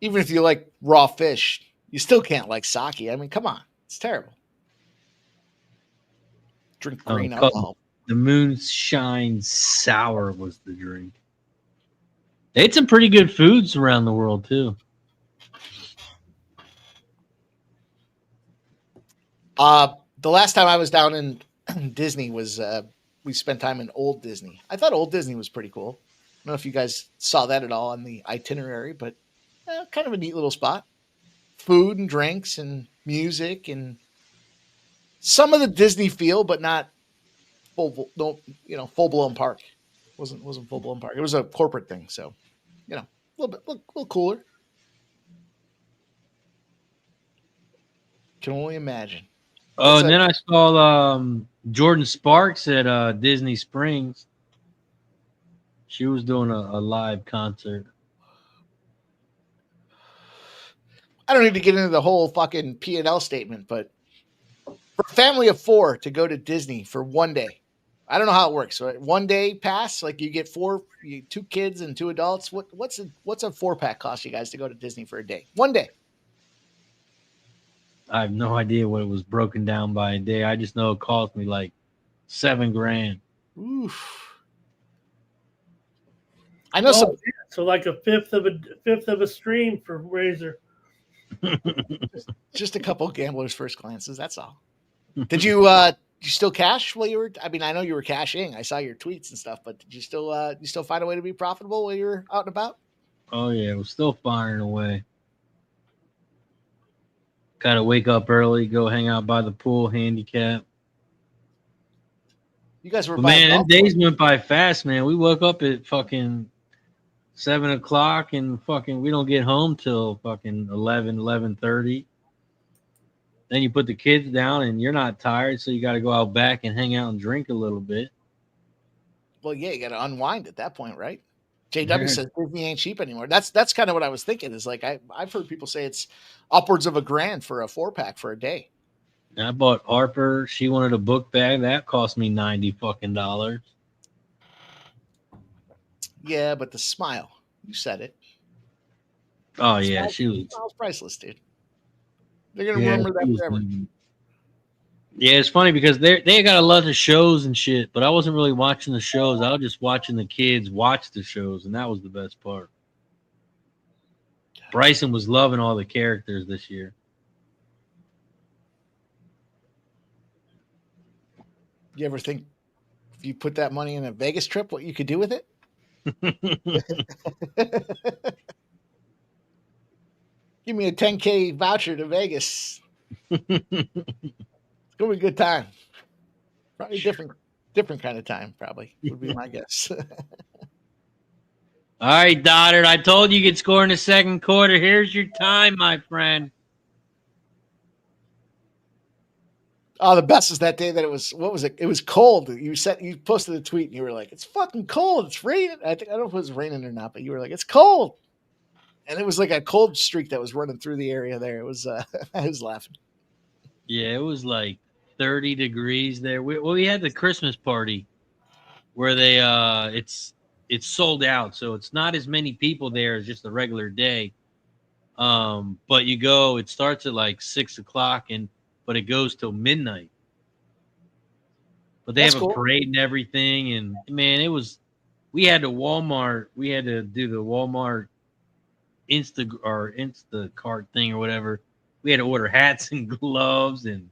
Even if you like raw fish, you still can't like sake. I mean, come on. It's terrible. Drink green alcohol. The moonshine sour was the drink. They ate some pretty good foods around the world, too. The last time I was down in Disney was we spent time in Old Disney. I thought Old Disney was pretty cool. I don't know if you guys saw that at all on the itinerary, but kind of a neat little spot. Food and drinks and music and some of the Disney feel, but not full blown park. Wasn't full blown park. It was a corporate thing, so a little cooler. Can only imagine. Oh, and then I saw Jordan Sparks at Disney Springs. She was doing a live concert. I don't need to get into the whole fucking P&L statement, but for a family of 4 to go to Disney for one day, I don't know how it works. So 1 day pass, like you get 2 kids and 2 adults. What's a 4-pack cost you guys to go to Disney for a day? 1 day. I have no idea what it was broken down by a day. I just know it cost me like $7,000. Oof. I know some. So like a fifth of a stream for Razor. Just a couple gamblers' first glances. That's all. Did you you still cash while you were? I mean, I know you were cashing. I saw your tweets and stuff, but did you still find a way to be profitable while you were out and about? Oh yeah, we're still firing away. Got to wake up early, go hang out by the pool, handicap. You guys were But buying man, them golf days course. went by fast, man. We woke up at fucking 7 o'clock and fucking we don't get home till fucking 11:30. Then you put the kids down and you're not tired, so you got to go out back and hang out and drink a little bit. Well, yeah, you got to unwind at that point, right? JW Yeah. says Disney ain't cheap anymore. That's kind of what I was thinking. Is like I've heard people say it's upwards of $1,000 for a 4-pack for a day. And I bought Harper. She wanted a book bag that cost me $90 fucking dollars. Yeah, but the smile, you said it. Oh yeah, she was. Smile's priceless, dude. They're gonna Yeah, remember she that was forever. yeah, it's funny because they got a lot of shows and shit, but I wasn't really watching the shows. I was just watching the kids watch the shows, and that was the best part. Bryson was loving all the characters this year. You ever think if you put that money in a Vegas trip, what you could do with it? Give me a 10K voucher to Vegas. It's gonna be a good time. Probably different kind of time. Probably would be my guess. All right, Doddard. I told you could score in the second quarter. Here's your time, my friend. Oh, the best is that day that it was. What was it? It was cold. You posted a tweet and you were like, "It's fucking cold. It's raining." I don't know if it was raining or not, but you were like, "It's cold," and it was like a cold streak that was running through the area there. It was. I was laughing. Yeah, it was like 30 degrees there. We had the Christmas party where they it's sold out, so it's not as many people there as just a regular day. But you go, it starts at like 6 o'clock but it goes till midnight. But they That's have a cool. parade and everything, and man, we had to do the Walmart Instacart thing or whatever. We had to order hats and gloves and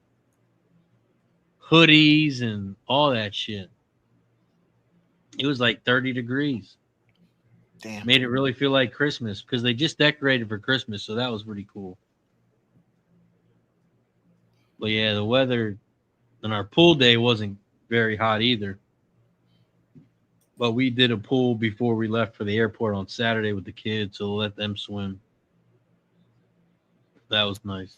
hoodies and all that shit. It was like 30 degrees. Damn. Made it really feel like Christmas because they just decorated for Christmas, so that was pretty cool. But yeah, the weather and our pool day wasn't very hot either. But we did a pool before we left for the airport on Saturday with the kids, so let them swim. That was nice.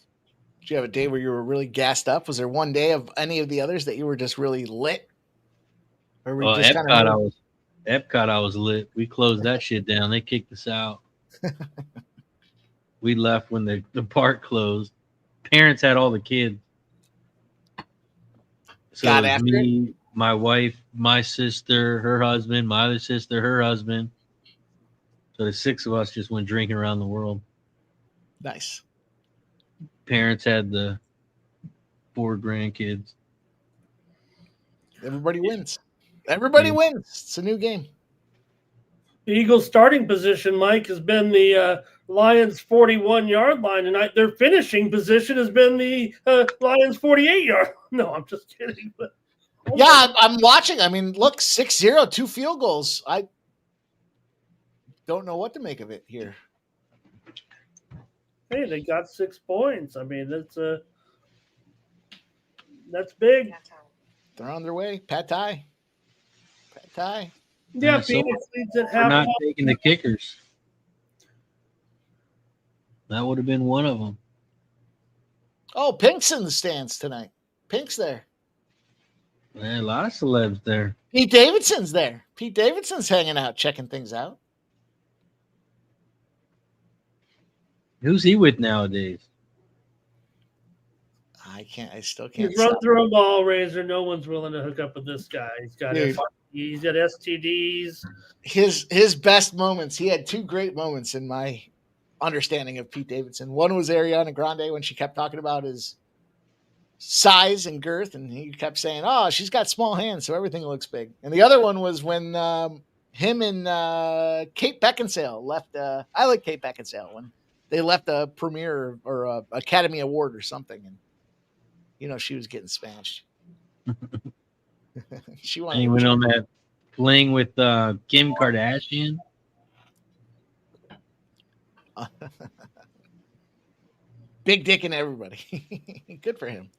Did you have a day where you were really gassed up? Was there one day of any of the others that you were just really lit? Or were you just Epcot, I was lit. We closed that shit down. They kicked us out. We left when the park closed. Parents had all the kids. So Got it was after me, my wife, my sister, her husband, my other sister, her husband. So the 6 of us just went drinking around the world. Nice. Parents had the 4 grandkids. Everybody wins. Everybody Yeah. wins. It's a new game. The Eagles' starting position, Mike, has been the Lions' 41-yard line tonight. Their finishing position has been the Lions' 48-yard. No, I'm just kidding. But yeah, I'm watching. I mean, look, 6-0, 2 field goals. I don't know what to make of it here. Hey, they got 6 points. I mean, that's big. They're on their way. Pad Thai. Yeah, So Phoenix leads at we're not half. taking the kickers. That would have been one of them. Oh, Pink's in the stands tonight. Pink's there. Man, a lot of celebs there. Pete Davidson's there. Pete Davidson's hanging out, checking things out. Who's he with nowadays? I still can't. He's run through a ball raiser. No one's willing to hook up with this guy. He's got STDs. His best moments. He had 2 great moments in my understanding of Pete Davidson. One was Ariana Grande when she kept talking about his size and girth, and he kept saying, "Oh, she's got small hands, so everything looks big." And the other one was when him and Kate Beckinsale left. I like Kate Beckinsale when they left a premiere or a Academy Award or something, and she was getting smashed. She And he went on that fling with Kim Kardashian. Big dick in everybody. Good for him.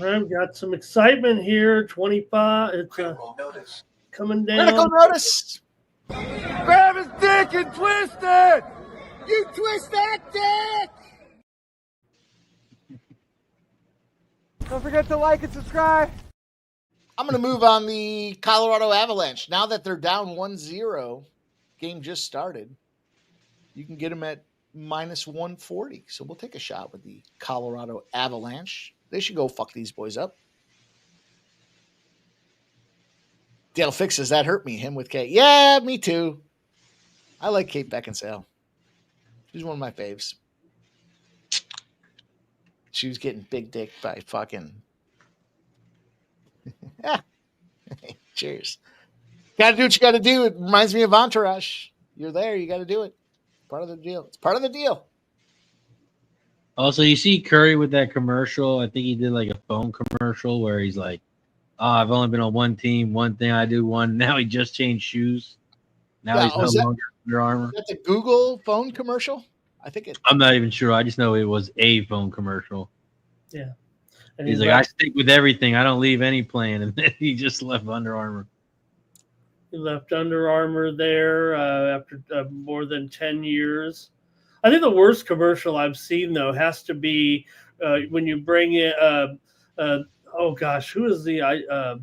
I've got some excitement here. 25. It's coming down. Critical notice. Grab his dick and twist it! You twist that dick! Don't forget to like and subscribe. I'm going to move on the Colorado Avalanche. Now that they're down 1-0, game just started, you can get them at minus 140. So we'll take a shot with the Colorado Avalanche. They should go fuck these boys up. Dale Fix, does that hurt me? Him with Kate. Yeah, me too. I like Kate Beckinsale. She's one of my faves. She was getting big dick by fucking. Yeah. Cheers. Got to do what you got to do. It reminds me of Entourage. You're there. You got to do it. Part of the deal. It's part of the deal. Also, you see Curry with that commercial. I think he did like a phone commercial where he's like, "Oh, I've only been on one team, one thing I do, one." Now he just changed shoes. Now he's no longer Under Armour. That's a Google phone commercial. I think it. I'm not even sure. I just know it was a phone commercial. Yeah. And He's like, I stick with everything. I don't leave any plan. And then he just left Under Armour. He left Under Armour there after more than 10 years. I think the worst commercial I've seen, though, has to be when you bring in, oh gosh, who is the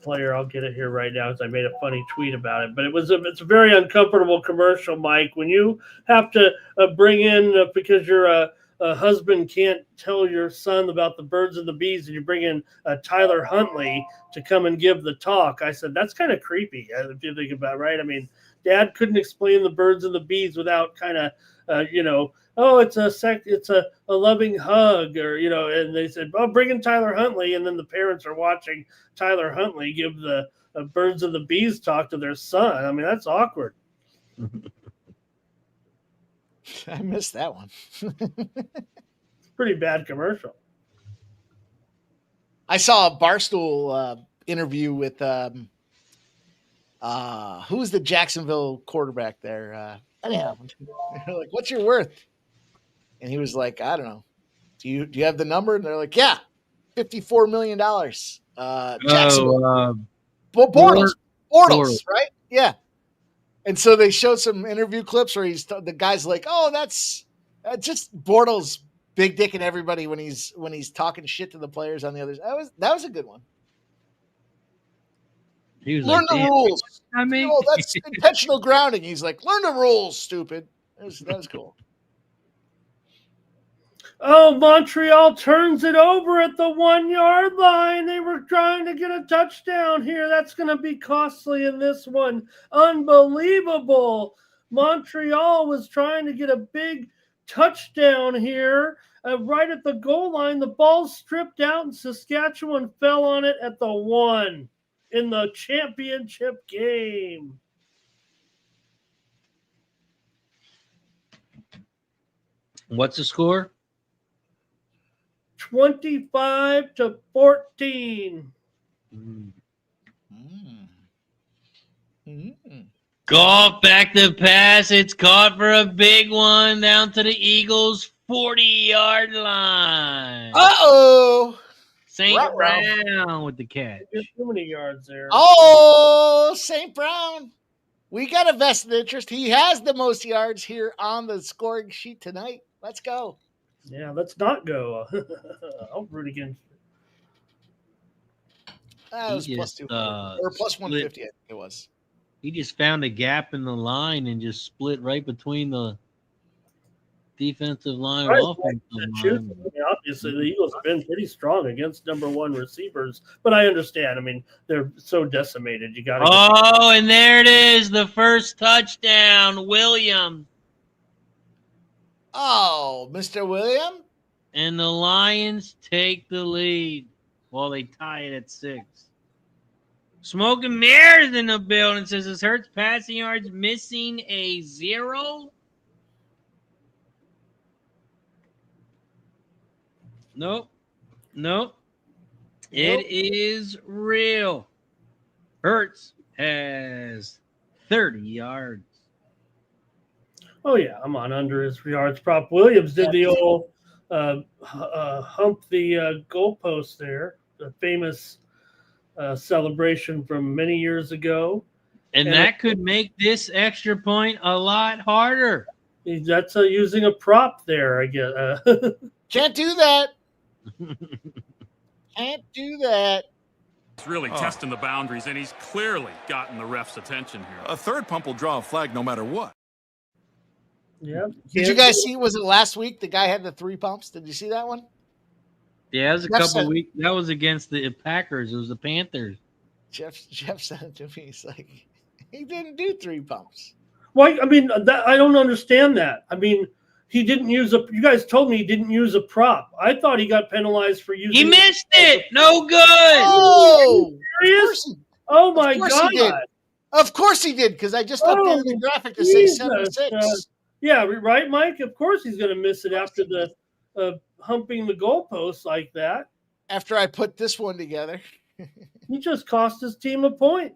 player? I'll get it here right now because I made a funny tweet about it. But it's a very uncomfortable commercial, Mike, when you have to bring in because your husband can't tell your son about the birds and the bees, and you bring in Tyler Huntley to come and give the talk. I said that's kind of creepy if you think about it, right? I mean, Dad couldn't explain the birds and the bees without kind of oh, it's a loving hug, or and they said, oh, bring in Tyler Huntley, and then the parents are watching Tyler Huntley give the birds and the bees talk to their son. I mean, that's awkward. I missed that one. It's a pretty bad commercial. I saw a Barstool interview with who's the Jacksonville quarterback there? Anyhow, they're like, what's your worth? And he was like, I don't know. Do you have the number? And they're like, yeah, $54 million. Jacksonville. Bortles, right? Yeah. And so they showed some interview clips where the guy's like, oh, that's just Bortles big dick and everybody when he's talking shit to the players on the others. That was a good one. He was learn like, the rules. I mean, that's intentional grounding. He's like, learn the rules, stupid. That was cool. Oh, Montreal turns it over at the 1 yard line. They were trying to get a touchdown here. That's going to be costly in this one. Unbelievable. Montreal was trying to get a big touchdown here. Right at the goal line, the ball stripped out, and Saskatchewan fell on it at the 1 in the championship game. What's the score? 25-14. Goff back to pass. It's caught for a big one down to the Eagles' 40-yard line. Uh-oh. St. Brown with the catch. Too many yards there. Oh, St. Brown. We got a vested interest. He has the most yards here on the scoring sheet tonight. Let's go. Yeah, let's not go. I'll root against you. That was plus 200 or plus 150, I think it was. He just found a gap in the line and just split right between the defensive line and offensive line. I mean, obviously, the Eagles have been pretty strong against number one receivers, but I understand. I mean, they're so decimated. You got to. Oh, and there it is, the first touchdown, William. Oh, Mr. William. And the Lions take the lead while they tie it at 6. Smoke and Mirrors in the building says, is Hurts passing yards missing a 0? Nope. It is real. Hurts has 30 yards. Oh yeah, I'm on under his yards prop. Williams did the old hump the goalpost there, the famous celebration from many years ago. And that could make this extra point a lot harder. That's using a prop there, I guess. Can't do that. Can't do that. He's really testing the boundaries, and he's clearly gotten the ref's attention here. A third pump will draw a flag no matter what. Yeah. Did you guys see? Was it last week? The guy had the 3 pumps. Did you see that one? Yeah, it was a couple of weeks. That was against the Packers. It was the Panthers. Jeff sent it to me. He's like, he didn't do 3 pumps. Well, I mean, I don't understand that. I mean, he didn't use a. You guys told me he didn't use a prop. I thought he got penalized for using. He missed it. No good. Oh, serious? Oh my God! Of course he did, because I just updated the graphic to say 76. Yeah, right, Mike. Of course he's going to miss it after the humping the goalposts like that. After I put this one together, he just cost his team a point.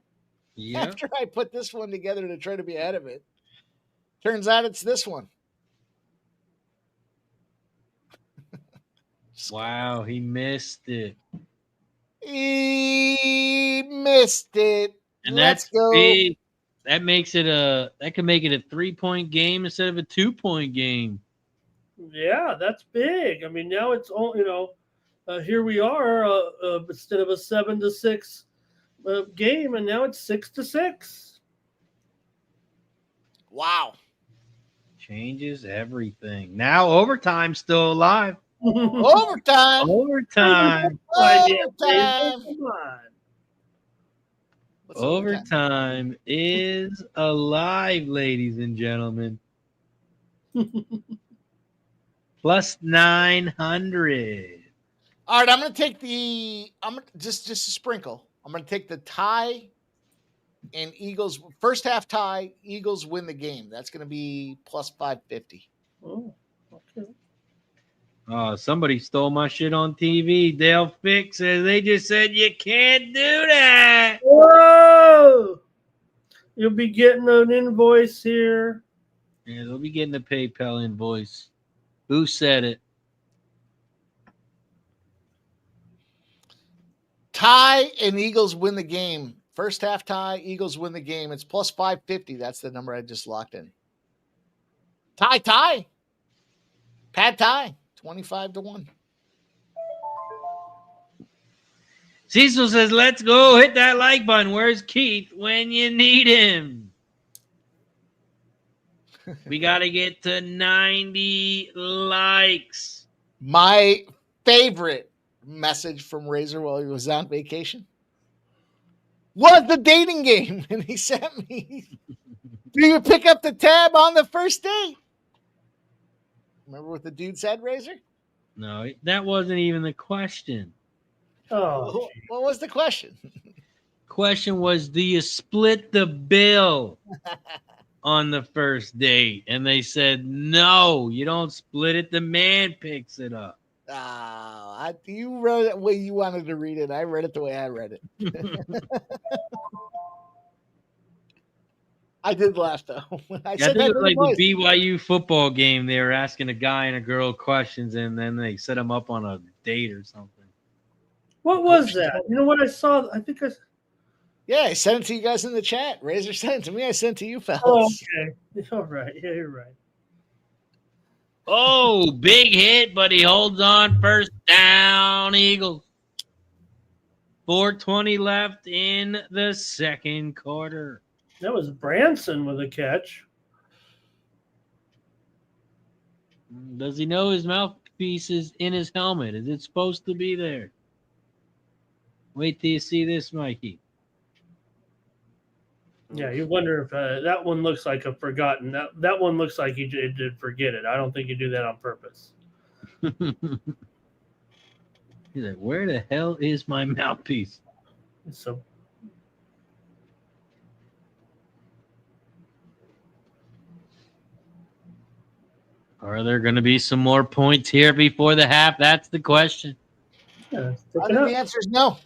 Yeah. After I put this one together to try to be ahead of it, turns out it's this one. Wow, he missed it. He missed it. And Let's that's go. big. That makes it that can make it a 3-point game instead of a 2-point game. Yeah, that's big. I mean, now it's all here we are instead of a 7-6 game, and now it's 6-6. Wow. Changes everything. Now overtime's still alive. Overtime. Overtime. What's Overtime is alive, ladies and gentlemen. Plus 900. All right, I'm going to take just a sprinkle. I'm going to take the tie and Eagles first half tie. Eagles win the game. That's going to be plus 550. Oh, okay. Oh, somebody stole my shit on TV. Dale Fick says they just said you can't do that. Whoa! You'll be getting an invoice here. Yeah, they'll be getting a PayPal invoice. Who said it? Tie and Eagles win the game. First half tie, Eagles win the game. It's plus 550. That's the number I just locked in. Tie. Pad tie. 25-1. Cecil says, let's go. Hit that like button. Where's Keith when you need him? We got to get to 90 likes. My favorite message from Razor while he was on vacation was the dating game. And he sent me, do you pick up the tab on the first date? Remember what the dude said, Razor? No, that wasn't even the question. Oh, what was the question? Question was, do you split the bill on the first date? And they said, no, you don't split it. The man picks it up. You wrote it the way you wanted to read it. I read it the way I read it. I did laugh, though. I think it was like the BYU football game. They were asking a guy and a girl questions, and then they set them up on a date or something. what was that? You know what I saw? I think Yeah, I sent it to you guys in the chat. Razor sent it to me. I sent it to you, fellas. Oh, okay. All right. Yeah, you're right. Oh, big hit, but he holds on. First down, Eagles. 4:20 left in the second quarter. That was Branson with a catch. Does he know his mouthpiece is in his helmet? Is it supposed to be there? Wait till you see this, Mikey. Yeah, you wonder if that one looks like a forgotten. That one looks like he did forget it. I don't think you do that on purpose. He's like, where the hell is my mouthpiece? So. Are there going to be some more points here before the half? That's the question. Yeah, I think the answer is no.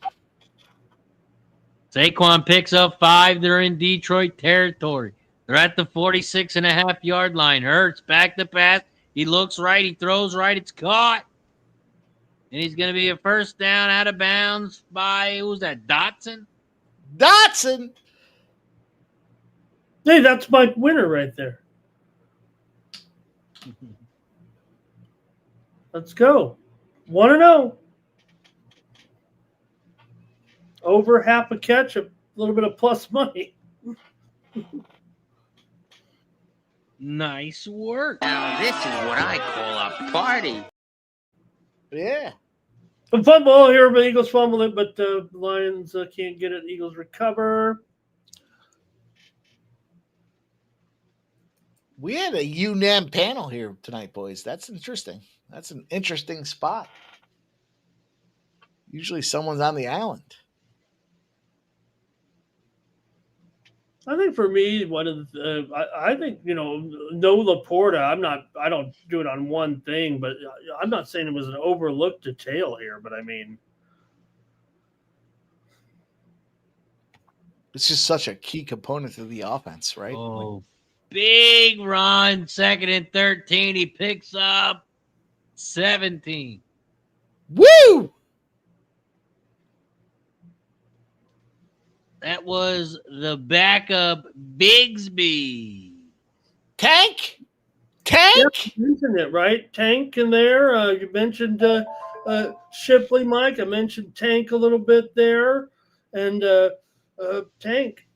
Saquon picks up 5. They're in Detroit territory. They're at the 46.5-yard line. Hurts back to pass. He looks right. He throws right. It's caught. And he's going to be a first down out of bounds by, who was that, Dotson? Dotson. Hey, that's my winner right there. Let's go. 1-0. Over half a catch, a little bit of plus money. Nice work. Now this is what I call a party. Yeah. A fumble here, but Eagles fumble it, but the Lions can't get it. Eagles recover. We had a UNAM panel here tonight, boys. That's interesting. That's an interesting spot. Usually someone's on the island. I think for me, one of the, I think, no Laporta. I don't do it on one thing, but I'm not saying it was an overlooked detail here, but I mean, It's just such a key component of the offense, right? Oh, big run, 2nd and 13. He picks up 17. Woo! That was the backup Bigsby. Tank? yep, you mentioned it, right? Tank in there. You mentioned Shipley, Mike. I mentioned Tank a little bit there. And Tank,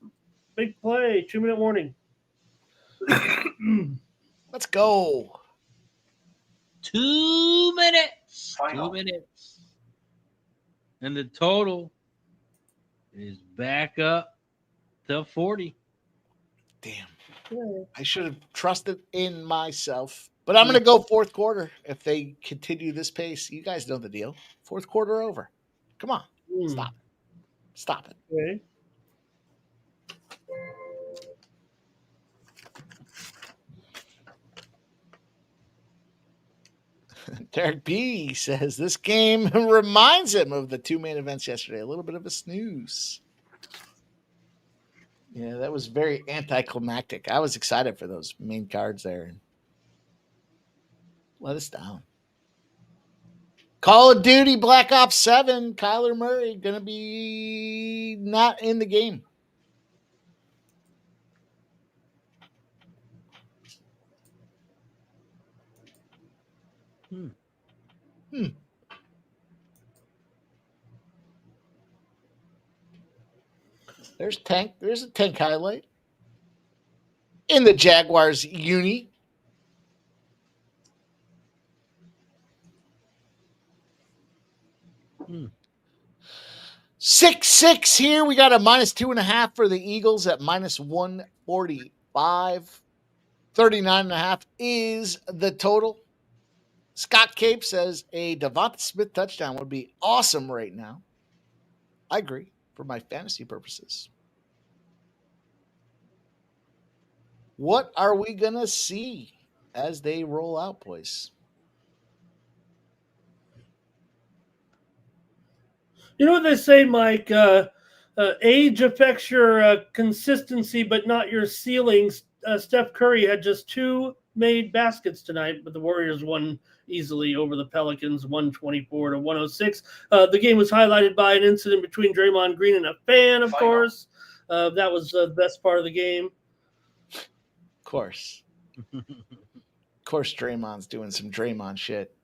big play, 2-minute warning. Let's go. 2 minutes. 2 minutes. And the total is back up to 40. Damn. I should have trusted in myself. But I'm going to go fourth quarter if they continue this pace. You guys know the deal. Fourth quarter over. Come on. Stop it. Stop it. Okay. Derek B says this game reminds him of the 2 main events yesterday. A little bit of a snooze. Yeah, that was very anticlimactic. I was excited for those main cards there. And let us down. Call of Duty Black Ops 7. Kyler Murray going to be not in the game. There's Tank. There's a Tank highlight in the Jaguars uni. Hmm. 6-6 here. We got a -2.5 for the Eagles at -145. 39.5 is the total. Scott Cape says a Devonta Smith touchdown would be awesome right now. I agree for my fantasy purposes. What are we going to see as they roll out, boys? You know what they say, Mike? Age affects your consistency, but not your ceilings. Steph Curry had just 2 made baskets tonight, but the Warriors won easily over the Pelicans, 124-106. The game was highlighted by an incident between Draymond Green and a fan, of course. That was the best part of the game. Of course. Of course, Draymond's doing some Draymond shit.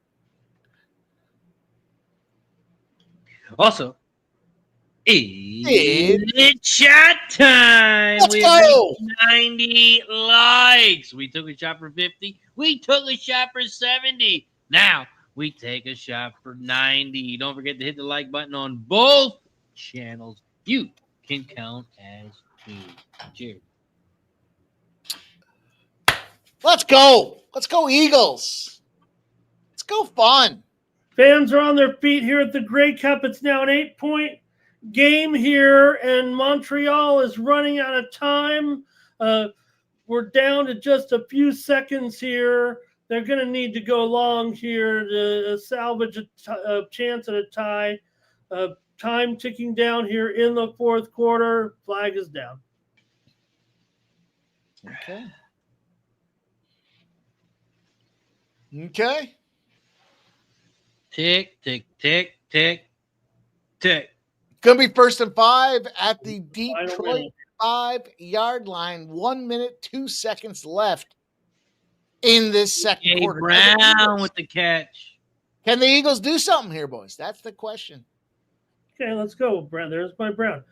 Also, it's shot time. Let's we go. 90 likes. We took a shot for 50. We took a shot for 70. Now we take a shot for 90. Don't forget to hit the like button on both channels. You can count as 2. Cheers. Let's go. Let's go, Eagles. Let's go fun. Fans are on their feet here at the Grey Cup. It's now an 8-point game here, and Montreal is running out of time. We're down to just a few seconds here. They're going to need to go long here to salvage a chance at a tie. Time ticking down here in the fourth quarter. Flag is down. Okay. Okay. Tick, tick, tick, tick, tick. Gonna be 1st and 5 at the Final Detroit minute. 5-yard line. 1 minute, 2 seconds left in this second A. quarter. Brown with the catch. Can the Eagles do something here, boys? That's the question. Okay, let's go, Brown. There's my Brown.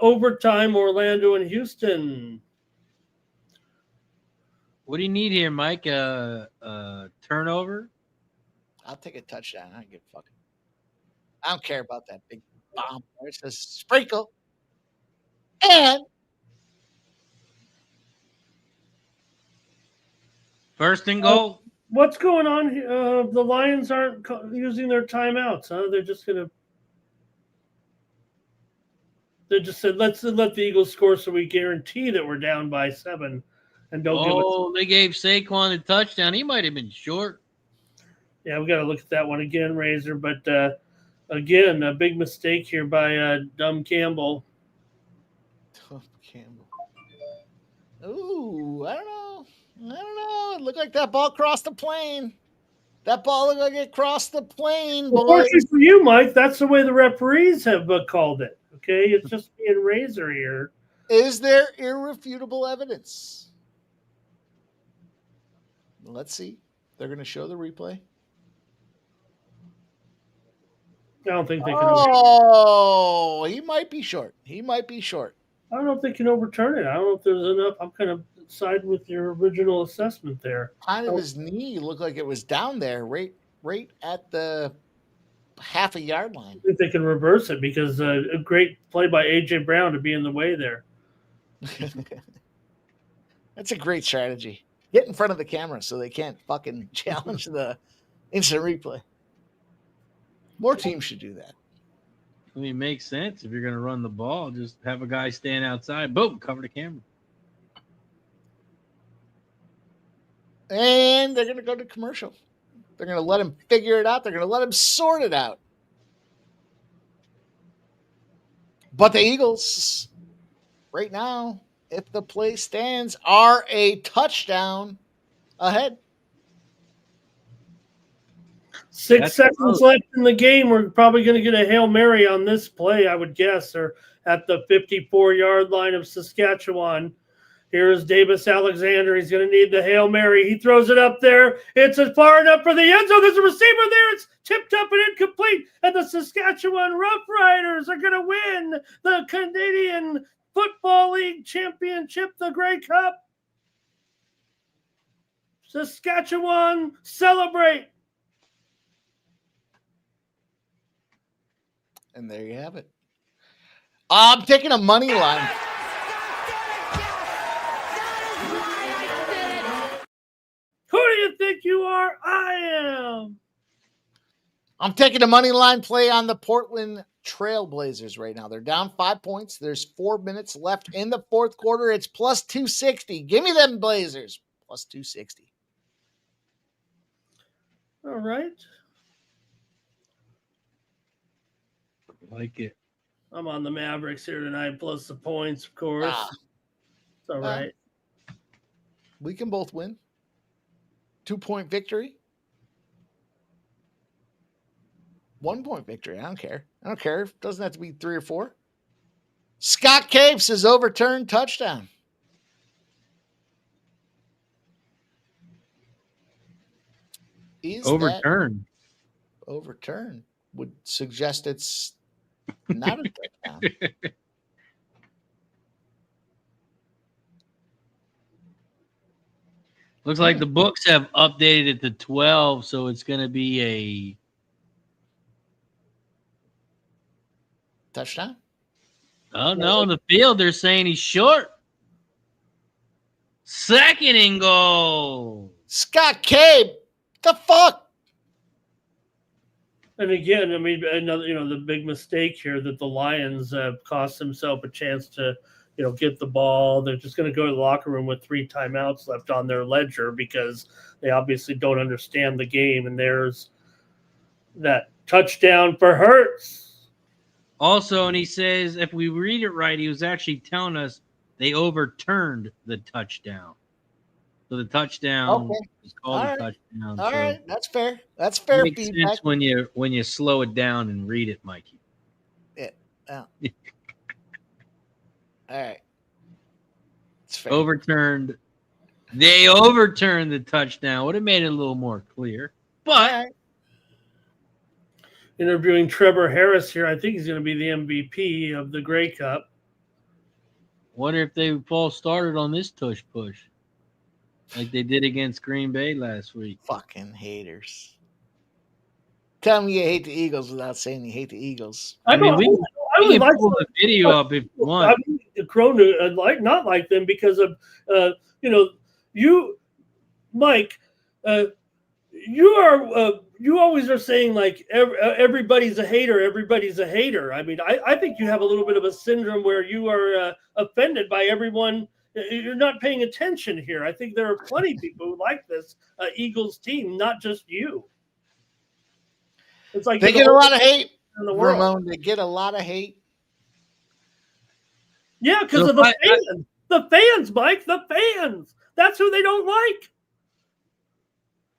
Overtime, Orlando and Houston. What do you need here, Mike? Turnover? I'll take a touchdown. I don't give a fuck. I don't care about that big bomb. It's a sprinkle. And First and goal. What's going on here? The Lions aren't using their timeouts, huh? They're just going to. They just said, let's let the Eagles score so we guarantee that we're down by 7 and don't give us. Oh, they gave Saquon a touchdown. He might have been short. Yeah, we got to look at that one again, Razor. But again, a big mistake here by Dumb Campbell. Dumb Campbell. Ooh, I don't know. It looked like that ball crossed the plane. That ball looked like it crossed the plane, boys. Unfortunately for you, Mike, that's the way the referees have called it. Okay, it's just being Razor here. Is there irrefutable evidence? Let's see. They're going to show the replay. I don't think they can. Oh, he might be short. He might be short. I don't know if they can overturn it. I don't know if there's enough. I'm kind of siding with your original assessment there. Kind of his knee looked like it was down there, right at the half a yard line. I think they can reverse it because a great play by A.J. Brown to be in the way there. That's a great strategy. Get in front of the camera so they can't fucking challenge the instant replay. More teams should do that. I mean, it makes sense. If you're going to run the ball, just have a guy stand outside. Boom, cover the camera. And they're going to go to commercial. They're going to let him figure it out. They're going to let him sort it out. But the Eagles, right now, if the play stands, are a touchdown ahead. 6 seconds left in the game. We're probably going to get a Hail Mary on this play, I would guess, or at the 54-yard line of Saskatchewan. Here's Davis Alexander. He's going to need the Hail Mary. He throws it up there. It's far enough for the end zone. There's a receiver there. It's tipped up and incomplete. And the Saskatchewan Roughriders are going to win the Canadian Football League Championship, the Grey Cup. Saskatchewan, celebrate. And there you have it. I'm taking a money line. Who do you think you are? I am. I'm taking a money line play on the Portland Trailblazers right now. They're down 5 points. There's 4 minutes left in the fourth quarter. It's plus 260. Give me them Blazers. Plus 260. All right. Like it. I'm on the Mavericks here tonight, plus the points, of course. It's all right. We can both win. 2-point victory. 1 point victory. I don't care. It doesn't have to be 3 or 4. Scott Capes is overturned touchdown. Is overturned? Overturned would suggest it's not a touchdown. Looks like the books have updated it to 12, so it's going to be a touchdown. Oh, no. In the field, they're saying he's short. Second and goal. Scott Cape. The fuck? And again, I mean, another, the big mistake here that the Lions cost themselves a chance to get the ball. They're just going to go to the locker room with 3 timeouts left on their ledger because they obviously don't understand the game. And there's that touchdown for Hurts. Also, and he says, if we read it right, he was actually telling us they overturned the touchdown. So the touchdown is called a touchdown. All so right, that's fair. That's fair makes feedback. sense when you slow it down and read it, Mikey. Yeah. All right. It's fair. Overturned. They overturned the touchdown. Would have made it a little more clear. But interviewing Trevor Harris here, I think he's going to be the MVP of the Grey Cup. Wonder if they false started on this tush push like they did against Green Bay last week. Fucking haters. Tell me you hate the Eagles without saying you hate the Eagles. I mean, we can like pull the video up if you want. I mean, grown to not like them because of you, Mike. You always are saying like everybody's a hater. Everybody's a hater. I mean, I think you have a little bit of a syndrome where you are offended by everyone. You're not paying attention here. I think there are plenty of people who like this Eagles team, not just you. It's like they get a lot of hate in the world. Ramon, they get a lot of hate. Yeah, because of the fans. The fans, Mike. The fans. That's who they don't like.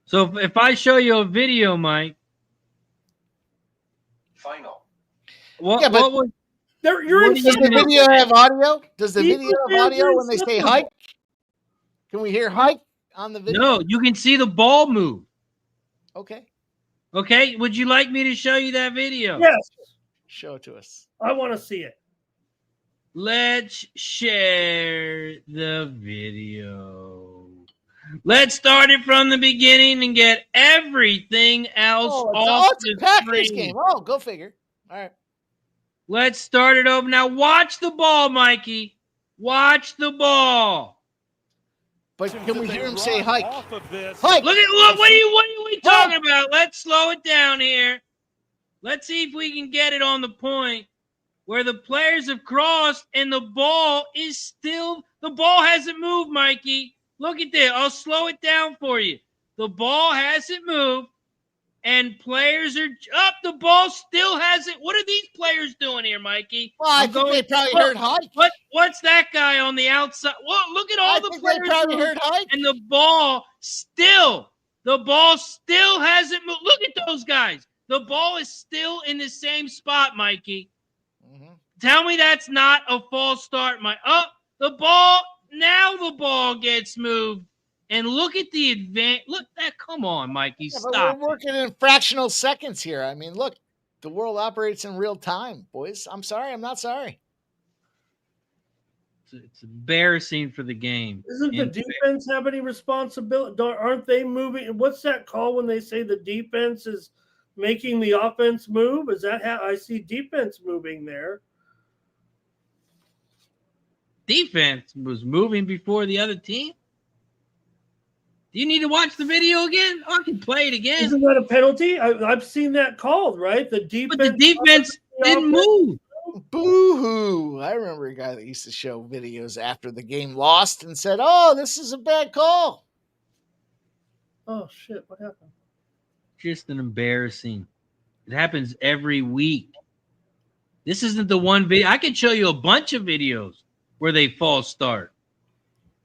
So if I show you a video, Mike. Final. What Yeah, but was you're does the video have audio? Does the video have audio when they say hike? Can we hear hike on the video? No, you can see the ball move. Okay. Okay, would you like me to show you that video? Yes. Show it to us. I want to see it. Let's share the video. Let's start it from the beginning and get everything else off it's the a Packers screen. game. Oh, go figure. All right. Let's start it over. Now watch the ball, Mikey. Watch the ball. But can we hear him say hike? Off of this. Hike. What are we talking about? Let's slow it down here. Let's see if we can get it on the point where the players have crossed and the ball hasn't moved, Mikey. Look at this. I'll slow it down for you. The ball hasn't moved, and players are up. The ball still hasn't. What are these players doing here, Mikey? Well, I think they probably heard hike. What's that guy on the outside? Well, look at all the players. They probably heard hike. And the ball still hasn't moved. Look at those guys. The ball is still in the same spot, Mikey. Mm-hmm. Tell me that's not a false start, Mike. Now the ball gets moved. And look at the advance. Look that. Come on, Mikey. Stop. We're working in fractional seconds here. I mean, look, the world operates in real time, boys. I'm sorry. I'm not sorry. It's embarrassing for the game. Doesn't the defense have any responsibility? Aren't they moving? What's that call when they say the defense is making the offense move? Is that how I see defense moving there? Defense was moving before the other team. Do you need to watch the video again? I can play it again. Isn't that a penalty? I've seen that called, right? But the defense didn't move. Boo-hoo. I remember a guy that used to show videos after the game lost and said, oh, this is a bad call. Oh, shit. What happened? Just an embarrassing. It happens every week. This isn't the one video. I can show you a bunch of videos where they false start.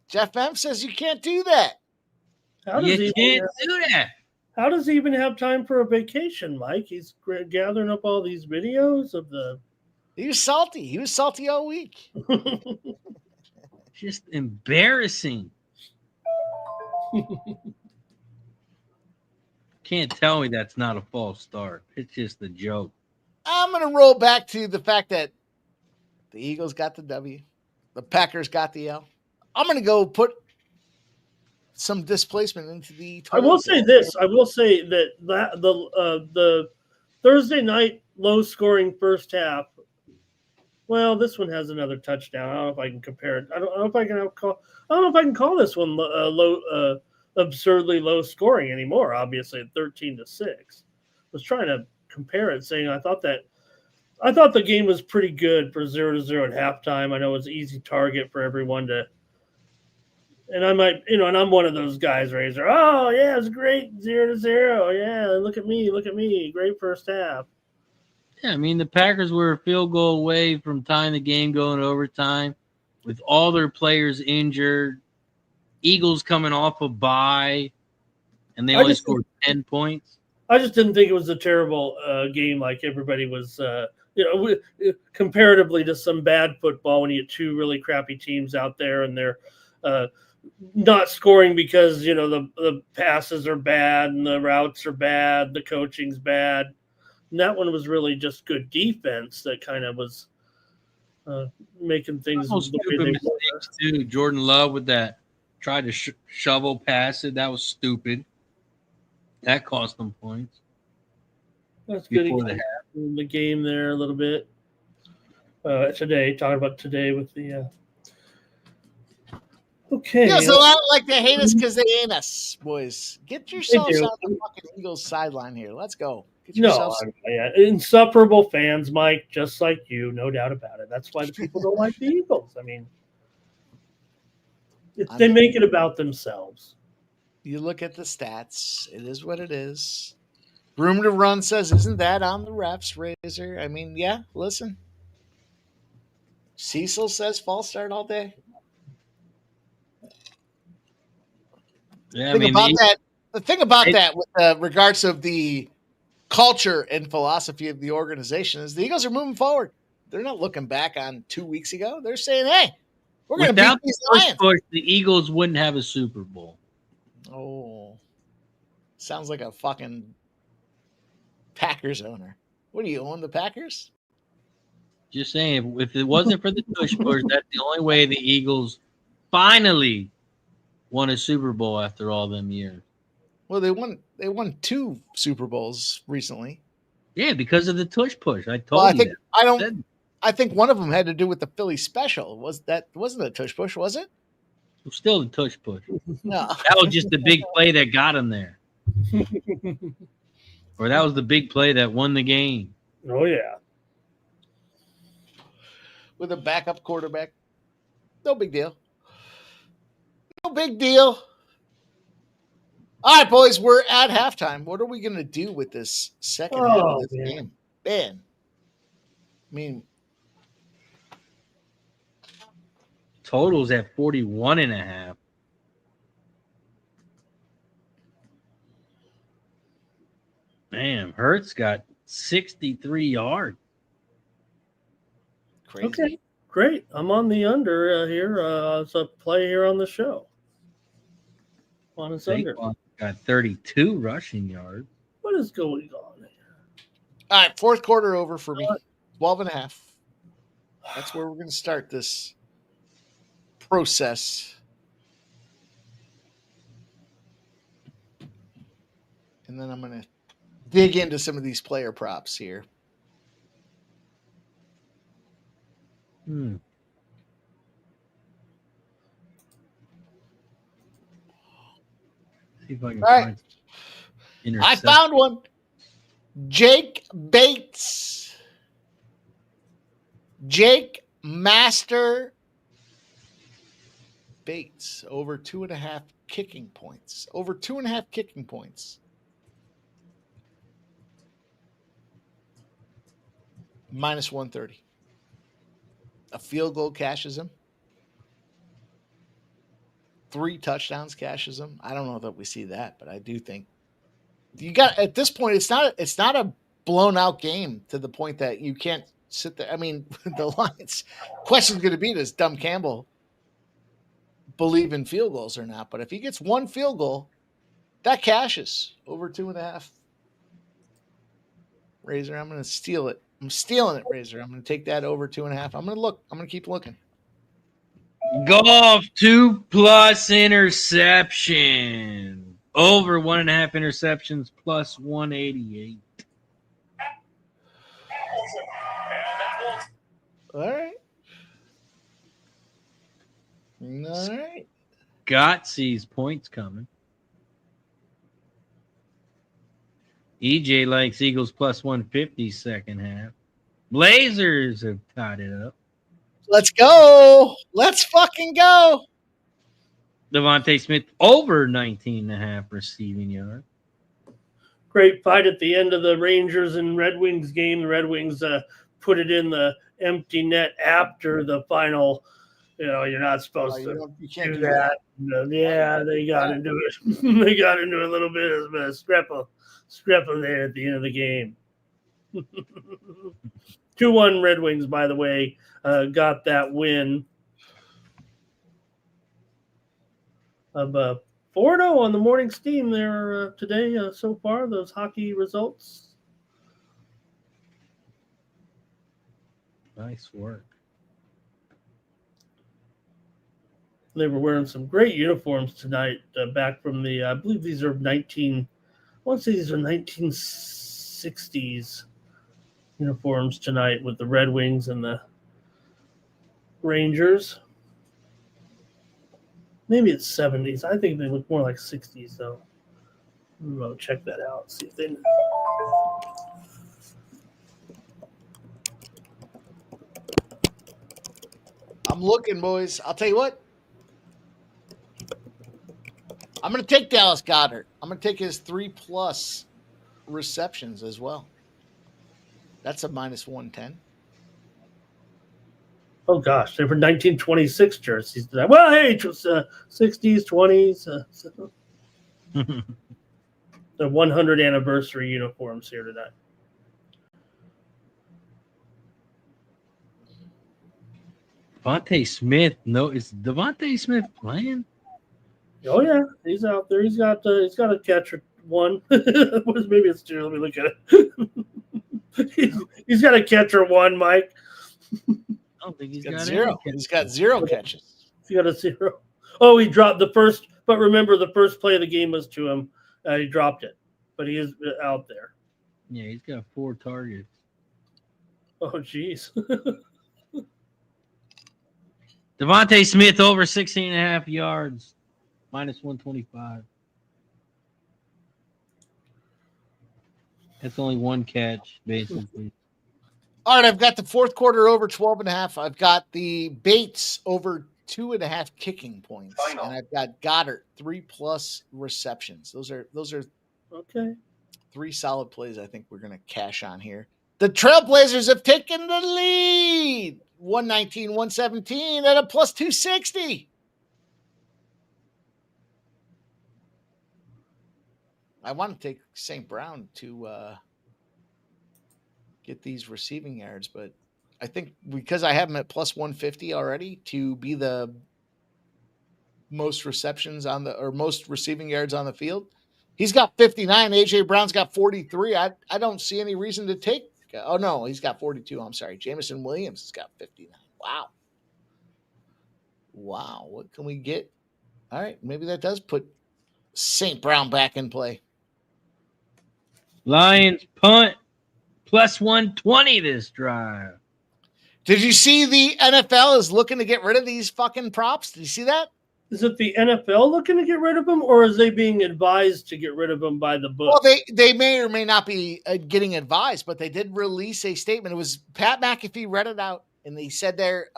Jeff M says you can't do that. You can't do that. How does he even have time for a vacation, Mike? He's gathering up all these videos of the... He was salty. He was salty all week. Just embarrassing. Can't tell me that's not a false start. It's just a joke. I'm going to roll back to the fact that the Eagles got the W. The Packers got the L. I'm going to go put some displacement into the. I will say this. I will say that the Thursday night low scoring first half. Well, this one has another touchdown. I don't know if I can compare it. I don't know if I can call this one absurdly low scoring anymore. Obviously, at 13-6. I was trying to compare it, saying I thought that I thought the game was pretty good for 0-0 at halftime. I know it was an easy target for everyone to. And I might, and I'm one of those guys, Razor. Oh, yeah, it's great, 0-0. Yeah, look at me. Great first half. Yeah, I mean, the Packers were a field goal away from tying the game going to overtime with all their players injured. Eagles coming off a bye, and they only scored 10 points. I just didn't think it was a terrible game like everybody was, comparatively to some bad football when you get two really crappy teams out there and they're not scoring because, the passes are bad and the routes are bad, the coaching's bad. And that one was really just good defense that kind of was making things the way they were. Too. Jordan Love with that tried to shovel pass it. That was stupid. That cost them points. That's good. In the game there a little bit today. Talking about today with the. Okay. Feels a lot like they hate us because they ain't us, boys. Get yourselves on the fucking Eagles sideline here. Let's go. Insufferable fans, Mike, just like you, no doubt about it. That's why the people don't like the Eagles. I mean, they make it about themselves. You look at the stats. It is what it is. Room to Run says, isn't that on the refs, Razor? I mean, yeah, listen. Cecil says false start all day. Yeah, the thing about that with regards of the culture and philosophy of the organization is the Eagles are moving forward. They're not looking back on 2 weeks ago. They're saying, hey, we're going to beat these Lions. Push, the Eagles wouldn't have a Super Bowl. Oh, sounds like a fucking Packers owner. What do you own, the Packers? Just saying, if it wasn't for the push, that's the only way the Eagles finally won a Super Bowl after all them years. Well, they won 2 Super Bowls recently. Yeah, because of the tush push. I told you. I think one of them had to do with the Philly special. Wasn't a tush push, was it? It was still the tush push. No. That was just the big play that got him there. Or that was the big play that won the game. Oh, yeah. With a backup quarterback. No big deal. No big deal. All right, boys, we're at halftime. What are we going to do with this second half of this game? Man. I mean, totals at 41.5. Man, Hurts got 63 yards. Crazy. Okay, great. I'm on the here here. It's a play here on the show. On his under. Got 32 rushing yards. What is going on here? All right, fourth quarter over for me. 12.5. That's where we're going to start this process. And then I'm going to dig into some of these player props here. See if I can find I found one. Jake Bates. Jake Master Bates. Over 2.5 kicking points. Over 2.5 kicking points. Minus 130. A field goal cashes him. 3 touchdowns cashes him. I don't know that we see that, but I do think you got at this point. It's not a blown out game to the point that you can't sit there. I mean, the Lions question's going to be, does Dumb Campbell believe in field goals or not? But if he gets 1 field goal, that cashes over 2.5. Razor, I'm going to steal it. I'm stealing it, Razor. I'm going to take that over 2.5. I'm going to look. I'm going to keep looking. Golf 2+ interception. Over 1.5 interceptions plus 188. All right. All right. Scott sees points coming. EJ likes Eagles plus 150 second half. Blazers have tied it up. Let's go. Let's fucking go. Devontae Smith over 19.5 receiving yards. Great fight at the end of the Rangers and Red Wings game. The Red Wings put it in the empty net after the final. You're not supposed to you can't do that. Yeah, they got into it. They got into a little bit of a scrapple there at the end of the game. 2-1 Red Wings, by the way, got that win. Of 4-0 on the morning steam there today so far, those hockey results. Nice work. They were wearing some great uniforms tonight back from the, I believe these are 1960s uniforms tonight with the Red Wings and the Rangers. Maybe it's 70s. I think they look more like 60s, though. We'll check that out. See if they. I'm looking, boys. I'll tell you what. I'm going to take Dallas Goedert. I'm going to take his 3+ receptions as well. That's a -110. Oh, gosh. They were 1926 jerseys. Well, hey, it was 60s, 20s. The 100 anniversary uniforms here tonight. Devontae Smith. No, is Devontae Smith playing? Oh yeah, he's out there. He's got a catcher one. Maybe it's two. Let me look at it. he's got a catcher one, Mike. I don't think he's got zero. He's got 0 catches. He got a 0. Oh, he dropped the first. But remember, the first play of the game was to him. He dropped it, but he is out there. Yeah, he's got 4 targets. Oh, jeez. Devontae Smith over 16.5 yards. -125. That's only 1 catch, basically. All right, I've got the fourth quarter over 12.5. I've got the Bates over 2.5 kicking points, and I've got Goddard 3+ receptions. Those are okay. 3 solid plays. I think we're going to cash on here. The Trailblazers have taken the lead, 119-117 at a +260. I want to take St. Brown to get these receiving yards, but I think because I have him at +150 already to be the most receptions most receiving yards on the field. He's got 59. AJ Brown's got 43. I don't see any reason to take. Oh no, he's got 42. I'm sorry. Jameson Williams has got 59. Wow. What can we get? All right. Maybe that does put St. Brown back in play. Lions punt +120 this drive. Did you see the NFL is looking to get rid of these fucking props? Did you see that? Is it the NFL looking to get rid of them, or is they being advised to get rid of them by the book? Well, they may or may not be getting advised, but they did release a statement. It was Pat McAfee read it out, and they said they're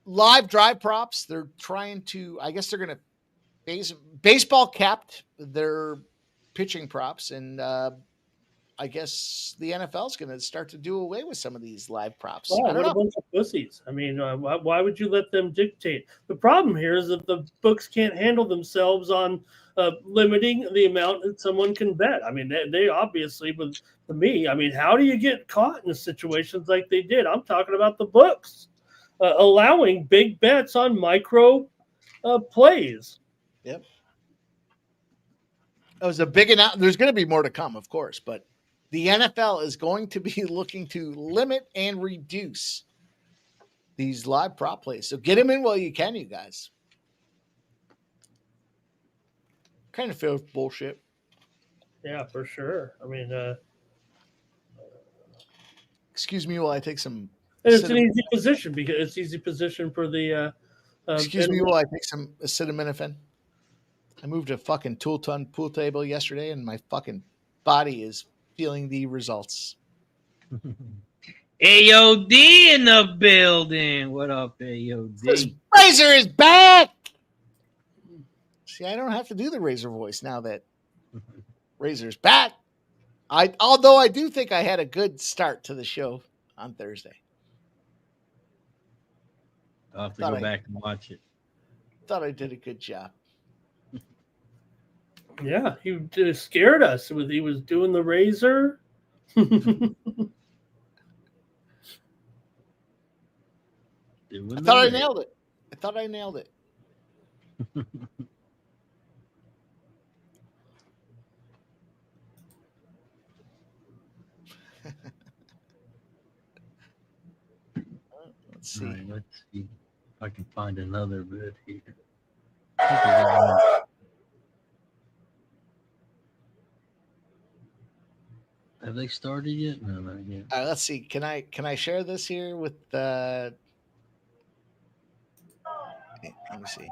live drive props. They're trying to, I guess they're going to baseball capped their pitching props, and I guess the NFL is going to start to do away with some of these live props. Wow, what a bunch of pussies. I mean, why would you let them dictate? The problem here is that the books can't handle themselves on limiting the amount that someone can bet. I mean, they obviously, to me, I mean, how do you get caught in situations like they did? I'm talking about the books allowing big bets on micro plays. Yep. It was a big announcement. There's going to be more to come, of course, but the NFL is going to be looking to limit and reduce these live prop plays. So get them in while you can, you guys. Kind of feels bullshit. Yeah, for sure. I mean, excuse me while I take some. And it's an easy position because it's easy position for the. Excuse me while I take some acetaminophen. I moved a fucking ton pool table yesterday, and my fucking body is feeling the results. AOD in the building. What up, AOD? Razor is back. See, I don't have to do the Razor voice now that Razor's back. Although I do think I had a good start to the show on Thursday. I'll have to go back and watch it. Thought I did a good job. Yeah, he scared us. He was doing the Razor. I thought I nailed it. Let's see. Right, let's see if I can find another bit here. Have they started yet? No, not yet. Let's see. Can I share this here with let me see.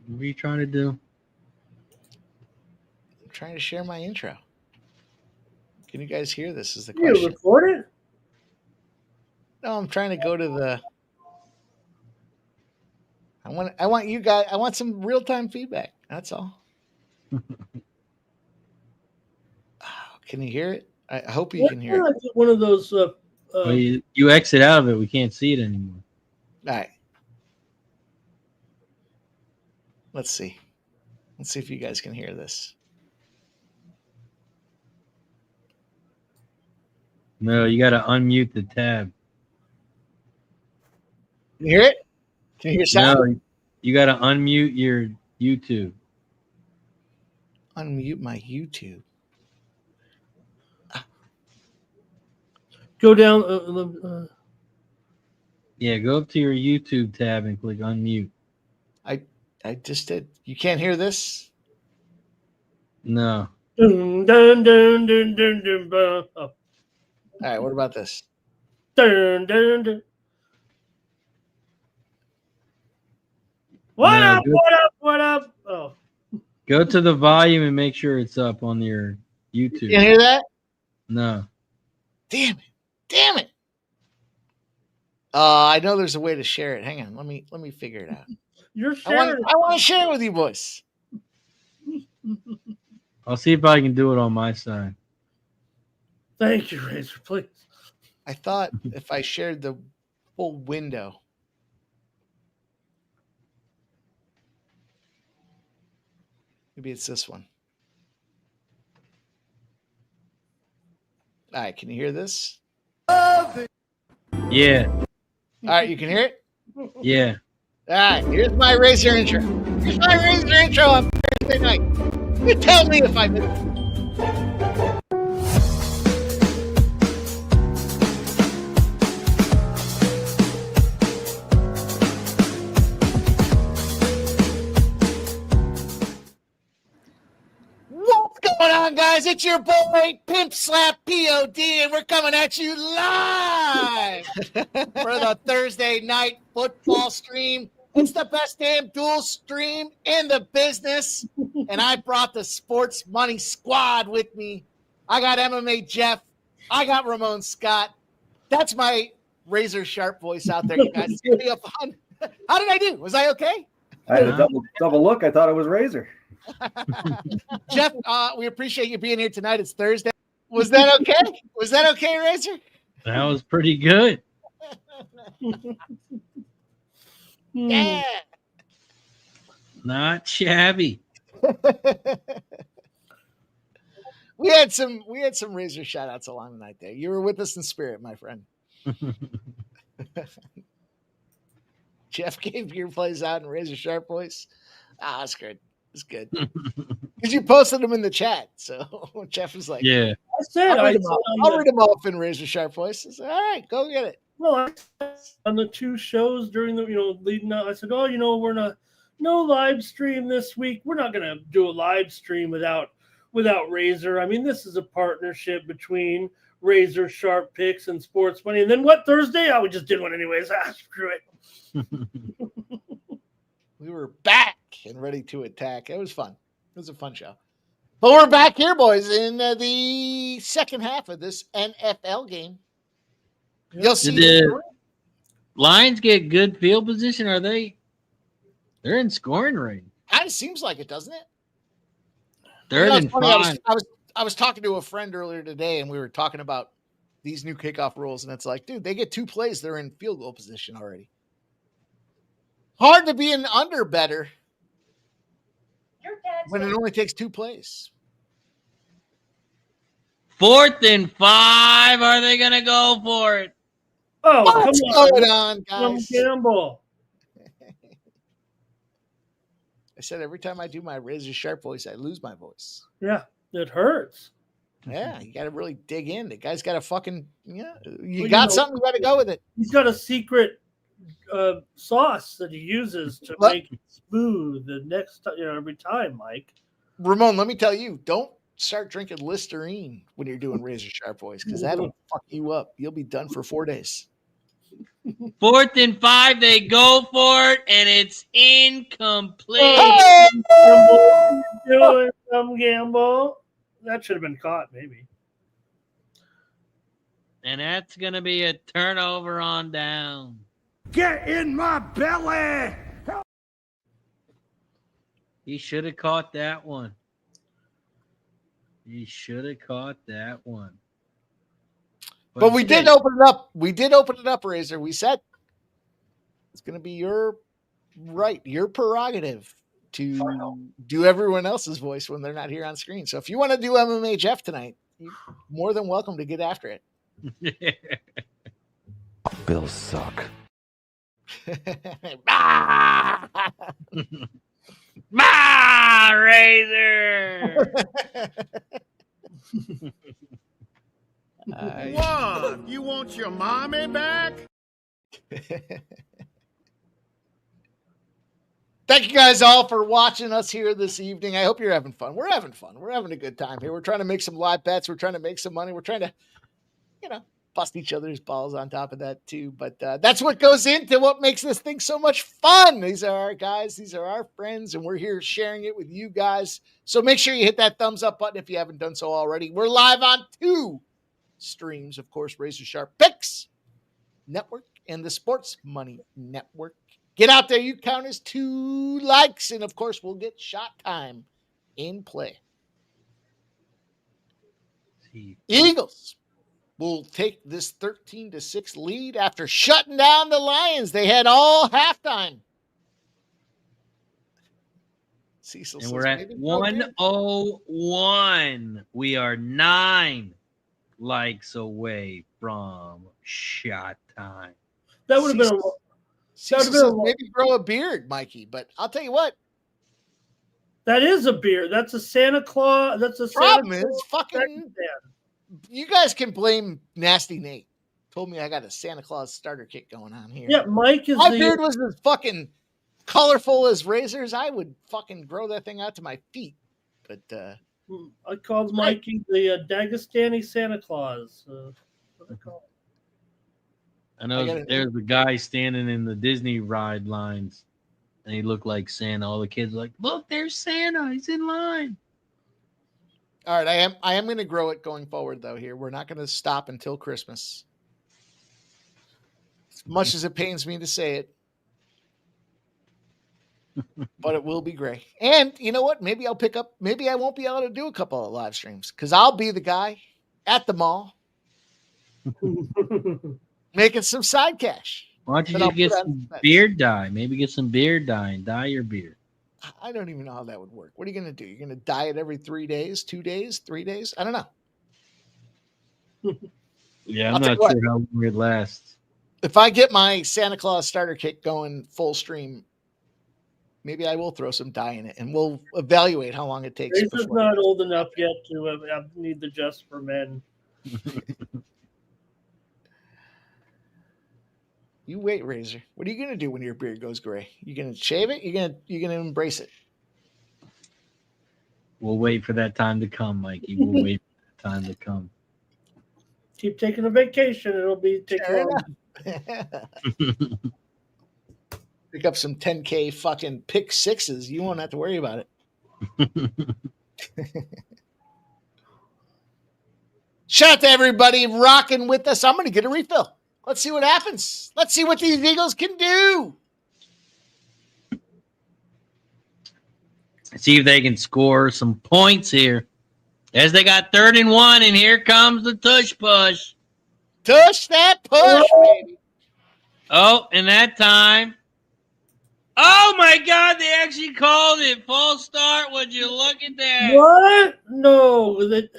What are you trying to do? I'm trying to share my intro. Can you guys hear this? Is the question. You record it? No, I'm trying to go to the. I want you guys. I want some real time feedback. That's all. Can you hear it? I hope you can hear it. One of those. Well, you exit out of it. We can't see it anymore. All right. Let's see. Let's see if you guys can hear this. No, you got to unmute the tab. Can you hear it? Can you hear sound? No, you got to unmute your YouTube. Unmute my YouTube. Go down. Yeah, go up to your YouTube tab and click unmute. I just did. You can't hear this? No. Dun, dun, dun, dun, dun, dun, oh. All right, what about this? Dun, dun, dun. What up? What up? Oh. Go to the volume and make sure it's up on your YouTube. You can't hear that? No. Damn it. I know there's a way to share it. Hang on. Let me figure it out. You're sharing. I want to share it with you boys. I'll see if I can do it on my side. Thank you, Razor, please. I thought if I shared the full window. Maybe it's this one. All right, can you hear this? Yeah. All right, you can hear it? Yeah. All right, here's my Razor intro. Here's my Razor intro on Thursday night. You tell me if I missed it. What's going on, guys? It's your boy, Pimp Slap POD, and we're coming at you live for the Thursday night football stream. It's the best damn dual stream in the business, and I brought the Sports Money Squad with me. I got MMA Jeff. I got Ramon Scott. That's my razor sharp voice out there, you guys. It's going to be a fun. How did I do? Was I okay? I had a double look. I thought it was Razor. Jeff, we appreciate you being here tonight. It's Thursday. Was that okay? Was that okay, Razor? That was pretty good. Yeah. Not shabby. We had some Razor shout outs along the night there. You were with us in spirit, my friend. Jeff gave your plays out in Razor Sharp voice. That's good. It's good. Because you posted them in the chat. So Jeff was like, yeah. I said I'll read them off in Razor Sharp voice. I said, all right, go get it. Well, on the two shows during the, leading up, I said, we're not, no live stream this week. We're not going to do a live stream without Razor. I mean, this is a partnership between Razor Sharp Picks and Sports Money. And then what, Thursday? We just did one anyways. Screw it. We were back and ready to attack. It was fun. was a fun show. But we're back here, boys, in the second half of this NFL game. You'll see. Did the Lions get good field position? They're in scoring range. Kind of seems like it, doesn't it? Third and funny, 5. I was talking to a friend earlier today, and we were talking about these new kickoff rules, and it's like, dude, they get 2 plays, they're in field goal position already. Hard to be an under better when it only takes 2 plays. 4th and 5. Are they going to go for it? Oh, What's come on. going on, guys? Gamble. I said every time I do my razor sharp voice, I lose my voice. Yeah, it hurts. Yeah, you got to really dig in. The guy's got a fucking, Well, got something, you got to go with it. He's got a secret sauce that he uses to make it smooth the next time, every time, Mike. Ramon, let me tell you, don't start drinking Listerine when you're doing razor sharp voice because that'll fuck you up. You'll be done for 4 days. 4th and 5. They go for it, and it's incomplete. Gamble, doing some gamble. That should have been caught, maybe. And that's going to be a turnover on down. Get in my belly! He should have caught that one. He should have caught that one. But we did open it up. We did open it up, Razor. We said it's going to be your right, your prerogative to do everyone else's voice when they're not here on screen. So if you want to do MMA Jeff tonight, you're more than welcome to get after it. Bills suck. Razor! What? You want your mommy back? Thank you guys all for watching us here this evening. I hope you're having fun. We're having fun. We're having a good time here. We're trying to make some live bets. We're trying to make some money. We're trying to, bust each other's balls on top of that too. But that's what goes into what makes this thing so much fun. These are our guys. These are our friends, and we're here sharing it with you guys. So make sure you hit that thumbs up button if you haven't done so already. We're live on 2 streams, of course, Razor Sharp Picks Network and the Sports Money Network. Get out there. You count as 2 likes, and of course, we'll get shot time in play. Eagles will take this 13-6 lead after shutting down the Lions. They had all halftime. Cecil And says, we're at 101. We are 9 likes away from shot time. That would have been maybe grow a beard, Mikey. But I'll tell you what. That is a beard. That's a Santa Claus. That's a problem Santa is fucking. You guys can blame Nasty Nate. Told me I got a Santa Claus starter kit going on here. Yeah, Mike is. My beard was as fucking colorful as razors. I would fucking grow that thing out to my feet. But I called Mikey the Dagestani Santa Claus. What I call it. I know there's a guy standing in the Disney ride lines, and he looked like Santa. All the kids were like, look, there's Santa. He's in line. All right, I am going to grow it going forward, though. Here, we're not going to stop until Christmas. As much as it pains me to say it, but it will be gray. And you know what? Maybe I'll pick up. Maybe I won't be able to do a couple of live streams because I'll be the guy at the mall making some side cash. Why don't you just get some beard dye? Maybe get some beard dye and dye your beard. I don't even know how that would work. What are you going to do? You're going to dye it every 3 days, 2 days, 3 days? I don't know. Yeah, I'm not sure how long it lasts. If I get my Santa Claus starter kit going full stream, maybe I will throw some dye in it, and we'll evaluate how long it takes. This is not old enough yet to need the Just for Men. You wait, Razor. What are you going to do when your beard goes gray? You going to shave it? You're going to embrace it? We'll wait for that time to come, Mikey. We'll wait for that time to come. Keep taking a vacation. It'll be taking Pick up some 10K fucking pick sixes. You won't have to worry about it. Shout out to everybody rocking with us. I'm going to get a refill. Let's see what happens. Let's see what these Eagles can do. See if they can score some points here. As they got 3rd and 1, and here comes the tush push. Tush that push, baby. Oh, and that time. Oh, my God, they actually called it. False start. Would you look at that? What? No.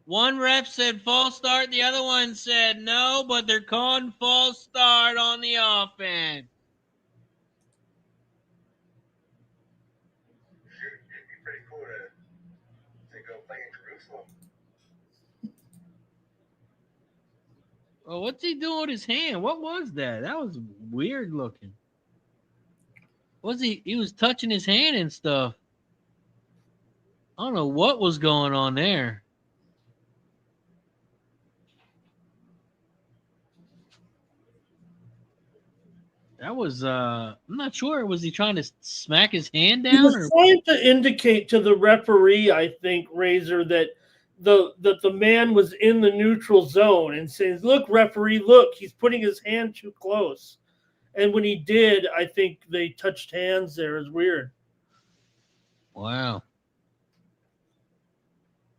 One ref said false start. The other one said no, but they're calling false start on the offense. Oh, what's he doing with his hand? What was that? That was weird looking. He was touching his hand and stuff. I don't know what was going on there. That was I'm not sure. Was he trying to smack his hand down? He was trying to indicate to the referee, I think, Razor, that the man was in the neutral zone and says, "Look, referee, look, he's putting his hand too close." And when he did, I think they touched hands there. It's weird. Wow.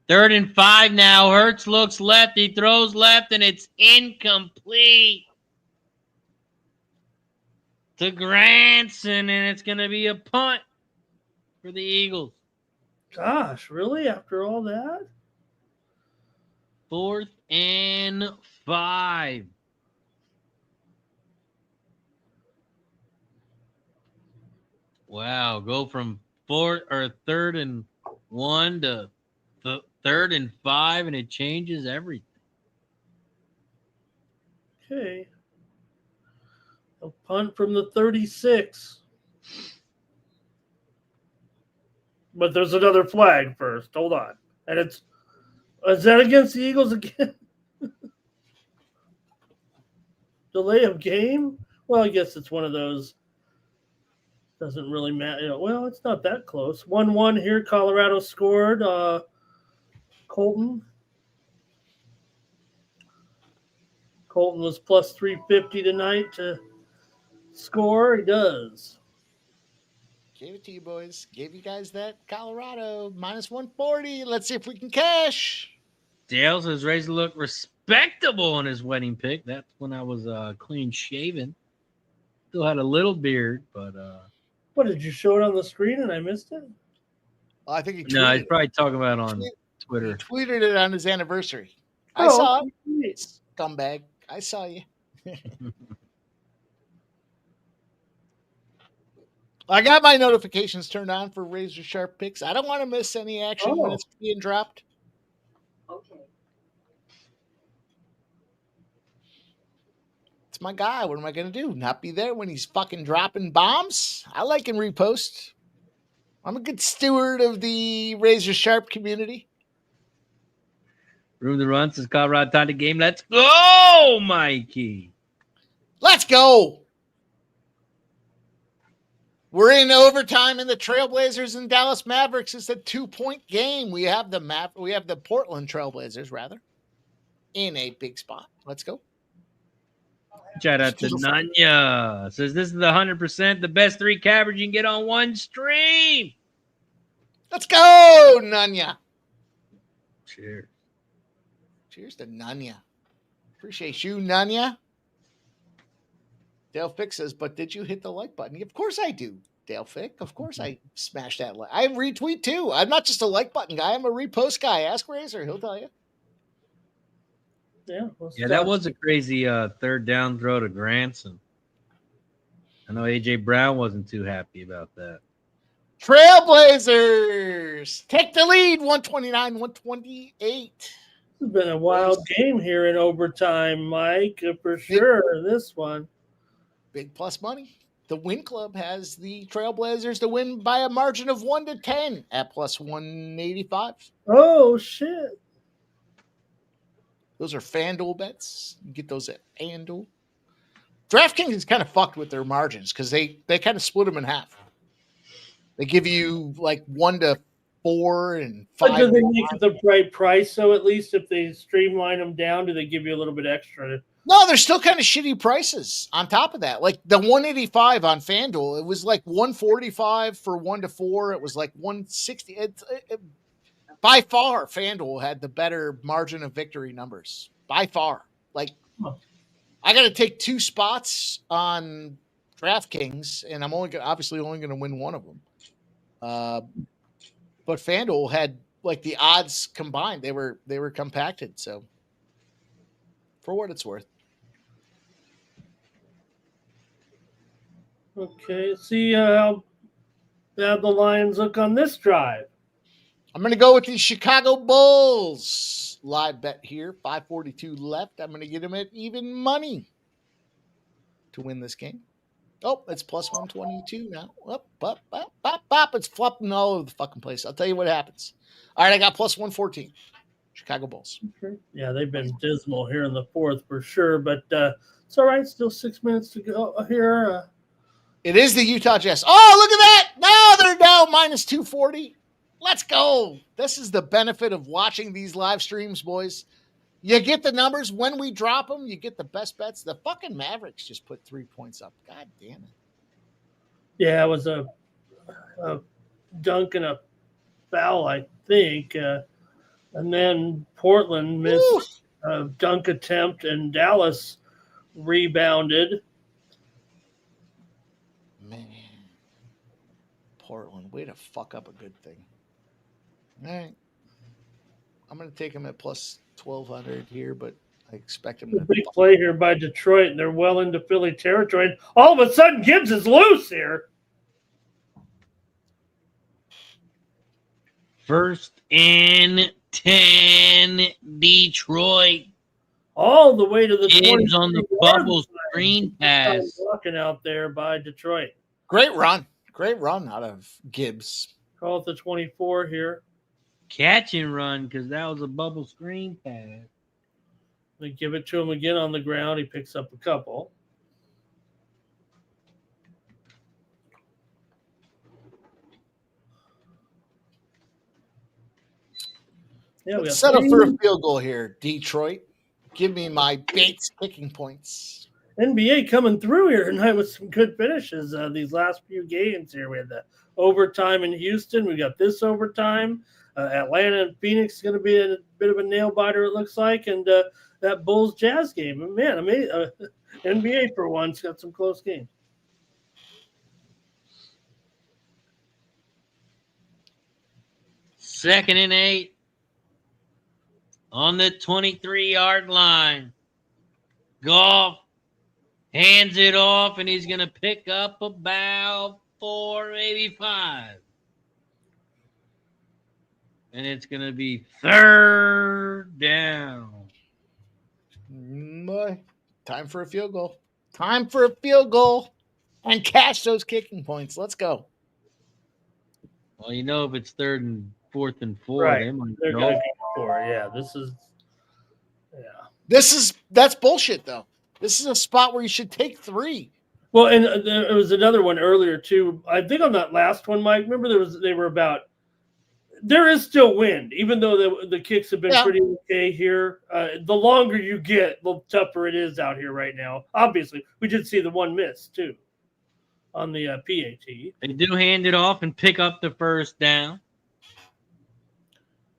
3rd and 5 now. Hurts looks left. He throws left, and it's incomplete to Granson, and it's going to be a punt for the Eagles. Gosh, really? After all that? 4th and 5. Wow, go from 3rd and 1 to 3rd and 5, and it changes everything. Okay. A punt from the 36. But there's another flag first. Hold on. And is that against the Eagles again? Delay of game? Well, I guess it's one of those. Doesn't really matter. Well, it's not that close. 1-1 here. Colorado scored. Colton was plus 350 tonight to score. He does. Gave it to you, boys. Gave you guys that Colorado minus 140. Let's see if we can cash. Dale says Razor looked respectable on his wedding pic. That's when I was clean shaven. Still had a little beard, but what, did you show it on the screen and I missed it? Oh, I think he tweeted. No, he's probably talking about on Twitter. He tweeted it on his anniversary. I saw it. Scumbag. I saw you. I got my notifications turned on for Razor Sharp picks. I don't want to miss any action when it's being dropped. Okay. It's my guy. What am I going to do? Not be there when he's fucking dropping bombs? I like and repost. I'm a good steward of the Razor Sharp community. Room to run says Colorado tied the game. Let's go, Mikey. Let's go. We're in overtime in the Trailblazers and Dallas Mavericks. It's a 2-point game. We have the Portland Trailblazers, rather, in a big spot. Let's go. Shout out to Nanya. Says this is the 100%, the best 3 cabbage you can get on one stream. Let's go, Nanya. Cheers. Cheers to Nanya. Appreciate you, Nanya. Dale Fick says, but did you hit the like button? Of course I do, Dale Fick. Of course I smashed that like. I retweet too. I'm not just a like button guy. I'm a repost guy. Ask Razor. He'll tell you. Yeah, that was a crazy 3rd down throw to Granson. I know A.J. Brown wasn't too happy about that. Trailblazers take the lead, 129-128. It's been a wild game here in overtime, Mike, for sure. This one. Big plus money. The Win Club has the Trailblazers to win by a margin of 1-10 at plus 185. Oh, shit. Those are FanDuel bets. You get those at FanDuel. DraftKings is kind of fucked with their margins because they kind of split them in half. They give you like 1 to 4 and But 5. do they make it the right price? So at least if they streamline them down, do they give you a little bit extra? No, they're still kind of shitty prices on top of that. Like the 185 on FanDuel, it was like 145 for 1 to 4. It was like 160. By far, FanDuel had the better margin of victory numbers. By far. Like, I got to take 2 spots on DraftKings, and I'm obviously only going to win one of them. But FanDuel had like the odds combined; they were compacted. So, for what it's worth. Okay, see how bad the Lions look on this drive. I'm going to go with the Chicago Bulls. Live bet here, 5:42 left. I'm going to get them at even money to win this game. Oh, it's plus 122 now. It's flopping all over the fucking place. I'll tell you what happens. All right, I got plus 114. Chicago Bulls. Okay. Yeah, they've been dismal here in the fourth for sure, but it's all right. Still 6 minutes to go here. It is the Utah Jazz. Oh, look at that. No, they're down minus 240. Let's go. This is the benefit of watching these live streams, boys. You get the numbers. When we drop them, you get the best bets. The fucking Mavericks just put 3 points up. God damn it. Yeah, it was a dunk and a foul, I think. And then Portland missed a dunk attempt, and Dallas rebounded. Man. Portland, way to fuck up a good thing. All right. I'm going to take them at plus 1,200 here, but I expect them to. Big play here by Detroit, and they're well into Philly territory. And all of a sudden, Gibbs is loose here. First and 10, Detroit. All the way to the 20 on the bubble screen pass. Walking out there by Detroit. Great run. Great run out of Gibbs. Call it the 24 here. Catch and run because that was a bubble screen pass. They give it to him again on the ground. He picks up a couple. Yeah, Let's settle for a field goal here, Detroit. Give me my Bates kicking points. NBA coming through here tonight with some good finishes. These last few games here, we had the overtime in Houston. We got this overtime. Atlanta and Phoenix is going to be a bit of a nail biter, it looks like, and that Bulls Jazz game. Man, NBA for once got some close games. Second and 8 on the 23-yard line. Goff hands it off, and he's going to pick up about 4, maybe 5. And it's going to be third down. Time for a field goal. Time for a field goal and cash those kicking points. Let's go. Well, you know, if it's 3rd and 4th and 4, Right. they're going go. for it. Yeah, this is that's bullshit though. This is a spot where you should take 3. Well, and there was another one earlier too. I think on that last one, Mike. Remember, there is still wind, even though the kicks have been pretty okay here. The longer you get, the tougher it is out here right now. Obviously, we did see the one miss too on the PAT. They do hand it off and pick up the first down.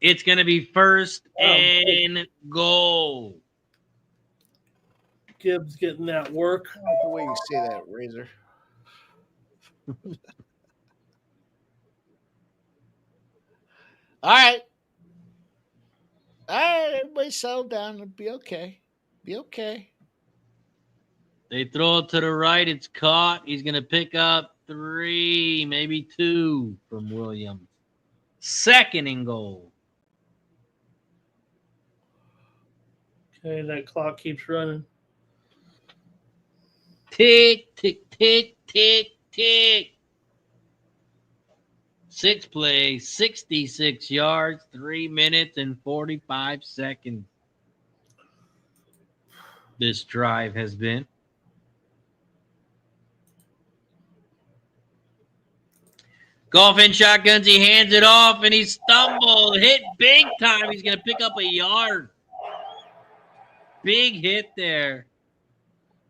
It's going to be first and goal. Gibbs getting that work. I like the way you say that, Razor. All right. Everybody settle down. It'll be okay. Be okay. They throw it to the right. It's caught. He's going to pick up 3, maybe 2 from Williams. Second and goal. Okay, that clock keeps running. Tick, tick, tick, tick, tick. 6 plays, 66 yards, 3 minutes and 45 seconds. This drive has been. Golfing shotguns, he hands it off, and he stumbled. Hit big time. He's going to pick up a yard. Big hit there.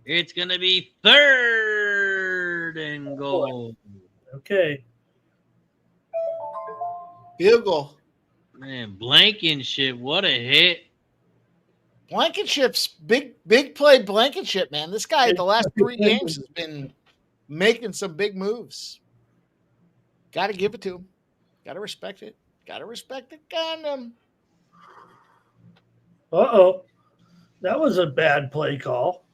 It's going to be 3rd and goal. Okay. Field goal. Man, Blankenship, what a hit. Blankenship's big play. Blankenship, man. This guy the last 3 games has been making some big moves. Got to give it to him. Got to respect it. Got to respect the condom. Uh-oh. That was a bad play call.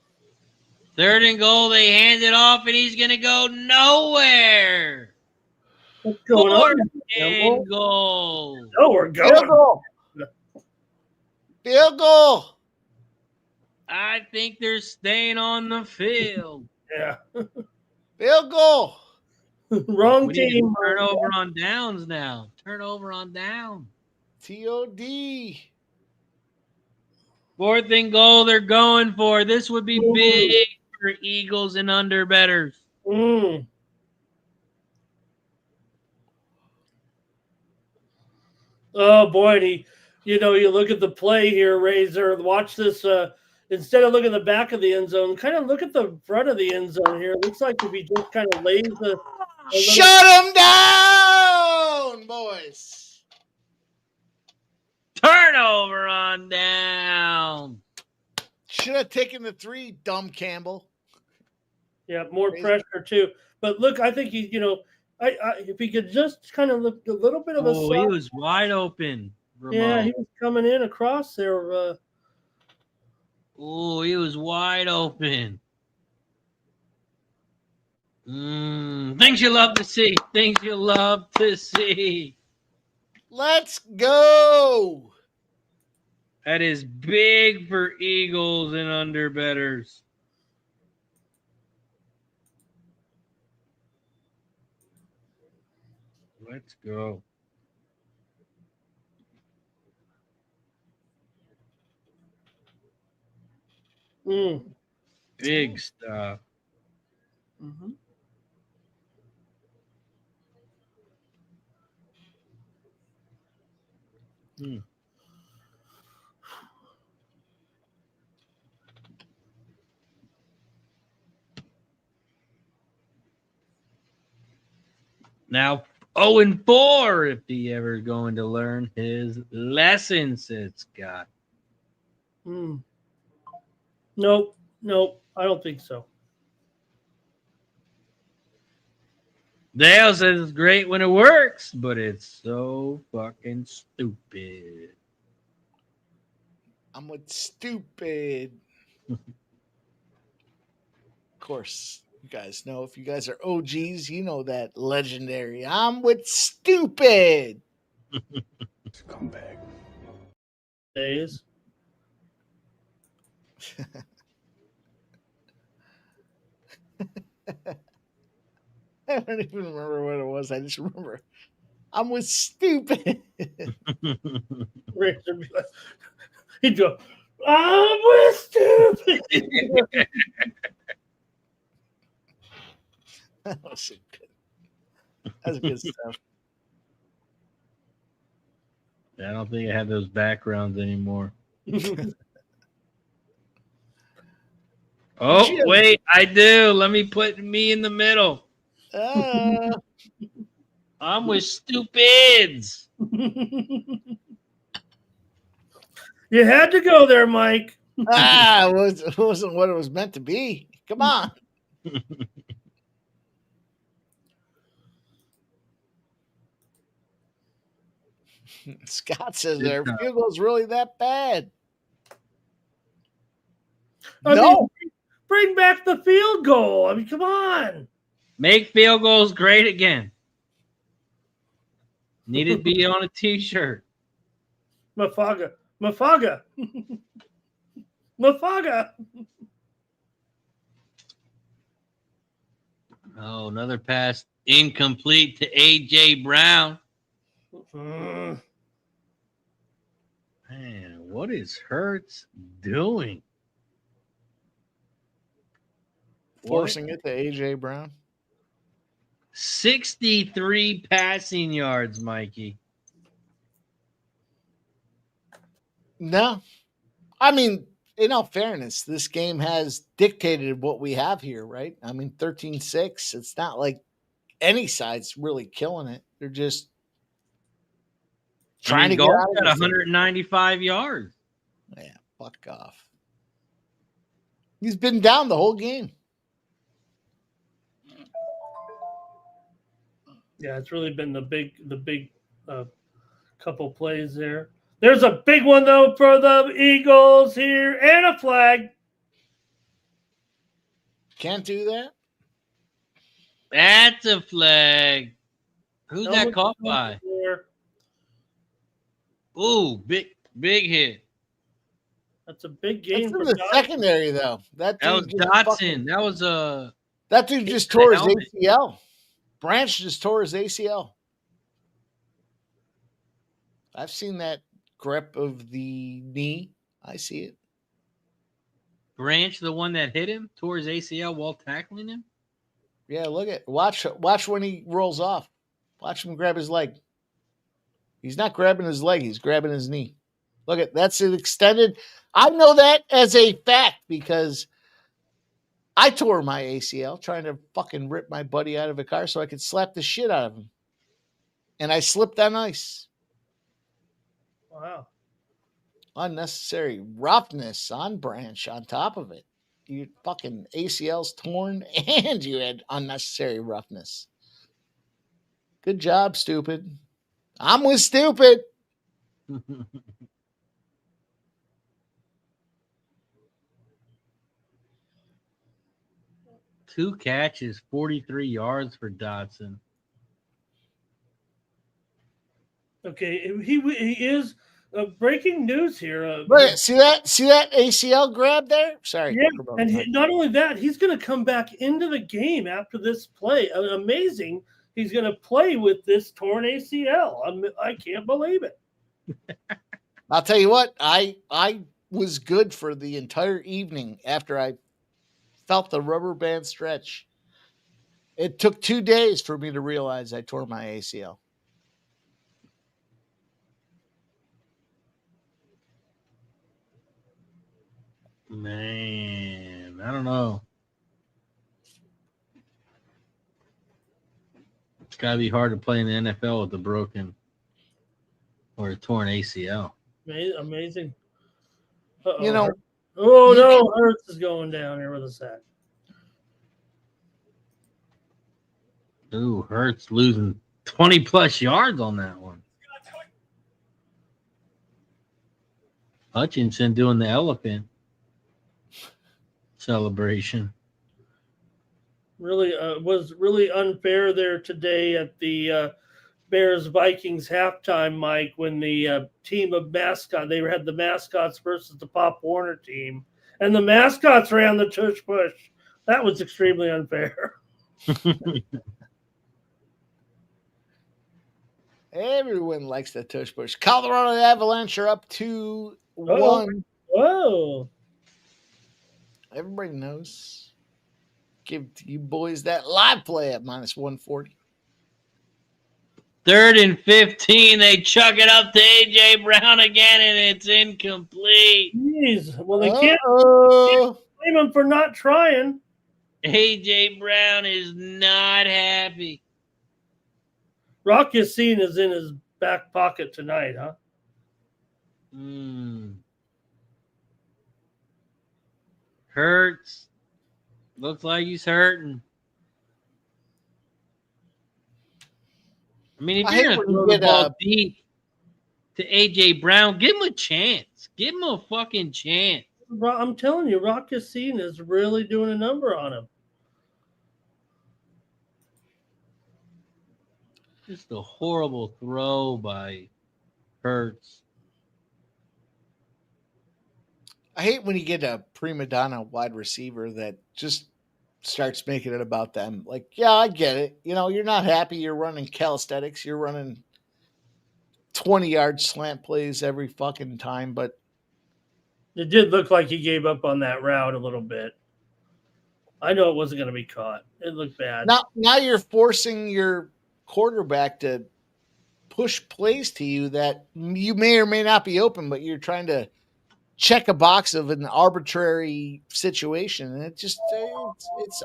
3rd and goal. They hand it off, and he's going to go nowhere. What's going on? 4th and goal. Oh, we're going. Field goal. Field goal. I think they're staying on the field. Yeah. Field goal. Wrong We need team. to turnover on downs now. Turnover on down. TOD. 4th and goal they're going for. This would be big for Eagles and under bettors. Mm. Oh, boy. And you look at the play here, Razor. Watch this. Instead of looking at the back of the end zone, kind of look at the front of the end zone here. It looks like if he just kind of lays Shut him down, boys. Turnover on down. Should have taken the 3, dumb Campbell. Yeah, more pressure too. But look, I think if he could just kind of look a little bit of a He was wide open. Ramon. Yeah, he was coming in across there. He was wide open. Things you love to see. Things you love to see. Let's go. That is big for Eagles and under bettors. Let's go. Big stuff. Mm-hmm. Now 0-4 if he ever going to learn his lessons. It's got. Nope, I don't think so. Dale says it's great when it works, but it's so fucking stupid. I'm with stupid. Of course, you guys know. If you guys are OGs, you know that legendary. I'm with stupid. Scumbag. Days. I don't even remember what it was. I just remember I'm with stupid. He'd go, I'm with stupid. That was so good. That's good stuff. I don't think I have those backgrounds anymore. Oh, wait, I do. Let me put me in the middle. I'm with stupids. You had to go there, Mike. It wasn't what it was meant to be. Come on. Scott says their field goal's really that bad. I mean, bring back the field goal. I mean, come on. Make field goals great again. Needed to be on a t-shirt. Mafaga. Oh, another pass incomplete to A.J. Brown. Man, what is Hurts doing? Forcing it to A.J. Brown. 63 passing yards, Mikey. No. I mean, in all fairness, this game has dictated what we have here, right? I mean, 13-6. It's not like any side's really killing it. They're just trying to get Golf out of got this thing. 195 yards. Yeah, fuck off. He's been down the whole game. Yeah, it's really been the big couple plays there. There's a big one though for the Eagles here and a flag. Can't do that. That's a flag. Who's that Helmet caught by? there. Ooh, big hit. That's a big game That's for in the Dodson. secondary, though. That was dude just Dotson. That was that dude just the tore his helmet. ACL. Branch just tore his ACL. I've seen that grip of the knee. I see it. Branch, the one that hit him, tore his ACL while tackling him. Yeah, look at watch when he rolls off. Watch him grab his leg. He's not grabbing his leg, he's grabbing his knee. Look at that's an extended. I know that as a fact because I tore my ACL trying to fucking rip my buddy out of a car so I could slap the shit out of him. And I slipped on ice. Wow. Unnecessary roughness on Branch on top of it. Your fucking ACL's torn and you had unnecessary roughness. Good job, stupid. I'm with stupid. 2 catches, 43 yards for Dotson. Okay, he is breaking news here. Look, see that ACL grab there? Sorry. Yeah, and not only that, he's going to come back into the game after this play. Amazing. He's going to play with this torn ACL. I can't believe it. I'll tell you what, I was good for the entire evening after I felt the rubber band stretch. It took 2 days for me to realize I tore my ACL. Man, I don't know. It's got to be hard to play in the NFL with a broken or a torn ACL. Amazing. You know, oh no, Hurts is going down here with a sack. Ooh, Hurts losing 20 plus yards on that one. Hutchinson doing the elephant celebration. Really was really unfair there today at the Bears Vikings halftime, Mike, when the team of mascot, they had the mascots versus the Pop Warner team, and the mascots ran the tush push. That was extremely unfair. Everyone likes the tush push. Colorado Avalanche are up 2-1. Whoa. Everybody knows. Give you boys that live play at -140. 3rd and 15. They chuck it up to A.J. Brown again, and it's incomplete. Jeez. Well, they can't blame him for not trying. A.J. Brown is not happy. Rock Yassin is in his back pocket tonight, huh? Hurts. Looks like he's hurting. I mean, if you're going to throw the ball deep to A.J. Brown, give him a chance. Give him a fucking chance. I'm telling you, Rock Yassin is really doing a number on him. Just a horrible throw by Hurts. I hate when you get a prima donna wide receiver that just starts making it about them. Like, yeah, I get it. You know, you're not happy. You're running calisthenics. You're running 20-yard slant plays every fucking time. But it did look like he gave up on that route a little bit. I know it wasn't going to be caught. It looked bad. Now you're forcing your quarterback to push plays to you that you may or may not be open, but you're trying to check a box of an arbitrary situation, and it's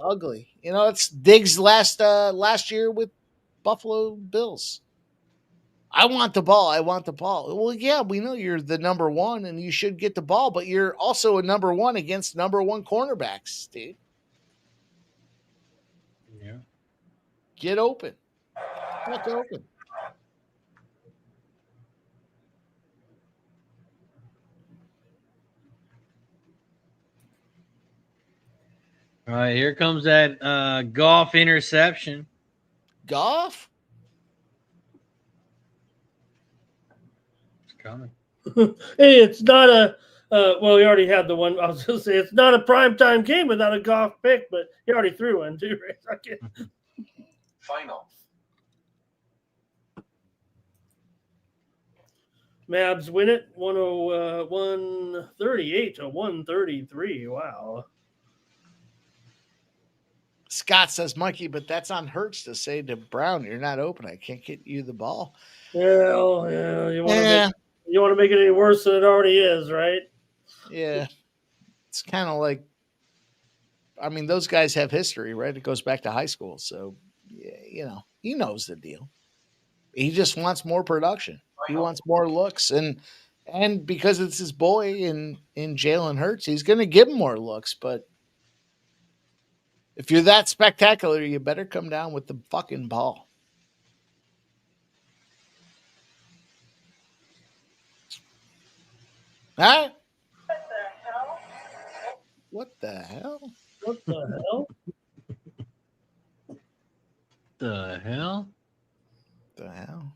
ugly. You know, it's Diggs last year with Buffalo Bills. I want the ball. I want the ball. Well, yeah, we know you're the number one and you should get the ball, but you're also a number one against number one cornerbacks, dude. Yeah. Get open. Get open. All right, here comes that golf interception. Goff? It's coming. Hey, it's not a well, he already had the one. I was going to say it's not a primetime game without a golf pick, but he already threw one too. Right? Final. Mavs win it 138 to 133. Wow. Scott says, Mikey, but that's on Hurts to say to Brown, you're not open. I can't get you the ball. Well, yeah, you want to make it any worse than it already is, right? Yeah. It's kind of like, I mean, those guys have history, right? It goes back to high school. So, yeah, you know, he knows the deal. He just wants more production. He wants more looks. And because it's his boy in Jalen Hurts, he's going to give him more looks. But if you're that spectacular, you better come down with the fucking ball. All right. What the hell? What the hell? The hell? The hell?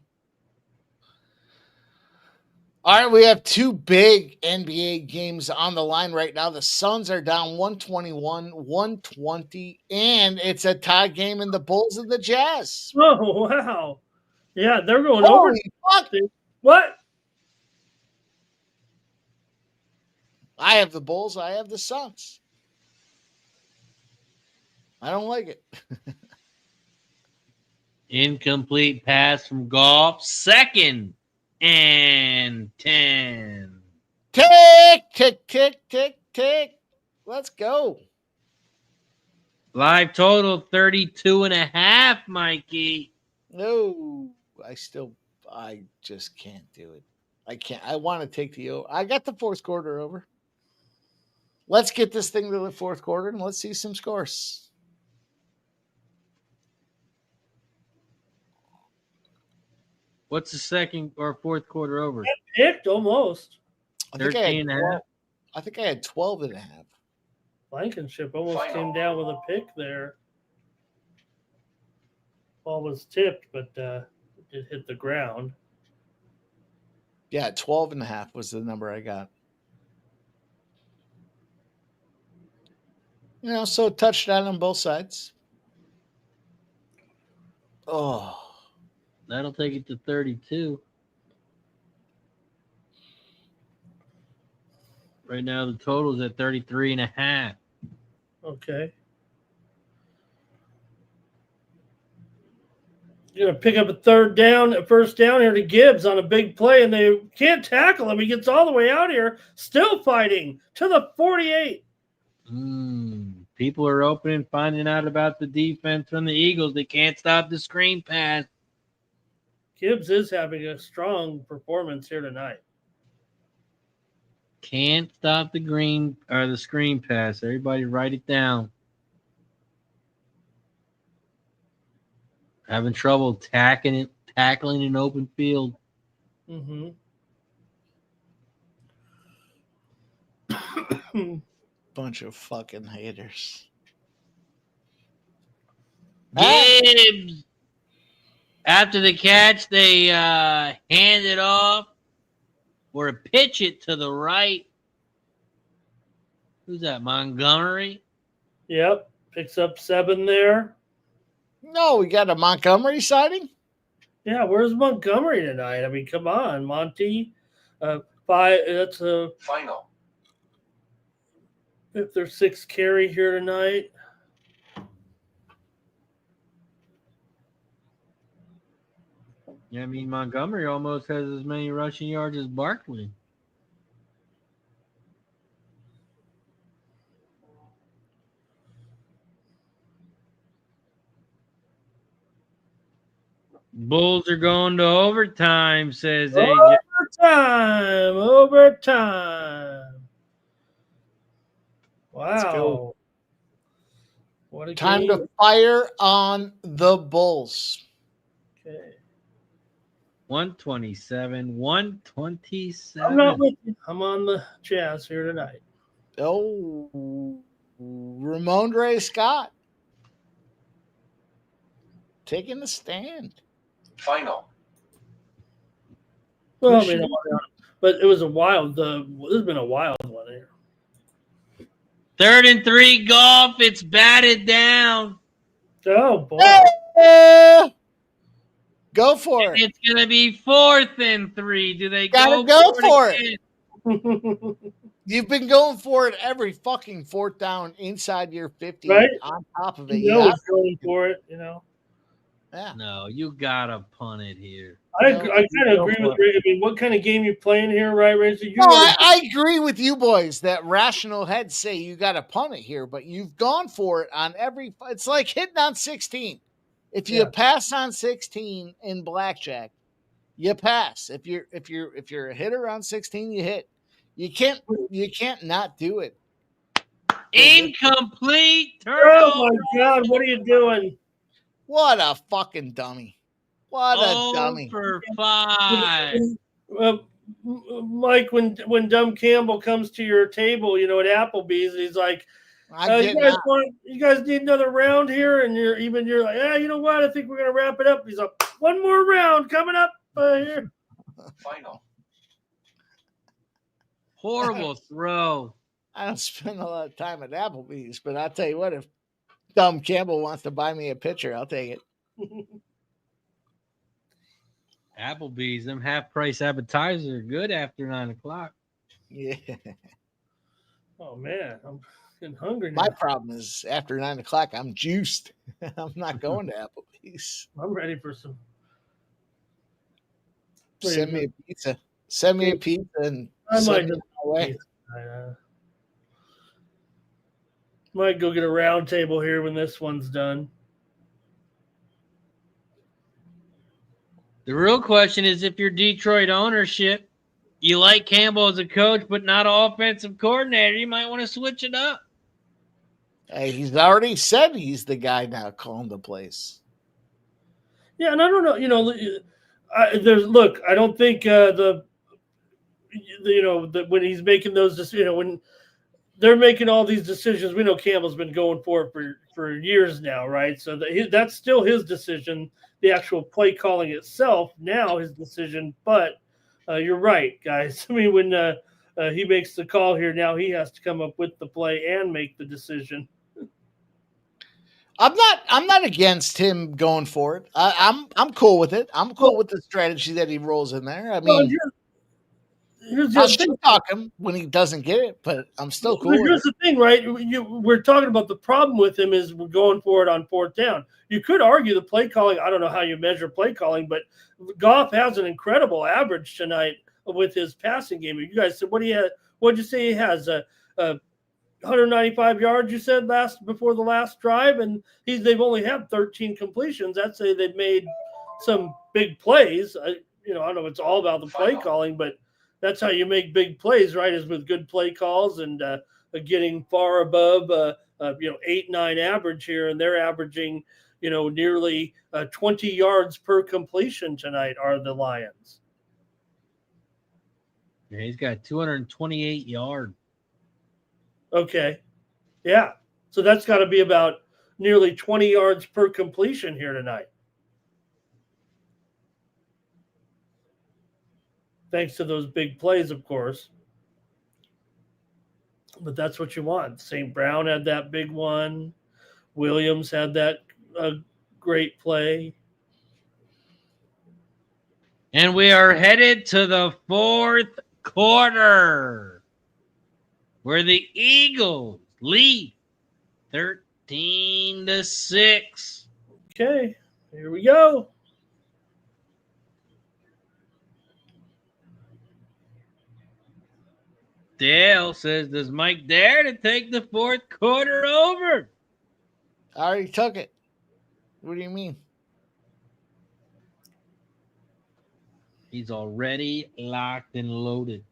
All right, we have two big NBA games on the line right now. The Suns are down 121-120, and it's a tie game in the Bulls and the Jazz. Oh, wow. Yeah, they're going Holy over. fuck. What? I have the Bulls. I have the Suns. I don't like it. Incomplete pass from Goff. 2nd and 10. Tick, tick, tick, tick, tick. Let's go. Live total 32.5, Mikey. No, I just can't do it. I can't. I want to take the over. I got the fourth quarter over. Let's get this thing to the fourth quarter and let's see some scores. What's the second or fourth quarter over? Picked almost. I think I had 12 and a half. Blankenship almost came down with a pick there. Ball was tipped, but it hit the ground. Yeah, 12 and a half was the number I got. You know, so touchdown on both sides. Oh. That'll take it to 32. Right now, the total is at 33.5. Okay. You're going to pick up a first down here to Gibbs on a big play, and they can't tackle him. He gets all the way out here, still fighting to the 48. People are opening, finding out about the defense from the Eagles. They can't stop the screen pass. Gibbs is having a strong performance here tonight. Can't stop the screen pass. Everybody write it down. Having trouble tackling an open field. Mm-hmm. Bunch of fucking haters. Gibbs. After the catch, they hand it off or pitch it to the right. Who's that? Montgomery? Yep. Picks up 7 there. No, we got a Montgomery sighting? Yeah, where's Montgomery tonight? I mean, come on, Monty. That's a Final. if there's 6 carry here tonight. Yeah, I mean, Montgomery almost has as many rushing yards as Barkley. Bulls are going to overtime, says AJ. Overtime. Wow. What a Time game. to fire on the Bulls. Okay. 127, 127. I'm not with you. I'm on the Jazz here tonight. Oh, Ramondre Scott taking the stand. Final. Well, I mean, but it was a wild. This has been a wild one here. 3rd and 3 golf. It's batted down. Oh boy! Go for it. It's gonna be 4th and 3. Do they Gotta go for it? You've been going for it every fucking 4th down inside your 50, right? On top of it. You know, going for it. You know. Yeah. No, you gotta punt it here. I kind of agree with Ray. I mean, what kind of game you playing here, right, Razor? I agree with you boys that rational heads say you got to punt it here, but you've gone for it on every. It's like hitting on 16. If you pass on 16 in blackjack, you pass. If you're a hitter on 16, you hit. You can't not do it. Incomplete. Oh my God! What are you doing? What a fucking dummy. What a dummy. For 5. Mike, when Dumb Campbell comes to your table, you know, at Applebee's, he's like, you guys need another round here? And you're like, yeah, you know what? I think we're going to wrap it up. He's like, one more round coming up here. Final. Horrible throw. I don't spend a lot of time at Applebee's, but I'll tell you what, if Dumb Campbell wants to buy me a pitcher, I'll take it. Applebee's, them half-price appetizers are good after 9 o'clock. Yeah. Oh, man. I'm getting hungry now. My problem is after 9 o'clock, I'm juiced. I'm not going to Applebee's. I'm ready for some. Send me a pizza. Send me a pizza and I might send me away. Might go get a round table here when this one's done. The real question is if you're Detroit ownership, you like Campbell as a coach, but not an offensive coordinator, you might want to switch it up. Hey, he's already said he's the guy now calling the place. Yeah, and I don't know, you know, I don't think when he's making those decisions, you know, when they're making all these decisions, we know Campbell's been going for it for years now, right? So that's still his decision. The actual play calling itself, now his decision. But you're right, guys. I mean, when he makes the call here, now he has to come up with the play and make the decision. I'm not against him going for it. I'm cool with it. I'm cool with the strategy that he rolls in there. I mean, I'll still talk him when he doesn't get it, but I'm still cool. Here's the thing, right? We're talking about the problem with him is we're going for it on 4th down. You could argue the play calling. I don't know how you measure play calling, but Goff has an incredible average tonight with his passing game. You guys said, what did you say he has? 195 yards, you said before the last drive, and they've only had 13 completions. I'd say they've made some big plays. I don't know if it's all about the play calling, but that's how you make big plays, right? Is with good play calls and getting far above 8-9 average here, and they're averaging nearly 20 yards per completion tonight are the Lions. Yeah, he's got 228 yards. Okay. Yeah. So that's got to be about nearly 20 yards per completion here tonight. Thanks to those big plays, of course. But that's what you want. St. Brown had that big one. Williams had that great play. And we are headed to the 4th quarter, where the Eagles lead 13-6. Okay, here we go. Dale says, does Mike dare to take the fourth quarter over? I already took it. What do you mean? He's already locked and loaded.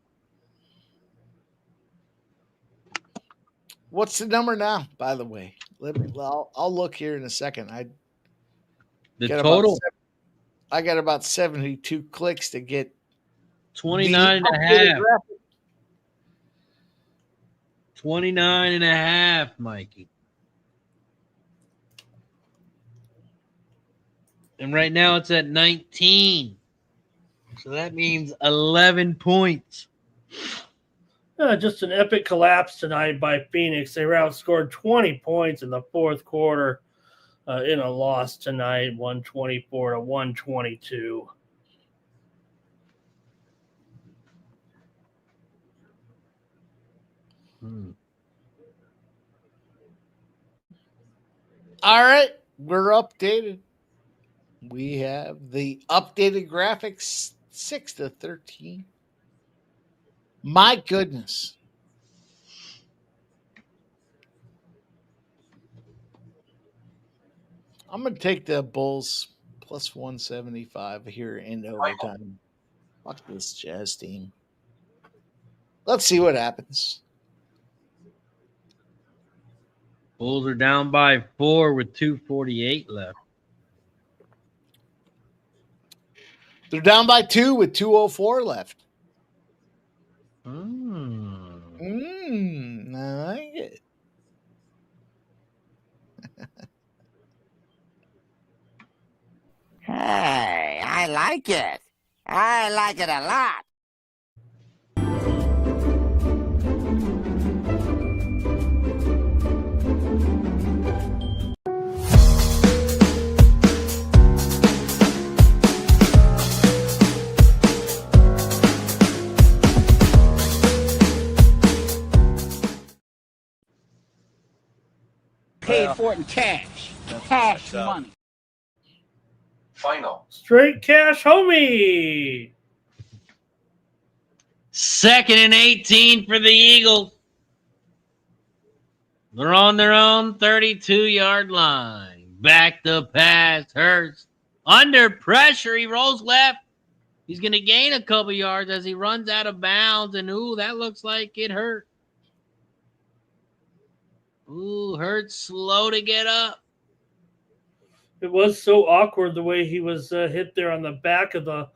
What's the number now, by the way? I'll look here in a second. The total? I got about 72 clicks to get 29 and a half. 29 and a half, Mikey. And right now it's at 19. So that means 11 points. Just an epic collapse tonight by Phoenix. They were outscored 20 points in the fourth quarter in a loss tonight, 124 to 122. All right, we're updated. We have the updated graphics 6-13. My goodness. I'm going to take the Bulls plus 175 here in overtime. Fuck this Jazz team. Let's see what happens. Bulls are down by 4 with 2:48 left. They're down by 2 with 2:04 left. I like it. Hey, I like it. I like it a lot. Paid for it in cash. Cash money. Final. Straight cash, homie. 2nd and 18 for the Eagles. They're on their own 32-yard line. Back the pass. Hurts. Under pressure. He rolls left. He's going to gain a couple yards as he runs out of bounds. And, ooh, that looks like it hurt. Ooh, Hurts slow to get up. It was so awkward the way he was hit there on the back of the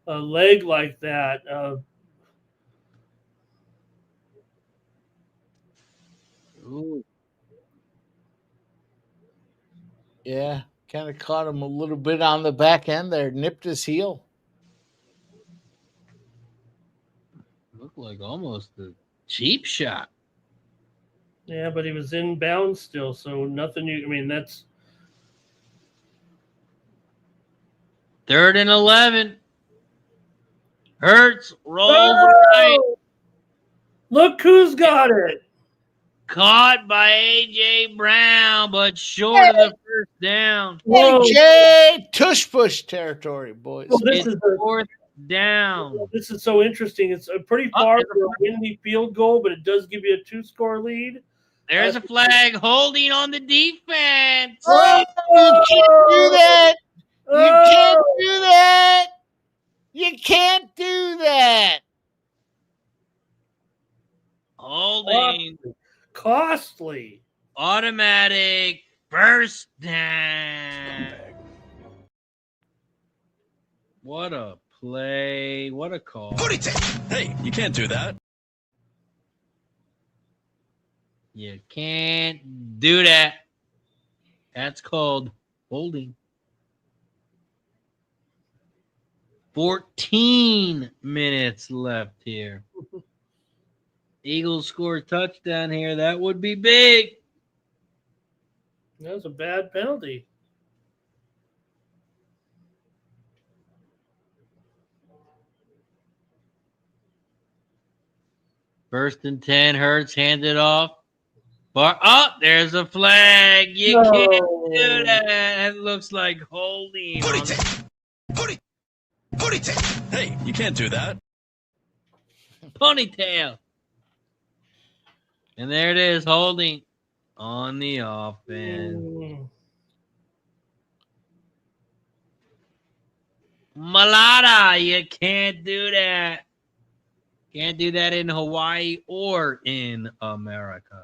leg like that. Ooh. Yeah, kind of caught him a little bit on the back end there. Nipped his heel. Looked like almost a cheap shot. Yeah, but he was in bounds still, so nothing you. I mean, that's 3rd and 11. Hurts rolls right. Look who's got it. Caught by A.J. Brown, but short of the first down. AJ tush push territory, boys. Well, It's 4th down. This is so interesting. It's a pretty far for a windy field goal, but it does give you a 2-score lead. There's a flag holding on the defense. Oh, you can't do that. You can't do that. You can't do that. Holding. Costly. Automatic first down. What a play. What a call. Hey, you can't do that. You can't do that. That's called holding. 14 minutes left here. Eagles score a touchdown here. That would be big. That was a bad penalty. First and 10. Hurts hands it off. There's a flag. You can't do that. It looks like holding. Hey, you can't do that. Ponytail. And there it is, holding on the offense. Malata, you can't do that. Can't do that in Hawaii or in America.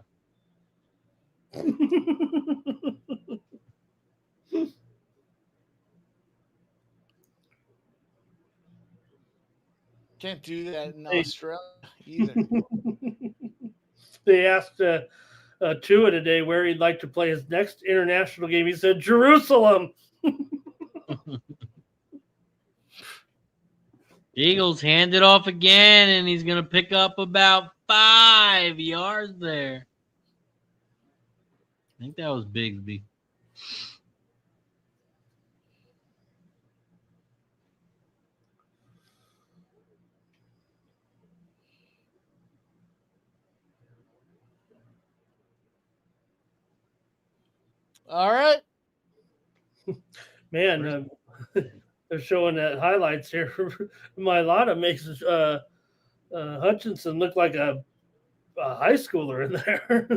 Can't do that in Australia either. They asked Tua today where he'd like to play his next international game. He said, Jerusalem. Eagles hand it off again, and he's going to pick up about 5 yards there. I think that was Bigsby. All right. Man, they're showing that highlights here. Mylata makes Hutchinson look like a high schooler in there.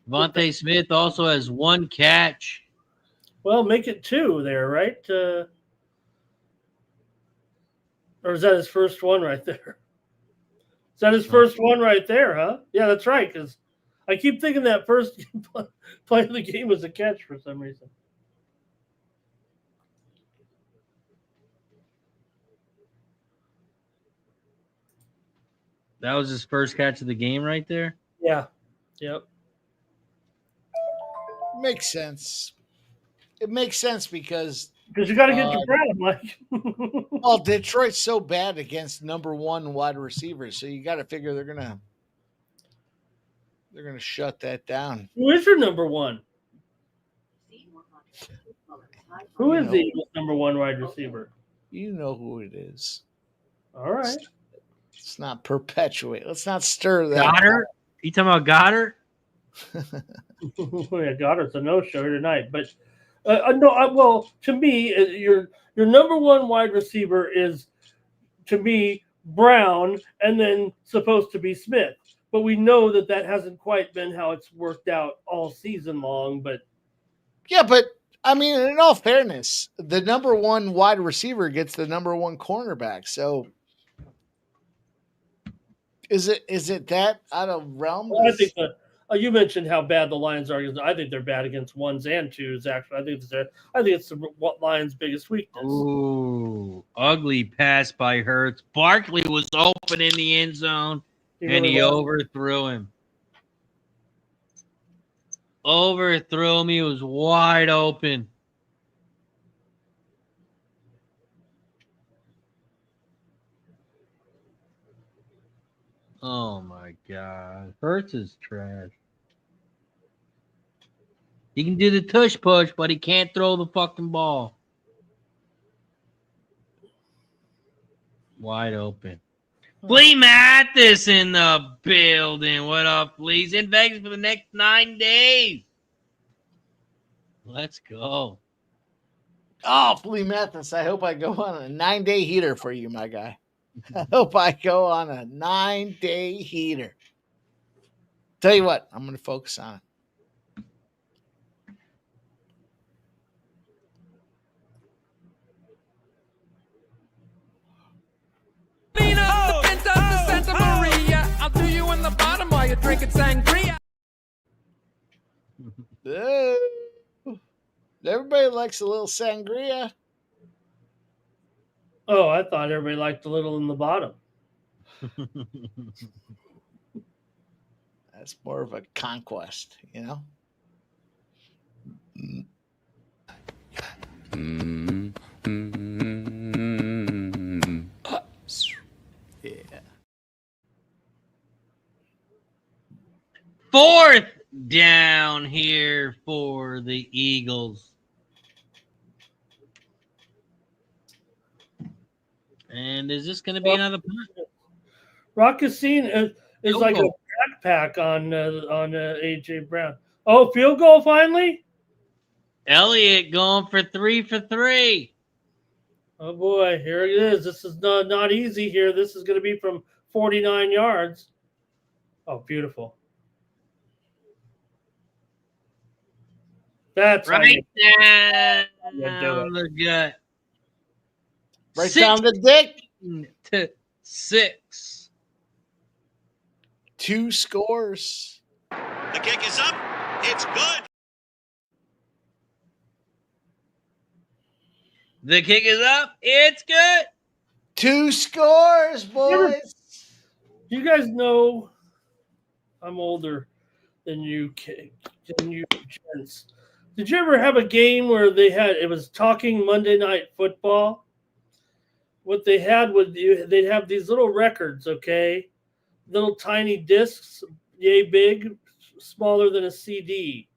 Devontae Smith also has 1 catch. Well, make it 2 there, right? Or is that his first one right there? Is that his first one right there, huh? Yeah, that's right, because I keep thinking that first play of the game was a catch for some reason. That was his first catch of the game right there? Yeah. Yep. Makes sense. It makes sense because you got to get your Brown, Mike. Well, Detroit's so bad against number 1 wide receivers, so you got to figure they're gonna shut that down. Who is your number 1? Who is the Eagles' number 1 wide receiver? You know who it is. All right. Let's not perpetuate. Let's not stir that. Goddard? You talking about Goddard? Yeah, Goddard's a no-show tonight. But well, to me, your number 1 wide receiver is, to me, Brown, and then supposed to be Smith. But we know that hasn't quite been how it's worked out all season long. But yeah, but I mean, in all fairness, the number 1 wide receiver gets the number 1 cornerback. So is it that out of realm? Well, I think you mentioned how bad the Lions are. I think they're bad against 1s and 2s. Actually, I think it's the Lions' biggest weakness. Ooh, ugly pass by Hurts. Barkley was open in the end zone, and he overthrew him. Overthrew him. He was wide open. Oh, my God. Hurts is trash. He can do the tush push, but he can't throw the fucking ball. Wide open. Flea Mathis in the building. What up, Flea's in Vegas for the next 9 days. Let's go. Oh, Flea Mathis, I hope I go on a 9-day heater for you, my guy. I hope I go on a 9-day heater. Tell you what, I'm going to focus on it. I'll do you in the bottom while you're drinking sangria. Everybody likes a little sangria. Oh, I thought everybody liked a little in the bottom. That's more of a conquest, you know? Yeah. 4th down here for the Eagles. And is this going to be another punt? Roccassine is like a backpack on AJ Brown. Oh, field goal finally? Elliott going for 3 for 3. Oh boy, here it is. This is not easy here. This is going to be from 49 yards. Oh, beautiful. That's Right Yeah, do down the gut. Right down the dick. 6. 2 scores. The kick is up. It's good. The kick is up. It's good. 2 scores, boys. You guys know I'm older than you gents. Did you ever have a game where it was talking Monday Night Football? What they had they'd have these little records, okay? Little tiny discs, yay big, smaller than a CD.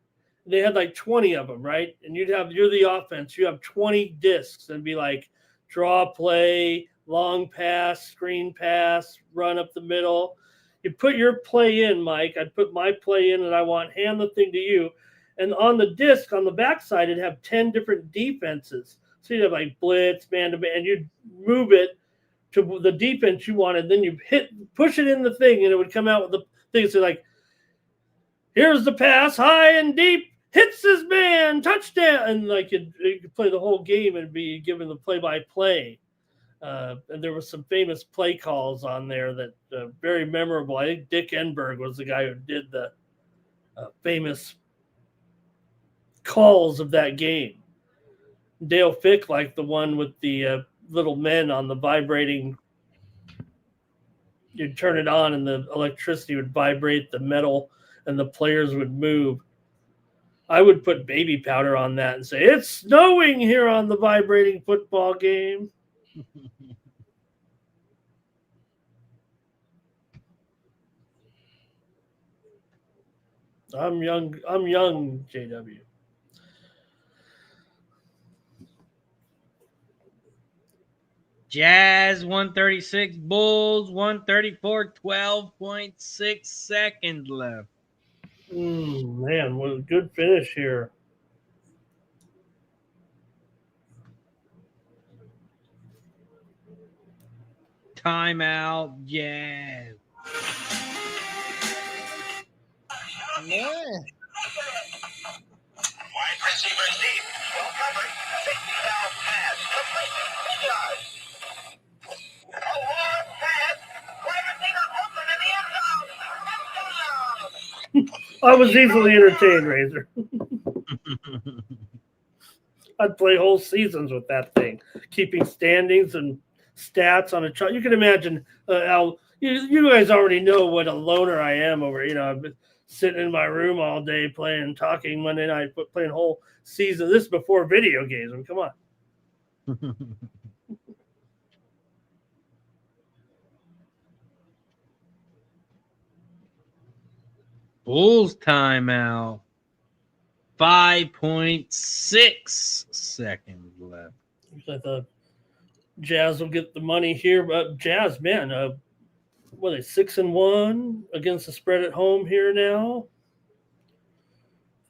They had like 20 of them, right? And you're the offense. You have 20 discs and be like draw play, long pass, screen pass, run up the middle. You put your play in, Mike. I'd put my play in and I want hand the thing to you. And on the disc, on the backside, it'd have 10 different defenses. So you'd have like blitz, man-to-man, and you'd move it to the defense you wanted. Then you push it in the thing, and it would come out with the thing. So like, here's the pass, high and deep, hits his man, touchdown. And like you could play the whole game and be given the play-by-play. And there were some famous play calls on there that very memorable. I think Dick Enberg was the guy who did the famous calls of that game. Dale Fick liked the one with the little men on the vibrating. You'd turn it on and the electricity would vibrate the metal and the players would move. I would put baby powder on that and say, it's snowing here on the vibrating football game. I'm young, JW. Jazz 136, Bulls 134, 12.6 seconds left. Man, what a good finish here. Timeout, Jazz. Yeah. Wide receivers deep. Well covered. 60-yard pass. Complete. A long pass. Wide receiver open in the end zone. I was easily entertained, Razor. I'd play whole seasons with that thing, keeping standings and stats on a chart. You can imagine how you guys already know what a loner I am over. I've been sitting in my room all day talking Monday night, playing whole season. This is before video games. I mean, come on. Bulls timeout. 5.6 seconds left. I thought Jazz will get the money here, but Jazz, man, what are they 6-1 against the spread at home here now?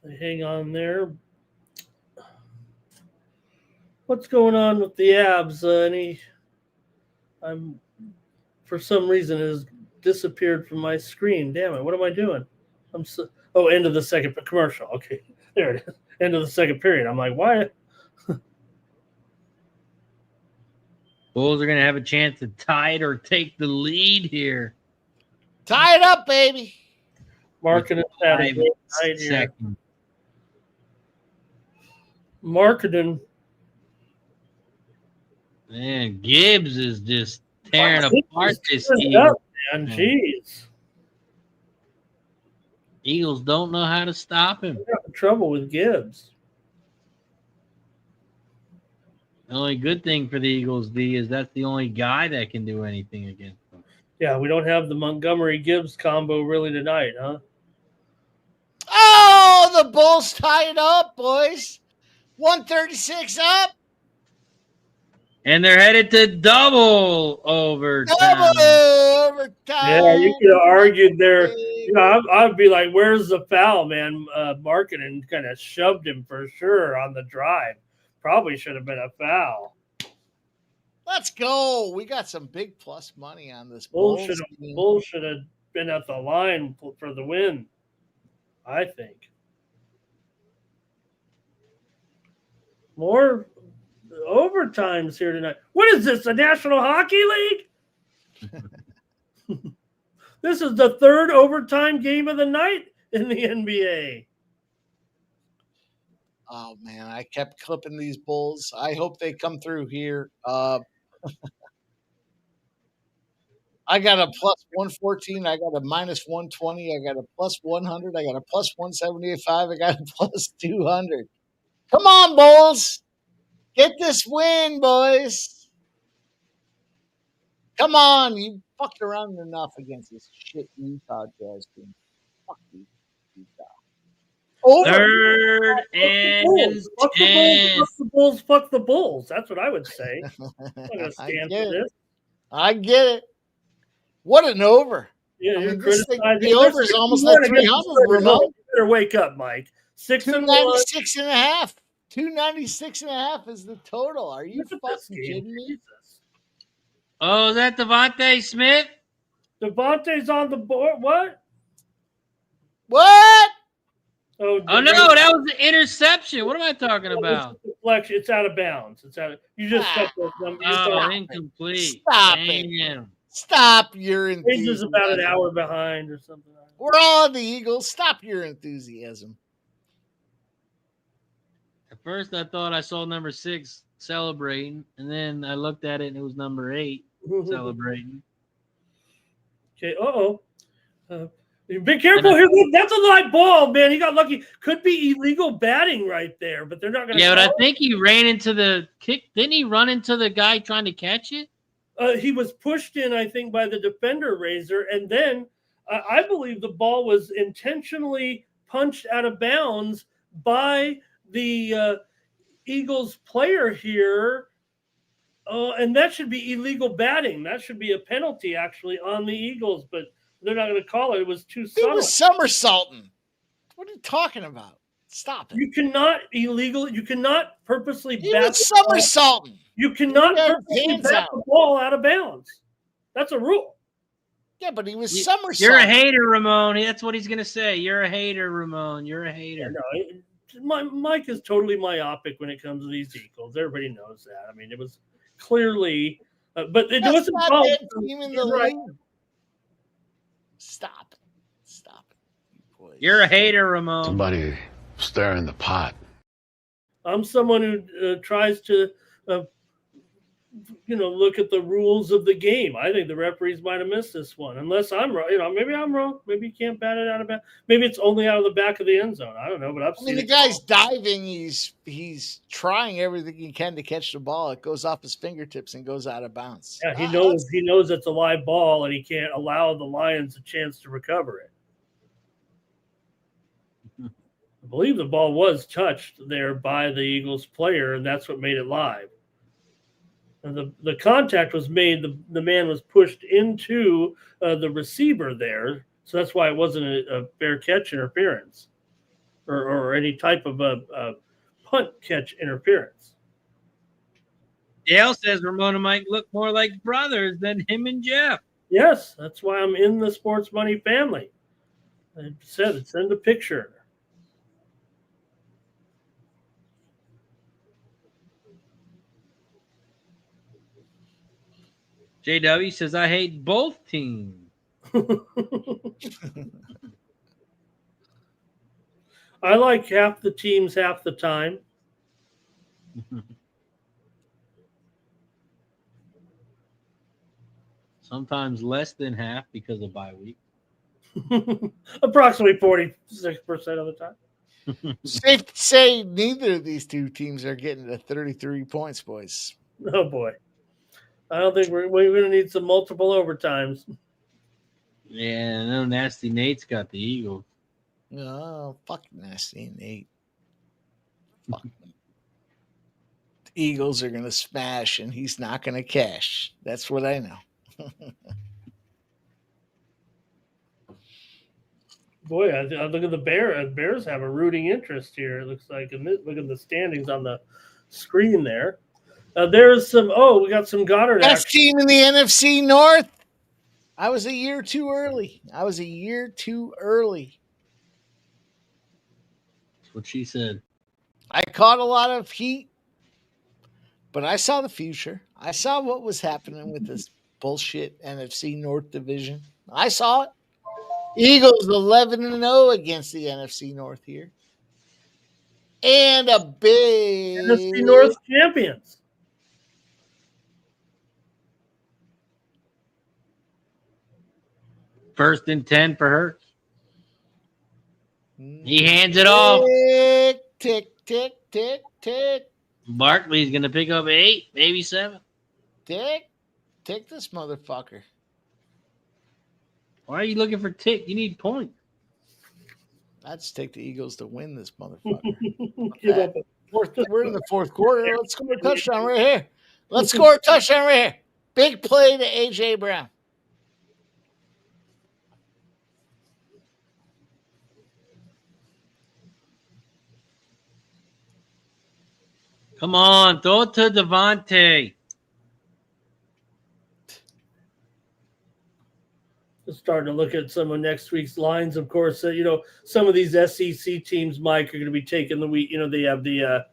They hang on there. What's going on with the Abs? I'm for some reason it has disappeared from my screen. Damn it! What am I doing? End of the second commercial. Okay, there it is. End of the second period. I'm like, why? Bulls are going to have a chance to tie it or take the lead here. Tie it up, baby. Marketing had a great night here. Marketing. Man, Gibbs is just tearing apart this team. Man, jeez. Eagles don't know how to stop him. They're having trouble with Gibbs. The only good thing for the Eagles, D, is that's the only guy that can do anything against them. Yeah, we don't have the Montgomery-Gibbs combo really tonight, huh? Oh, the Bulls tie it up, boys. 136 up. And they're headed to double overtime. Double overtime. Yeah, you could have argued there. I'd be like, where's the foul, man? Marketing kind of shoved him for sure on the drive. Probably should have been a foul. Let's go. We got some big plus money on this. Bull should have been at the line for the win, I think. More overtimes here tonight. What is this, the National Hockey League? This is the third overtime game of the night in the NBA. Oh, man, I kept clipping these Bulls. I hope they come through here. I got a plus 114. I got a minus 120. I got a plus 100. I got a plus 175. I got a plus 200. Come on, Bulls. Get this win, boys. Come on. You fucked around enough against this shit Utah Jazz team. Fuck you, Utah. Over. Third and 10. Fuck the Bulls. Fuck the Bulls. That's what I would say. I'm not going to stand for this. I get it. What an over. Yeah, I you're mean, criticizing. the over is almost at 300. Remote. You better wake up, Mike. 296 and a half. 296 and a half is the total. Are you fucking kidding me? Oh, is that Devontae Smith? Devontae's on the board. What? What? Oh no, that was an interception. What am I talking about? Deflection. It's out of bounds. It's out of. You just stuck those numbers. Oh, incomplete. Stop Damn. it. Stop your enthusiasm. He's just about an hour behind or something. We're all the Eagles. Stop your enthusiasm. At first, I thought I saw number 6 celebrating, and then I looked at it and it was number 8 celebrating. Okay. Be careful here. That's a live ball, man. He got lucky. Could be illegal batting right there, but they're not going to. Yeah, but I think he ran into the kick. Didn't he run into the guy trying to catch it? He was pushed in, I think, by the defender Razor, and then I believe the ball was intentionally punched out of bounds by the Eagles player here, and that should be illegal batting. That should be a penalty, actually, on the Eagles, but they're not going to call it. It was too subtle. It was somersaulting. What are you talking about? Stop it. You cannot purposely He bat was somersaulting. You cannot purposely bat the ball out of bounds. That's a rule. Yeah, but he was somersaulting. You're a hater, Ramon. That's what he's going to say. You're a hater, Ramon. You're a hater. No, Mike is totally myopic when it comes to these Eagles. Everybody knows that. I mean, it was clearly, but it wasn't called. Right. Stop it. Stop it. Boys. You're a hater, Ramon. Somebody stirring the pot. I'm someone who tries to, look at the rules of the game. I think the referees might have missed this one, unless I'm wrong. Maybe I'm wrong. Maybe you can't bat it out of bounds. Maybe it's only out of the back of the end zone. I don't know, but I've seen the guy's diving. He's trying everything he can to catch the ball. It goes off his fingertips and goes out of bounds. Yeah, he knows it's a live ball, and he can't allow the Lions a chance to recover it. I believe the ball was touched there by the Eagles player, and that's what made it live. And the contact was made. The man was pushed into the receiver there, so that's why it wasn't a fair catch interference or any type of a punt catch interference. Dale says Ramon and Mike look more like brothers than him and Jeff. Yes, that's why I'm in the Sports Money family. I said, send a picture. JW says, I hate both teams. I like half the teams half the time. Sometimes less than half because of bye week. Approximately 46% of the time. Safe to say neither of these two teams are getting to 33 points, boys. Oh, boy. I don't think we're going to need some multiple overtimes. Yeah, I know Nasty Nate's got the Eagles. No, fuck Nasty Nate. Fuck them. The Eagles are going to smash, and he's not going to cash. That's what I know. Boy, I look at the Bears. Bears have a rooting interest here, it looks like. And look at the standings on the screen there. There's some. We got some Goddard. Best team in the NFC North. I was a year too early. That's what she said. I caught a lot of heat, but I saw the future. I saw what was happening with this bullshit NFC North division. I saw it. Eagles 11-0 against the NFC North here. And a big NFC North champions. First and 10 for her. He hands it off. Tick, tick, tick, tick. Barkley's going to pick up 8, maybe 7. Tick this motherfucker. Why are you looking for tick? You need points. I'd just take the Eagles to win this motherfucker. We're in the fourth quarter. Let's score a touchdown right here. Big play to A.J. Brown. Come on, throw it to Devontae. Just starting to look at some of next week's lines. Of course, some of these SEC teams, Mike, are going to be taking the week. They have the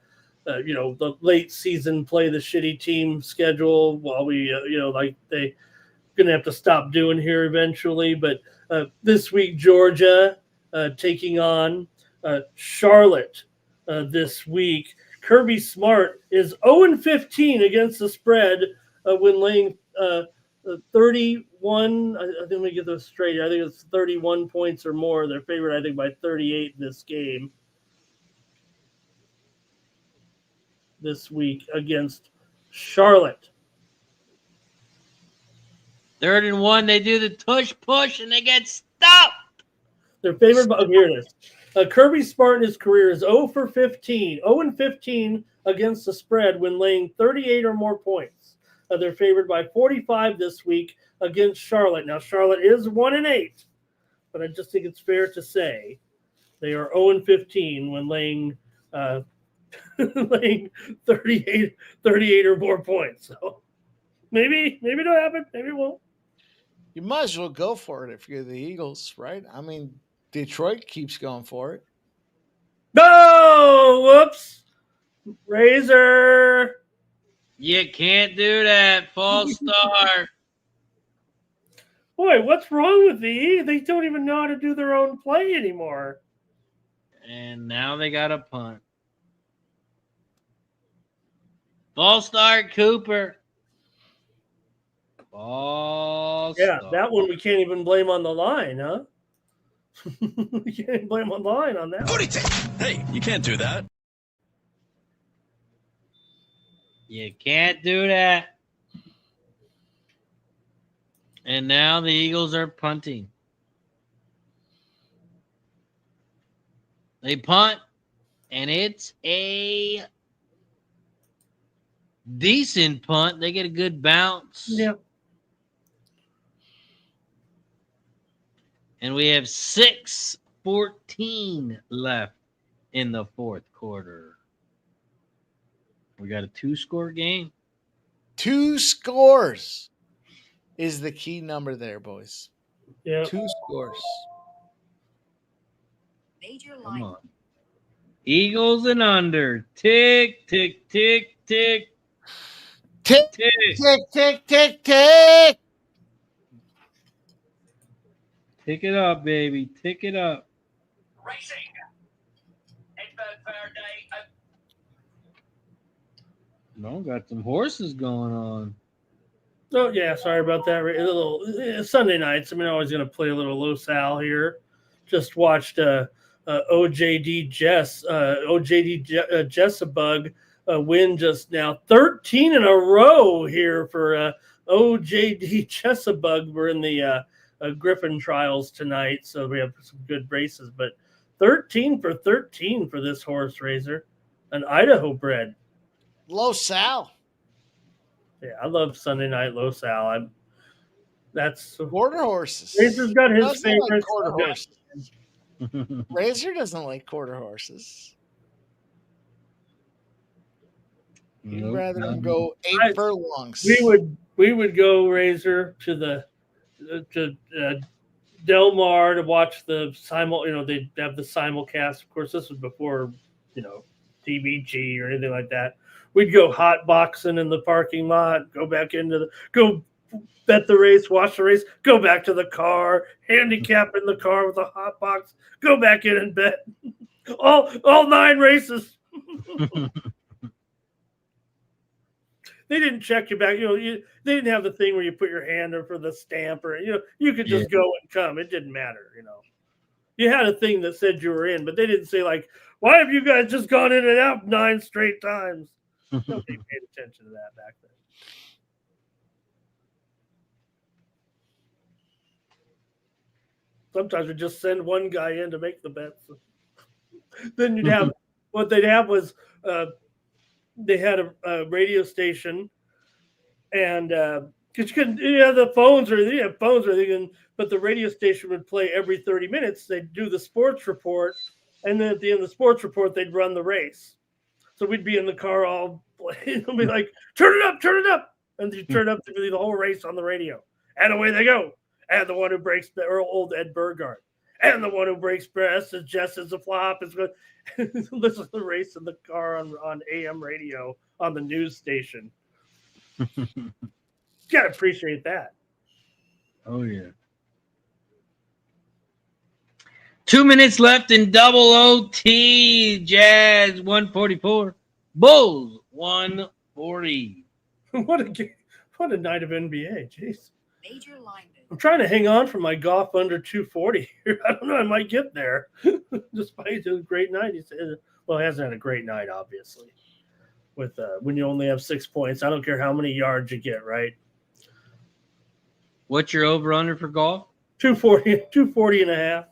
late season play the shitty team schedule while we, like they going to have to stop doing here eventually. But this week, Georgia taking on Charlotte this week. Kirby Smart is 0-15 against the spread when laying 31. I think we get those straight. I think it's 31 points or more. They're favored, I think, by 38 this game. This week against Charlotte. 3rd and 1, they do the tush push and they get stopped. They're favored by here it is. Kirby Smart in his career is 0-15 against the spread when laying 38 or more points. They're favored by 45 this week against Charlotte. Now, Charlotte is 1-8, but I just think it's fair to say they are 0-15 when laying 38 or more points. So maybe it'll happen. Maybe it won't. You might as well go for it if you're the Eagles, right? I mean, Detroit keeps going for it. No! Whoops. Razor. You can't do that. False start. Boy, what's wrong with the? They don't even know how to do their own play anymore. And now they got a punt. False start, Cooper. False start. That one we can't even blame on the line, huh? We can't even blame on the line on that. Hey, you can't do that. You can't do that. And now the Eagles are punting. They punt, and it's a decent punt. They get a good bounce. Yeah. And we have 6:14 left in the fourth quarter. We got a 2-score game. 2 scores is the key number there, boys. Yeah. 2 scores. Come on. Eagles and under. Tick, tick, tick, tick. Tick, tick, tick, tick, tick. Tick it up, baby. Tick it up. Racing. Edinburgh Fair Day. No, got some horses going on. Oh, yeah, sorry about that. A little Sunday nights. I mean, I'm always going to play a little Los Al here. Just watched OJD Jessabug win just now. 13 in a row here for OJD Jessabug. We're in the Griffin trials tonight, so we have some good races. But 13 for 13 for this horse, Razor. An Idaho bred. Los Al. Yeah, I love Sunday night Los Al. That's quarter horses. Razor's got his favorites. Like quarter horses. Razor doesn't like quarter horses. He'd rather him go 8 furlongs. We would go Razor to the to Del Mar to watch the they'd have the simulcast. Of course, this was before, TVG or anything like that. We'd go hot boxing in the parking lot, go bet the race, watch the race, go back to the car, handicap in the car with a hot box, go back in and bet all 9 races. They didn't check you back. They didn't have the thing where you put your hand up for the stamp or, you could just go and come. It didn't matter, You had a thing that said you were in, but they didn't say, like, why have you guys just gone in and out 9 straight times? Nobody paid attention to that back then. Sometimes we just send one guy in to make the bets. Then you'd have what they'd have was they had a radio station, and because you couldn't, the phones or they have phones or anything, but the radio station would play every 30 minutes. They'd do the sports report, and then at the end of the sports report, they'd run the race. So we'd be in the car all playing. We'd be like, turn it up. And you turn up the whole race on the radio. And away they go. And the one who breaks the old Ed Burgard. And the one who breaks breast is just as a flop. Is going to listen to the race in the car on AM radio on the news station. You got to appreciate that. Oh, yeah. 2 minutes left in double OT. Jazz 144. Bulls 140. What a night of NBA. Jeez. Major lineman. I'm trying to hang on for my golf under 240 here. I don't know. I might get there. Despite a great night. He hasn't had a great night, obviously. With when you only have 6 points. I don't care how many yards you get, right? What's your over-under for golf? 240 and a half.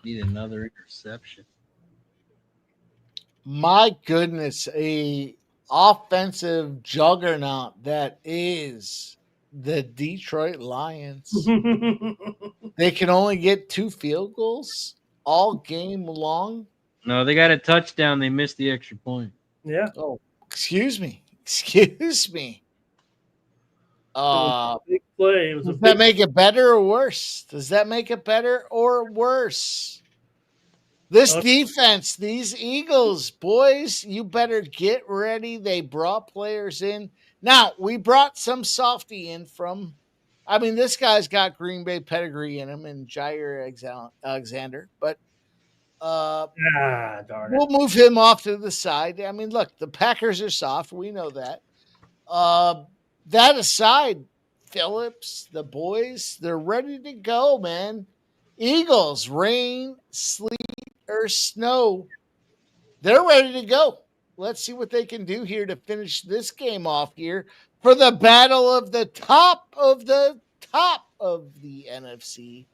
Need another interception. My goodness, a offensive juggernaut that is the Detroit Lions. They can only get 2 field goals all game long. No, they got a touchdown. They missed the extra point. Yeah. Oh, excuse me. Big play. Does that make it better or worse? This defense, these Eagles, boys, you better get ready. They brought players in. Now, we brought some softy in from, this guy's got Green Bay pedigree in him and Jair Alexander, but darn it. We'll move him off to the side. Look, the Packers are soft. We know that. That aside, Phillips, the boys, they're ready to go, man. Eagles, rain, sleet, or snow, they're ready to go. Let's see what they can do here to finish this game off here for the battle of the top of the NFC.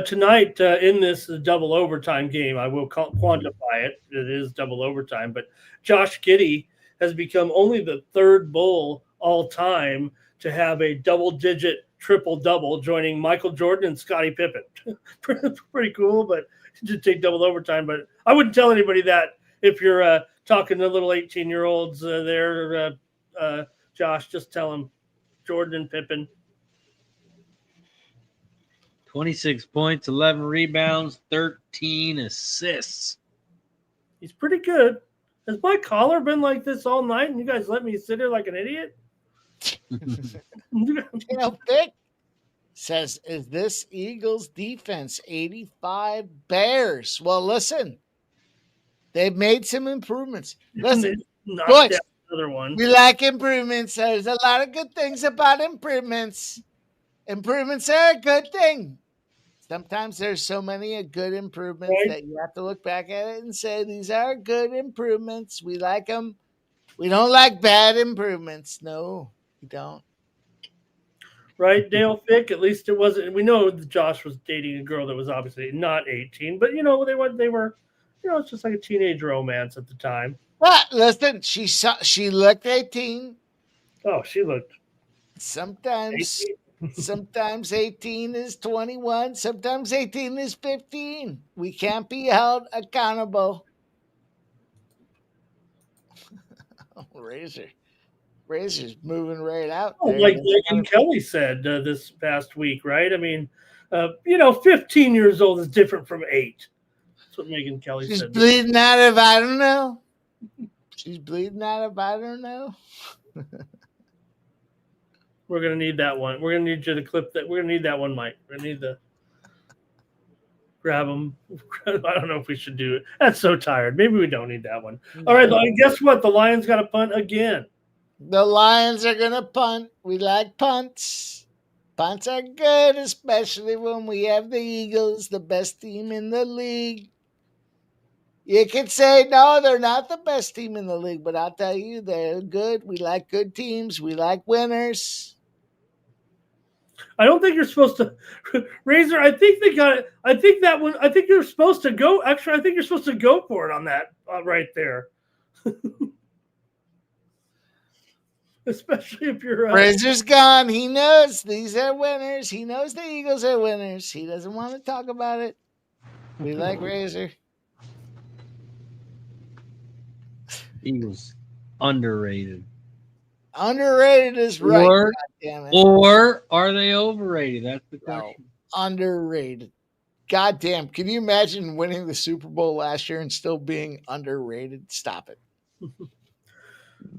Tonight, in this double overtime game, I will quantify it. It is double overtime, but Josh Giddey has become only the 3rd Bull all time to have a double-digit triple-double, joining Michael Jordan and Scottie Pippen. Pretty cool, but to take double overtime. But I wouldn't tell anybody that if you're talking to little 18-year-olds there, Josh. Just tell them Jordan and Pippen. 26 points, 11 rebounds, 13 assists. He's pretty good. Has my collar been like this all night and you guys let me sit here like an idiot? Vic says, is this Eagles defense 85 Bears? Well, listen, they've made some improvements. Listen, boys, another one. We like improvements. There's a lot of good things about improvements. Improvements are a good thing. Sometimes there's so many good improvements that you have to look back at it and say, these are good improvements. We like them. We don't like bad improvements. No, we don't. Right, Dale Fick? At least it wasn't. We know that Josh was dating a girl that was obviously not 18, but they were, it's just like a teenage romance at the time. Well, listen, she looked 18. Oh, she looked. Sometimes Sometimes 18 is 21. Sometimes 18 is 15. We can't be held accountable. Razor's moving right out there. Like Megan Kelly said this past week, right? I mean, 15 years old is different from 8. That's what Megan Kelly She's said. bleeding out of I don't know. She's bleeding out of I don't know. We're gonna need that one. We're gonna need you to clip that. We're gonna need that one, Mike. We're gonna need to grab them. I don't know if we should do it. That's so tired. Maybe we don't need that one. All right, guess what? The Lions got to punt again. The Lions are gonna punt. We like punts. Punts are good, especially when we have the Eagles, the best team in the league. You can say, no, they're not the best team in the league, but I'll tell you, they're good. We like good teams. We like winners. I don't think you're supposed to, Razor. I think they got it. I think that one. I think you're supposed to go. Actually, I think you're supposed to go for it on that right there. Especially if you're Razor's gone. He knows these are winners. He knows the Eagles are winners. He doesn't want to talk about it. We like Razor. Eagles underrated. Underrated is right. Or, or are they overrated? That's the question. No, underrated. Goddamn. Can you imagine winning the Super Bowl last year and still being underrated? Stop it.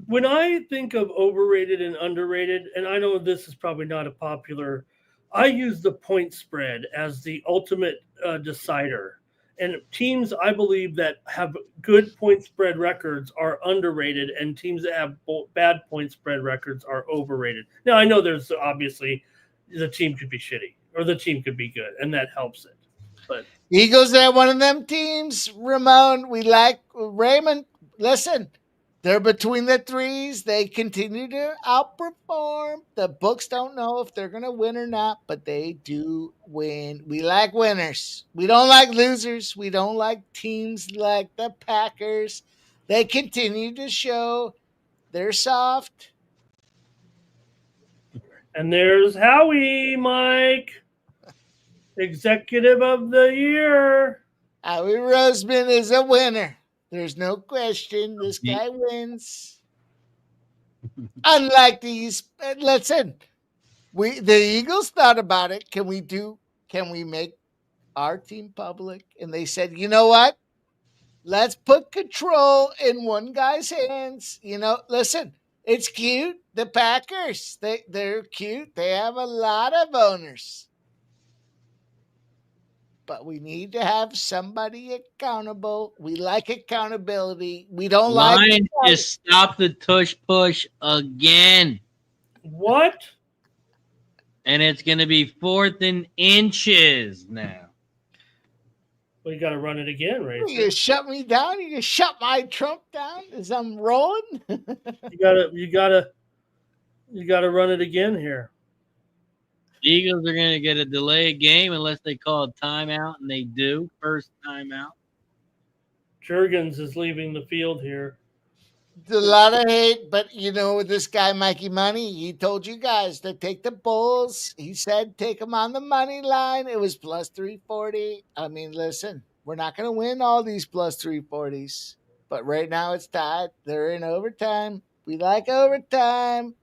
When I think of overrated and underrated, and I know this is probably not a popular, I use the point spread as the ultimate decider. And teams, I believe, that have good point spread records are underrated, and teams that have bad point spread records are overrated. Now, I know there's obviously the team could be shitty or the team could be good, and that helps it. But Eagles are one of them teams, Ramon. We like Raymond. Listen, they're between the threes. They continue to outperform. The books don't know if they're going to win or not, but they do win. We like winners. We don't like losers. We don't like teams like the Packers. They continue to show they're soft. And there's Howie, Mike, Executive of the Year. Howie Roseman is a winner. There's no question. This guy wins. Unlike these, listen, the Eagles thought about it. Can we make our team public? And they said, you know what? Let's put control in one guy's hands. Listen, it's cute. The Packers, they're cute. They have a lot of owners. But we need to have somebody accountable. We like accountability. We don't Lions just stop the tush push again. What? And it's going to be 4th and inches now. Well, you got to run it again, right? You gonna shut me down? You gonna shut my Trump down as I'm rolling? You gotta run it again here. The Eagles are going to get a delayed game unless they call a timeout, and they do. First timeout. Jurgens is leaving the field here. It's a lot of hate, but this guy, Mikey Money, he told you guys to take the Bulls. He said take them on the money line. It was plus 340. I mean, listen, we're not going to win all these plus 340s, but right now it's tied. They're in overtime. We like overtime.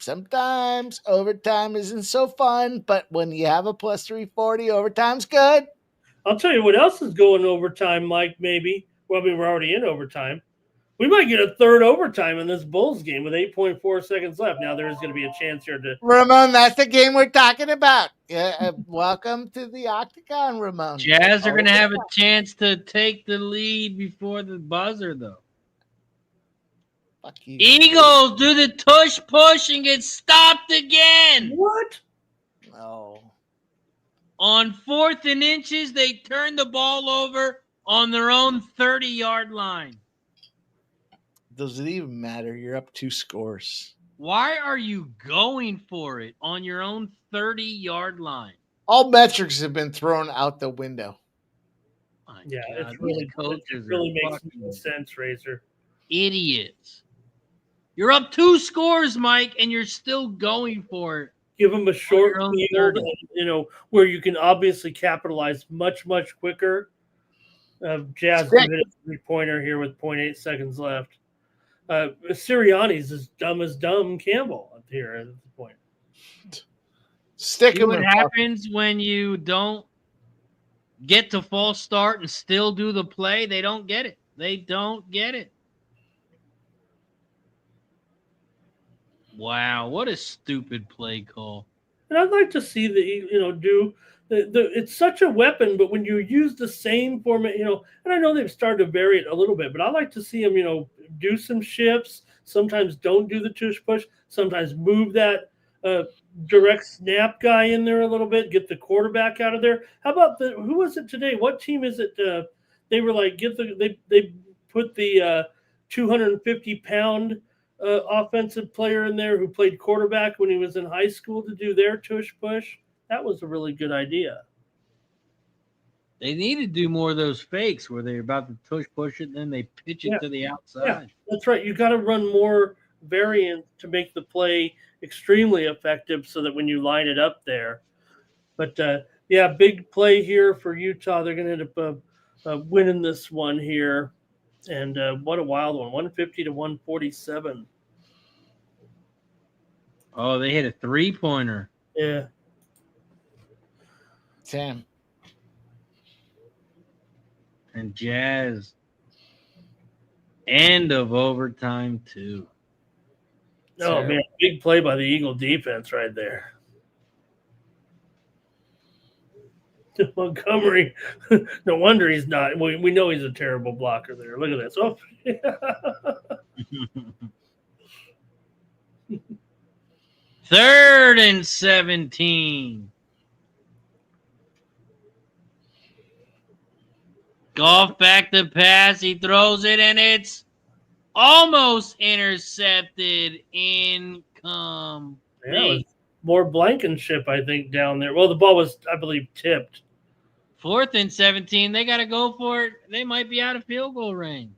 Sometimes overtime isn't so fun, but when you have a plus 340, overtime's good. I'll tell you what else is going overtime, Mike, maybe. Well, I mean, we're already in overtime. We might get a third overtime in this Bulls game with 8.4 seconds left. Now there's going to be a chance here to... Ramon, that's the game we're talking about. Welcome to the Octagon, Ramon. Jazz are going to have a chance to take the lead before the buzzer, though. Fuck you. Eagles do the tush push and get stopped again. What? No. On 4th and inches, they turn the ball over on their own 30-yard line. Does it even matter? You're up 2 scores. Why are you going for it on your own 30-yard line? All metrics have been thrown out the window. Yeah, it really makes no sense, Razor. Idiots. You're up 2 scores, Mike, and you're still going for it Give them a short Your own field, 30. and, where you can obviously capitalize much, much quicker. Jazz Stick. hit a three-pointer here with 0.8 seconds left. Sirianni's as dumb Campbell up here at the point. Stick See him what in. happens when you don't get to false start and still do the play? They don't get it. They don't get it. Wow, what a stupid play call. And I'd like to see do it's such a weapon, but when you use the same format, and I know they've started to vary it a little bit, but I like to see them, do some shifts. Sometimes don't do the tush push. Sometimes move that direct snap guy in there a little bit. Get the quarterback out of there. How about who was it today? What team is it? They were like they put the 250-pound offensive player in there who played quarterback when he was in high school to do their tush push. That was a really good idea. They need to do more of those fakes where they're about to tush push it and then they pitch it to the outside. Yeah, that's right. You got to run more variant to make the play extremely effective so that when you line it up there. But, big play here for Utah. They're going to end up winning this one here. And what a wild one, 150 to 147. Oh, they hit a three-pointer. Yeah. Sam. And Jazz. End of overtime, too. Oh, man, big play by the Eagle defense right there. Montgomery, no wonder he's not. We know he's a terrible blocker there. Look at this. Oh, Third and 17. Goff back to pass. He throws it, and it's almost intercepted. Incomplete. Yeah, more Blankenship, I think, down there. Well, the ball was, I believe, tipped. 4th and 17. They got to go for it. They might be out of field goal range.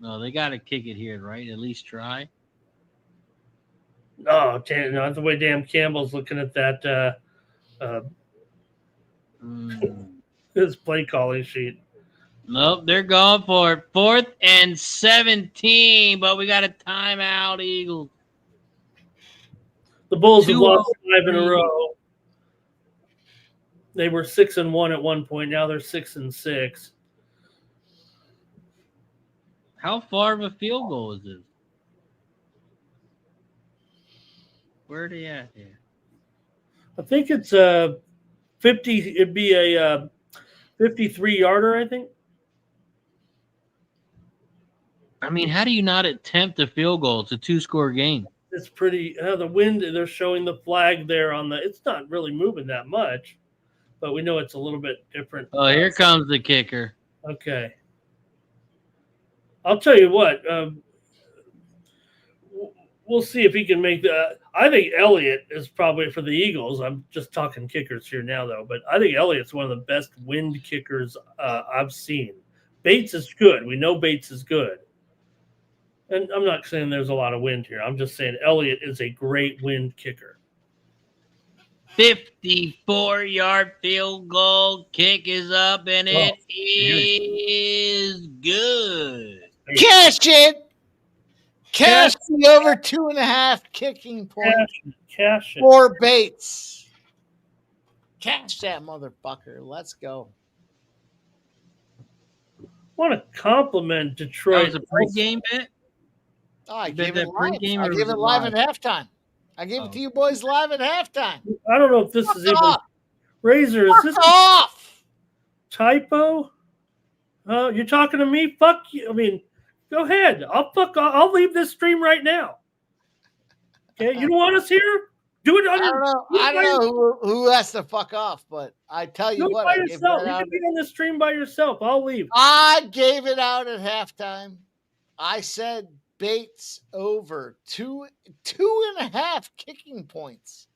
No, they got to kick it here, right? At least try. Oh, damn, no, that's the way damn Campbell's looking at that his play calling sheet. Nope, they're going for it. 4th and 17, but we got a timeout, Eagles. The Bulls have lost 5 in a row. They were 6-1 at one point. Now they're 6-6. How far of a field goal is this? Where are they at here? I think it's 50. It'd be a 53-yarder, I think. I mean, how do you not attempt a field goal? It's a 2-score game. It's pretty. The wind, they're showing the flag there on the. It's not really moving that much, but we know it's a little bit different. Oh, here comes the kicker. Okay. I'll tell you what. We'll see if he can make the. I think Elliott is probably for the Eagles. I'm just talking kickers here now, though. But I think Elliott's one of the best wind kickers I've seen. Bates is good. We know Bates is good. And I'm not saying there's a lot of wind here. I'm just saying Elliott is a great wind kicker. 54-yard field goal. Kick is up, and it is good. Cash it. Cash the over 2.5 kicking points. Cash it. For Bates. Cash that motherfucker. Let's go. I want to compliment Detroit. That was a pregame bet? Oh, I gave it live. Pregame I gave it live at halftime. I gave it to you boys live at halftime. I don't know if this is even Razor. Is this off? Typo? You're talking to me? Fuck you. I mean, go ahead. I'll leave this stream right now. Okay, you don't want us here? Do it on your. I don't know who has to fuck off, but I tell you what, by yourself. You can be on the stream by yourself. I'll leave. I gave it out at halftime. I said Bates over 2.5 kicking points.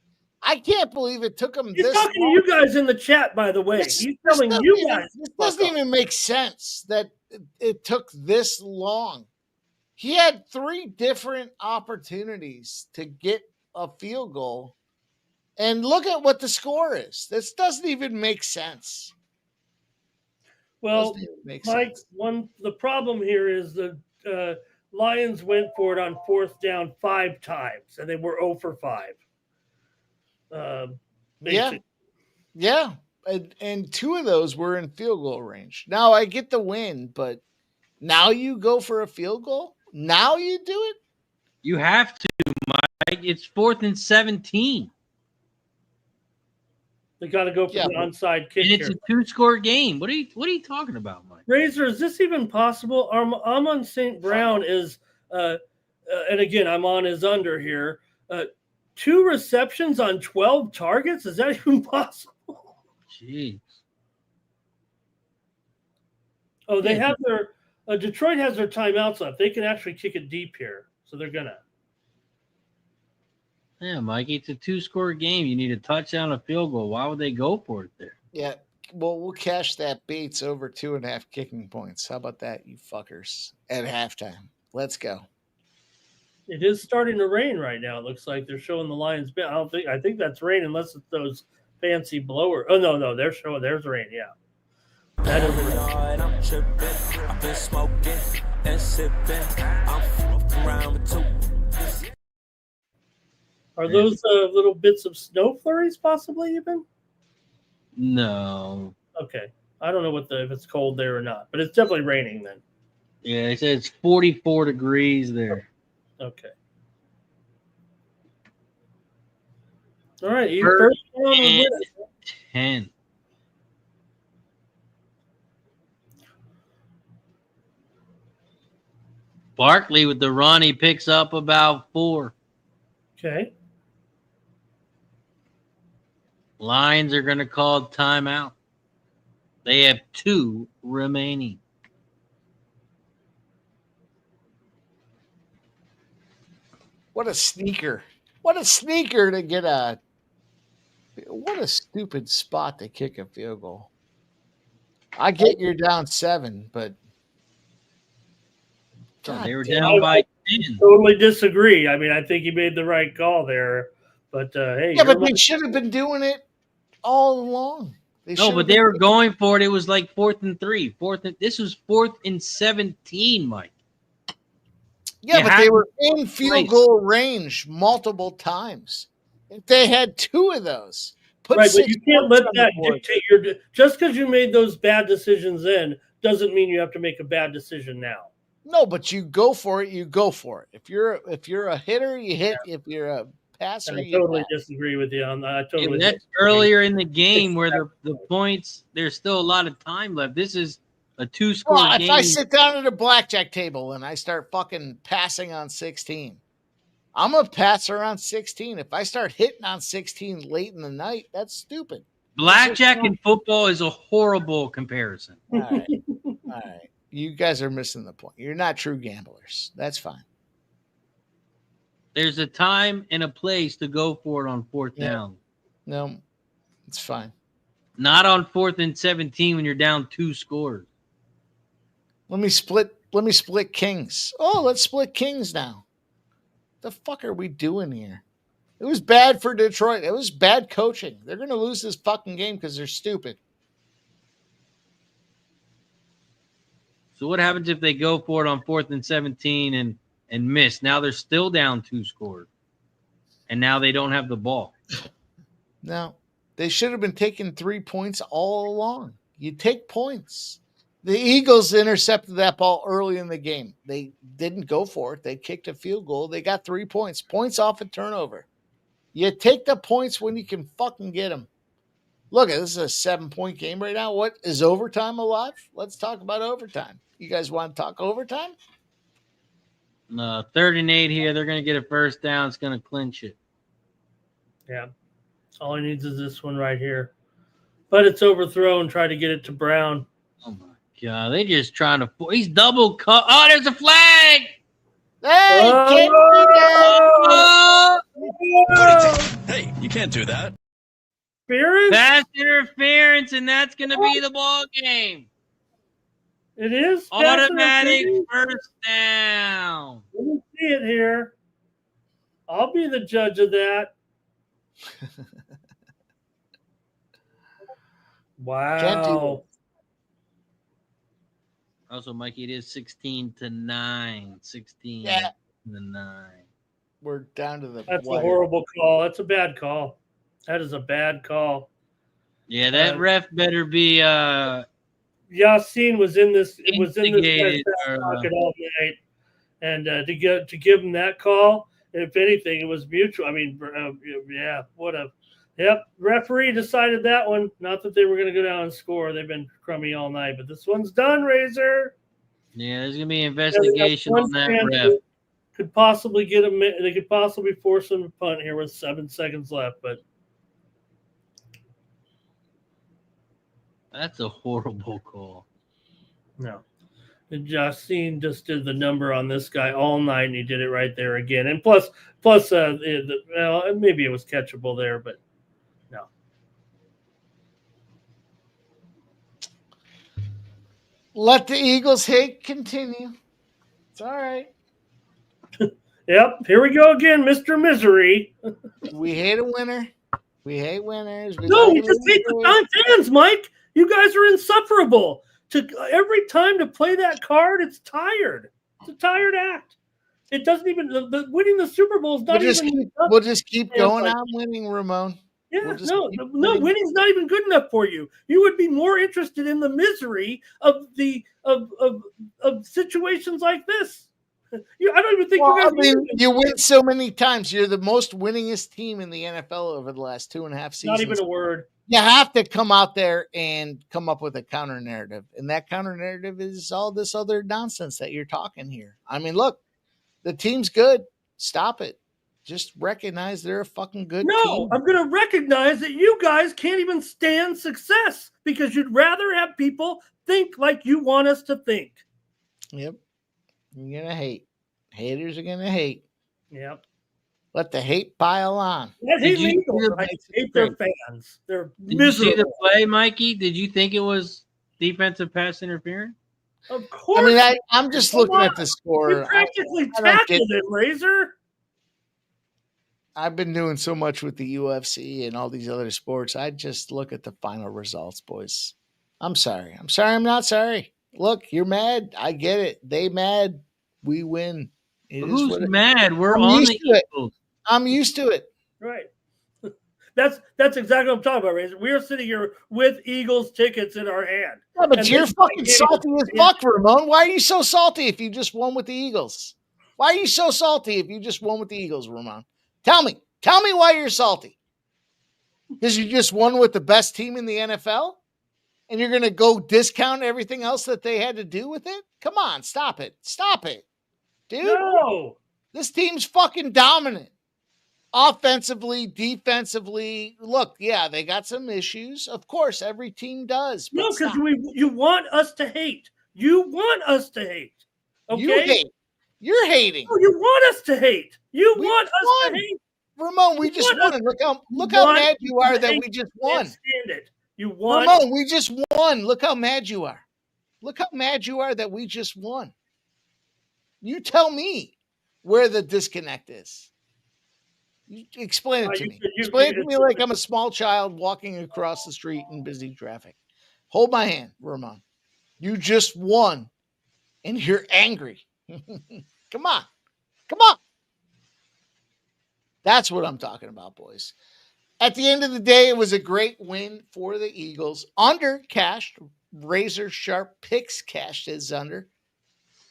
I can't believe it took him He's this talking long. to you guys in the chat, by the way. He's telling you guys. This doesn't even make sense that it took this long. He had 3 different opportunities to get a field goal. And look at what the score is. This doesn't even make sense. Well, Mike, the problem here is the Lions went for it on 4th down 5 times, and they were 0 for 5. Yeah. And 2 of those were in field goal range. Now, I get the win, but now you go for a field goal? Now you do it? You have to, Mike. It's 4th and 17. They got to go for the onside kick. And it's a 2-score game. What are you talking about, Mike? Razor, is this even possible? Amon St. Brown is, and again, I'm on his under here. 2 receptions on 12 targets? Is that even possible? Jeez. Oh, they have their Detroit has their timeouts left. They can actually kick it deep here, so they're gonna. Yeah, Mikey, it's a 2-score game. You need a touchdown, a field goal. Why would they go for it there? Yeah, well, we'll cash that Bates over 2.5 kicking points. How about that, you fuckers? At halftime, let's go. It is starting to rain right now. It looks like they're showing the Lions. I think that's rain, unless it's those fancy blowers. Oh no, they're showing. There's rain. Yeah, that is rain. I'm tripping. I've been smoking and sipping. I'm around with 2. Are those little bits of snow flurries possibly even? No. Okay. I don't know if it's cold there or not, but it's definitely raining then. Yeah, it says 44 degrees there. Okay. All right. First one and 10. Barkley with the run, he picks up about 4. Okay. Lions are going to call timeout. They have 2 remaining. What a sneaker. What a sneaker to get a – what a stupid spot to kick a field goal. I get you're down 7, but – they were down by 10. Totally disagree. I mean, I think he made the right call there. But, hey. Yeah, but they should have been doing it all along. But they were going for it. It was like 4th and 3. This was 4th and 17, Mike. Yeah, but they were in field goal range multiple times. If they had 2 of those. Right, but you can't let that dictate your – just because you made those bad decisions then doesn't mean you have to make a bad decision now. No, but you go for it, you go for it. If you're a hitter, you hit. If you're a passer, I totally disagree with you on that. That's earlier in the game where the points, there's still a lot of time left. This is a 2-score game. If I sit down at a blackjack table and I start fucking passing on 16, I'm a passer on 16. If I start hitting on 16 late in the night, that's stupid. Blackjack and football is a horrible comparison. All right. You guys are missing the point. You're not true gamblers. That's fine. There's a time and a place to go for it on 4th down. No, it's fine. Not on 4th and 17 when you're down 2 scores. Let me split kings. Oh, let's split kings now. The fuck are we doing here? It was bad for Detroit. It was bad coaching. They're going to lose this fucking game because they're stupid. So what happens if they go for it on 4th and 17 and miss? Now they're still down 2 scores. And now they don't have the ball. No, they should have been taking 3 points all along. You take points. The Eagles intercepted that ball early in the game. They didn't go for it. They kicked a field goal. They got 3 points. Points off a turnover. You take the points when you can fucking get them. Look, this is a 7-point game right now. What is overtime alive? Let's talk about overtime. You guys want to talk overtime? 3rd and 8 here. They're going to get a first down. It's going to clinch it. Yeah. All he needs is this one right here. But it's overthrown. Try to get it to Brown. Oh, my God. They just trying to – he's double cut. Oh, there's a flag. Hey, Hey, you can't do that. Pass interference, and that's going to be the ball game. It is automatic first down. Let me see it here. I'll be the judge of that. Wow. Also, Mikey, it is 16-9. 16 Yeah. to 9. We're down to the That's wire. a horrible call. That's a bad call. That is a bad call. Yeah, that ref better be Yasin was in this. It was in this instigated guy's pocket all night, and to give him that call, if anything, it was mutual. I mean, yeah, what a. Yep, referee decided that one. Not that they were going to go down and score. They've been crummy all night, but this one's done, Razor. Yeah, there's gonna be an investigation on that ref. Could possibly get him. They could possibly force him to punt here with 7 seconds left, but that's a horrible call. No. And Yasin just did the number on this guy all night, and he did it right there again. And plus, well, maybe it was catchable there, but no. Let the Eagles hate continue. It's all right. Yep, here we go again, Mr. Misery. We hate a winner. We hate winners. We just hate the fans, Mike. You guys are insufferable. Every time to play that card, it's tired. It's a tired act. It doesn't even winning the Super Bowl is not we'll just keep going on winning, Ramon. Yeah, winning's not even good enough for you. You would be more interested in the misery of situations like this. I don't even think you win so many times. You're the most winningest team in the NFL over the last 2.5 seasons. Not even a word. You have to come out there and come up with a counter narrative. And that counter narrative is all this other nonsense that you're talking here. I mean, look, the team's good. Stop it. Just recognize they're a fucking good team. I'm going to recognize that you guys can't even stand success because you'd rather have people think like you want us to think. Yep. You're going to hate. Haters are going to hate. Yep. Let the hate pile on. I hate their fans. They're Did miserable. you see the play, Mikey? Did you think it was defensive pass interference? Of course. I mean, I'm just looking at the score. You practically tackled it, Razor. I've been doing so much with the UFC and all these other sports. I just look at the final results, boys. I'm sorry. I'm not sorry. Look, you're mad. I get it. They mad. We win. Who's mad? We're on the Eagles. I'm used to it. Right. That's exactly what I'm talking about, Razor. We're sitting here with Eagles tickets in our hand. Yeah, but you're fucking salty as fuck, Ramon. Why are you so salty if you just won with the Eagles? Why are you so salty if you just won with the Eagles, Ramon? Tell me why you're salty. Because you just won with the best team in the NFL? And you're going to go discount everything else that they had to do with it? Come on, stop it. Stop it. Dude. No. This team's fucking dominant. Offensively, defensively. Look, yeah, they got some issues. Of course, every team does. No, because you want us to hate. You want us to hate. Okay? You hate. You're hating. No, you want us to hate. You want us to hate. Ramon, we just won. Look how mad you are that we just won. Stand it. You want. Ramon, we just won. Look how mad you are. Look how mad you are that we just won. You tell me where the disconnect is. You explain it to me. Explain it to me like I'm a small child walking across the street in busy traffic. Hold my hand, Ramon. You just won, and you're angry. Come on. Come on. That's what I'm talking about, boys. At the end of the day, it was a great win for the Eagles. Under cashed. Razor sharp picks cashed his under.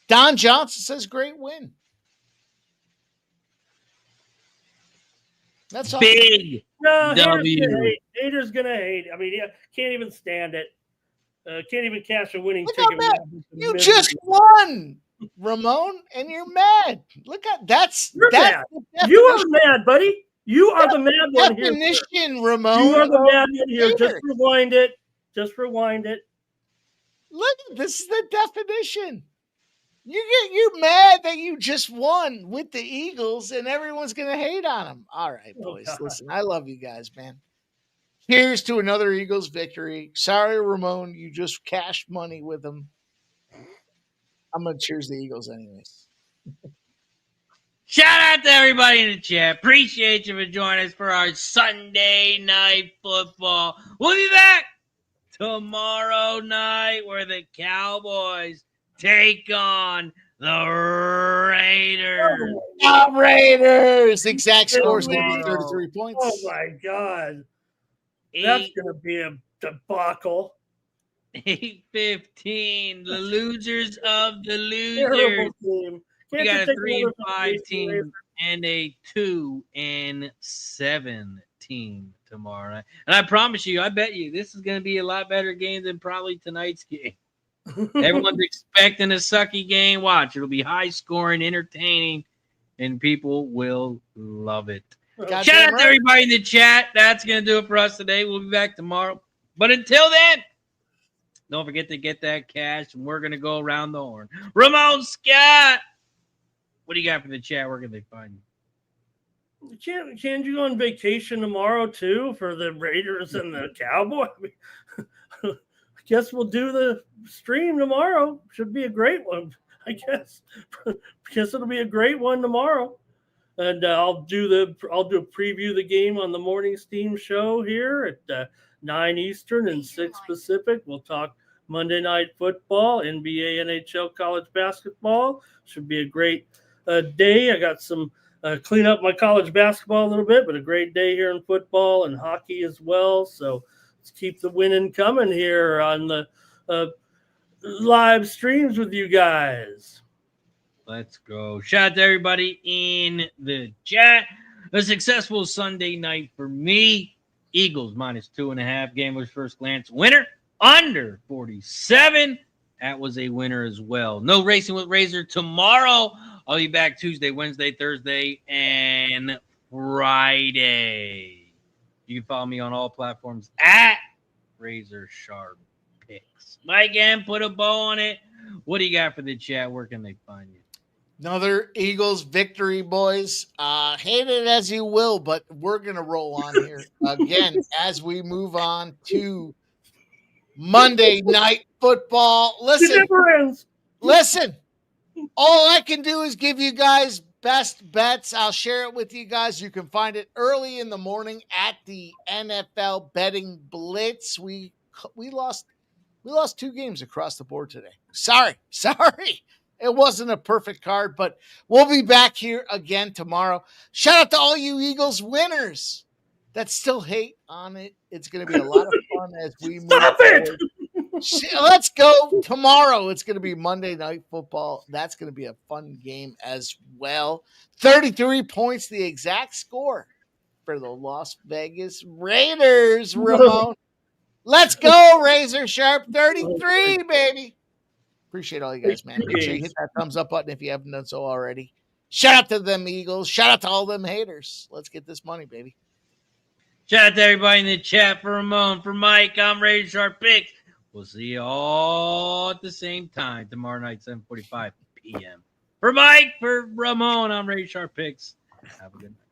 Don Johnson says great win. That's all. Big W. Hater's gonna hate. I mean, he can't even stand it. Can't even cash a winning Look ticket. You just won, Ramon, and you're mad. Look at You're mad. You are mad, buddy. You are the mad one here. Definition, Ramon. You are the mad one here. Just rewind it. Just rewind it. Look, this is the definition. You're mad that you just won with the Eagles, and everyone's gonna hate on them. All right, boys. Listen, I love you guys, man. Here's to another Eagles victory. Sorry, Ramon, you just cashed money with them. I'm going to choose the Eagles anyways. Shout out to everybody in the chat. Appreciate you for joining us for our Sunday night football. We'll be back tomorrow night where the Cowboys take on the Raiders. The Raiders! Exact score is going to be 33 points. Oh, my God. That's going to be a debacle. 8-15. The losers of the losers. Terrible team. We got a 3-5 team and a 2-7 team tomorrow night. And I promise you, I bet you this is going to be a lot better game than probably tonight's game. Everyone's expecting a sucky game. Watch. It'll be high scoring, entertaining, and people will love it. Shout out to everybody in the chat. That's going to do it for us today. We'll be back tomorrow. But until then, don't forget to get that cash, and we're going to go around the horn. Ramon Scott, what do you got for the chat? Where can they find you? Can't you go on vacation tomorrow, too, for the Raiders and the Cowboys? I guess we'll do the stream tomorrow. Should be a great one, I guess. Guess it'll be a great one tomorrow. And I'll preview the game on the Morning Steam show here at 9 Eastern and 6 Pacific. We'll talk Monday Night Football, NBA, NHL, college basketball. Should be a great day. I got some clean up my college basketball a little bit, but a great day here in football and hockey as well. So let's keep the winning coming here on the live streams with you guys. Let's go. Shout out to everybody in the chat. A successful Sunday night for me. Eagles -2.5. Gambler's first glance winner. Under 47. That was a winner as well. No Racing with Razor tomorrow. I'll be back Tuesday, Wednesday, Thursday, and Friday. You can follow me on all platforms at Razor Sharp Picks. Mike M, put a bow on it. What do you got for the chat? Where can they find you? Another Eagles victory, boys. Hate it as you will, but we're going to roll on here again as we move on to Monday Night Football. Listen. All I can do is give you guys best bets. I'll share it with you guys. You can find it early in the morning at the NFL Betting Blitz. We lost 2 games across the board today. Sorry. It wasn't a perfect card, but we'll be back here again tomorrow. Shout out to all you Eagles winners that still hate on it. It's going to be a lot of fun as we move forward. Let's go tomorrow. It's going to be Monday Night Football. That's going to be a fun game as well. 33 points, the exact score for the Las Vegas Raiders, Ramon. Let's go, Razor Sharp. 33, baby. Appreciate all you guys, man. Make sure you hit that thumbs up button if you haven't done so already. Shout out to them Eagles. Shout out to all them haters. Let's get this money, baby. Shout out to everybody in the chat. For Ramon, for Mike, I'm Razor Sharp Picks. We'll see you all at the same time tomorrow night, 7:45 p.m. For Mike, for Ramon, I'm Razor Sharp Picks. Have a good night.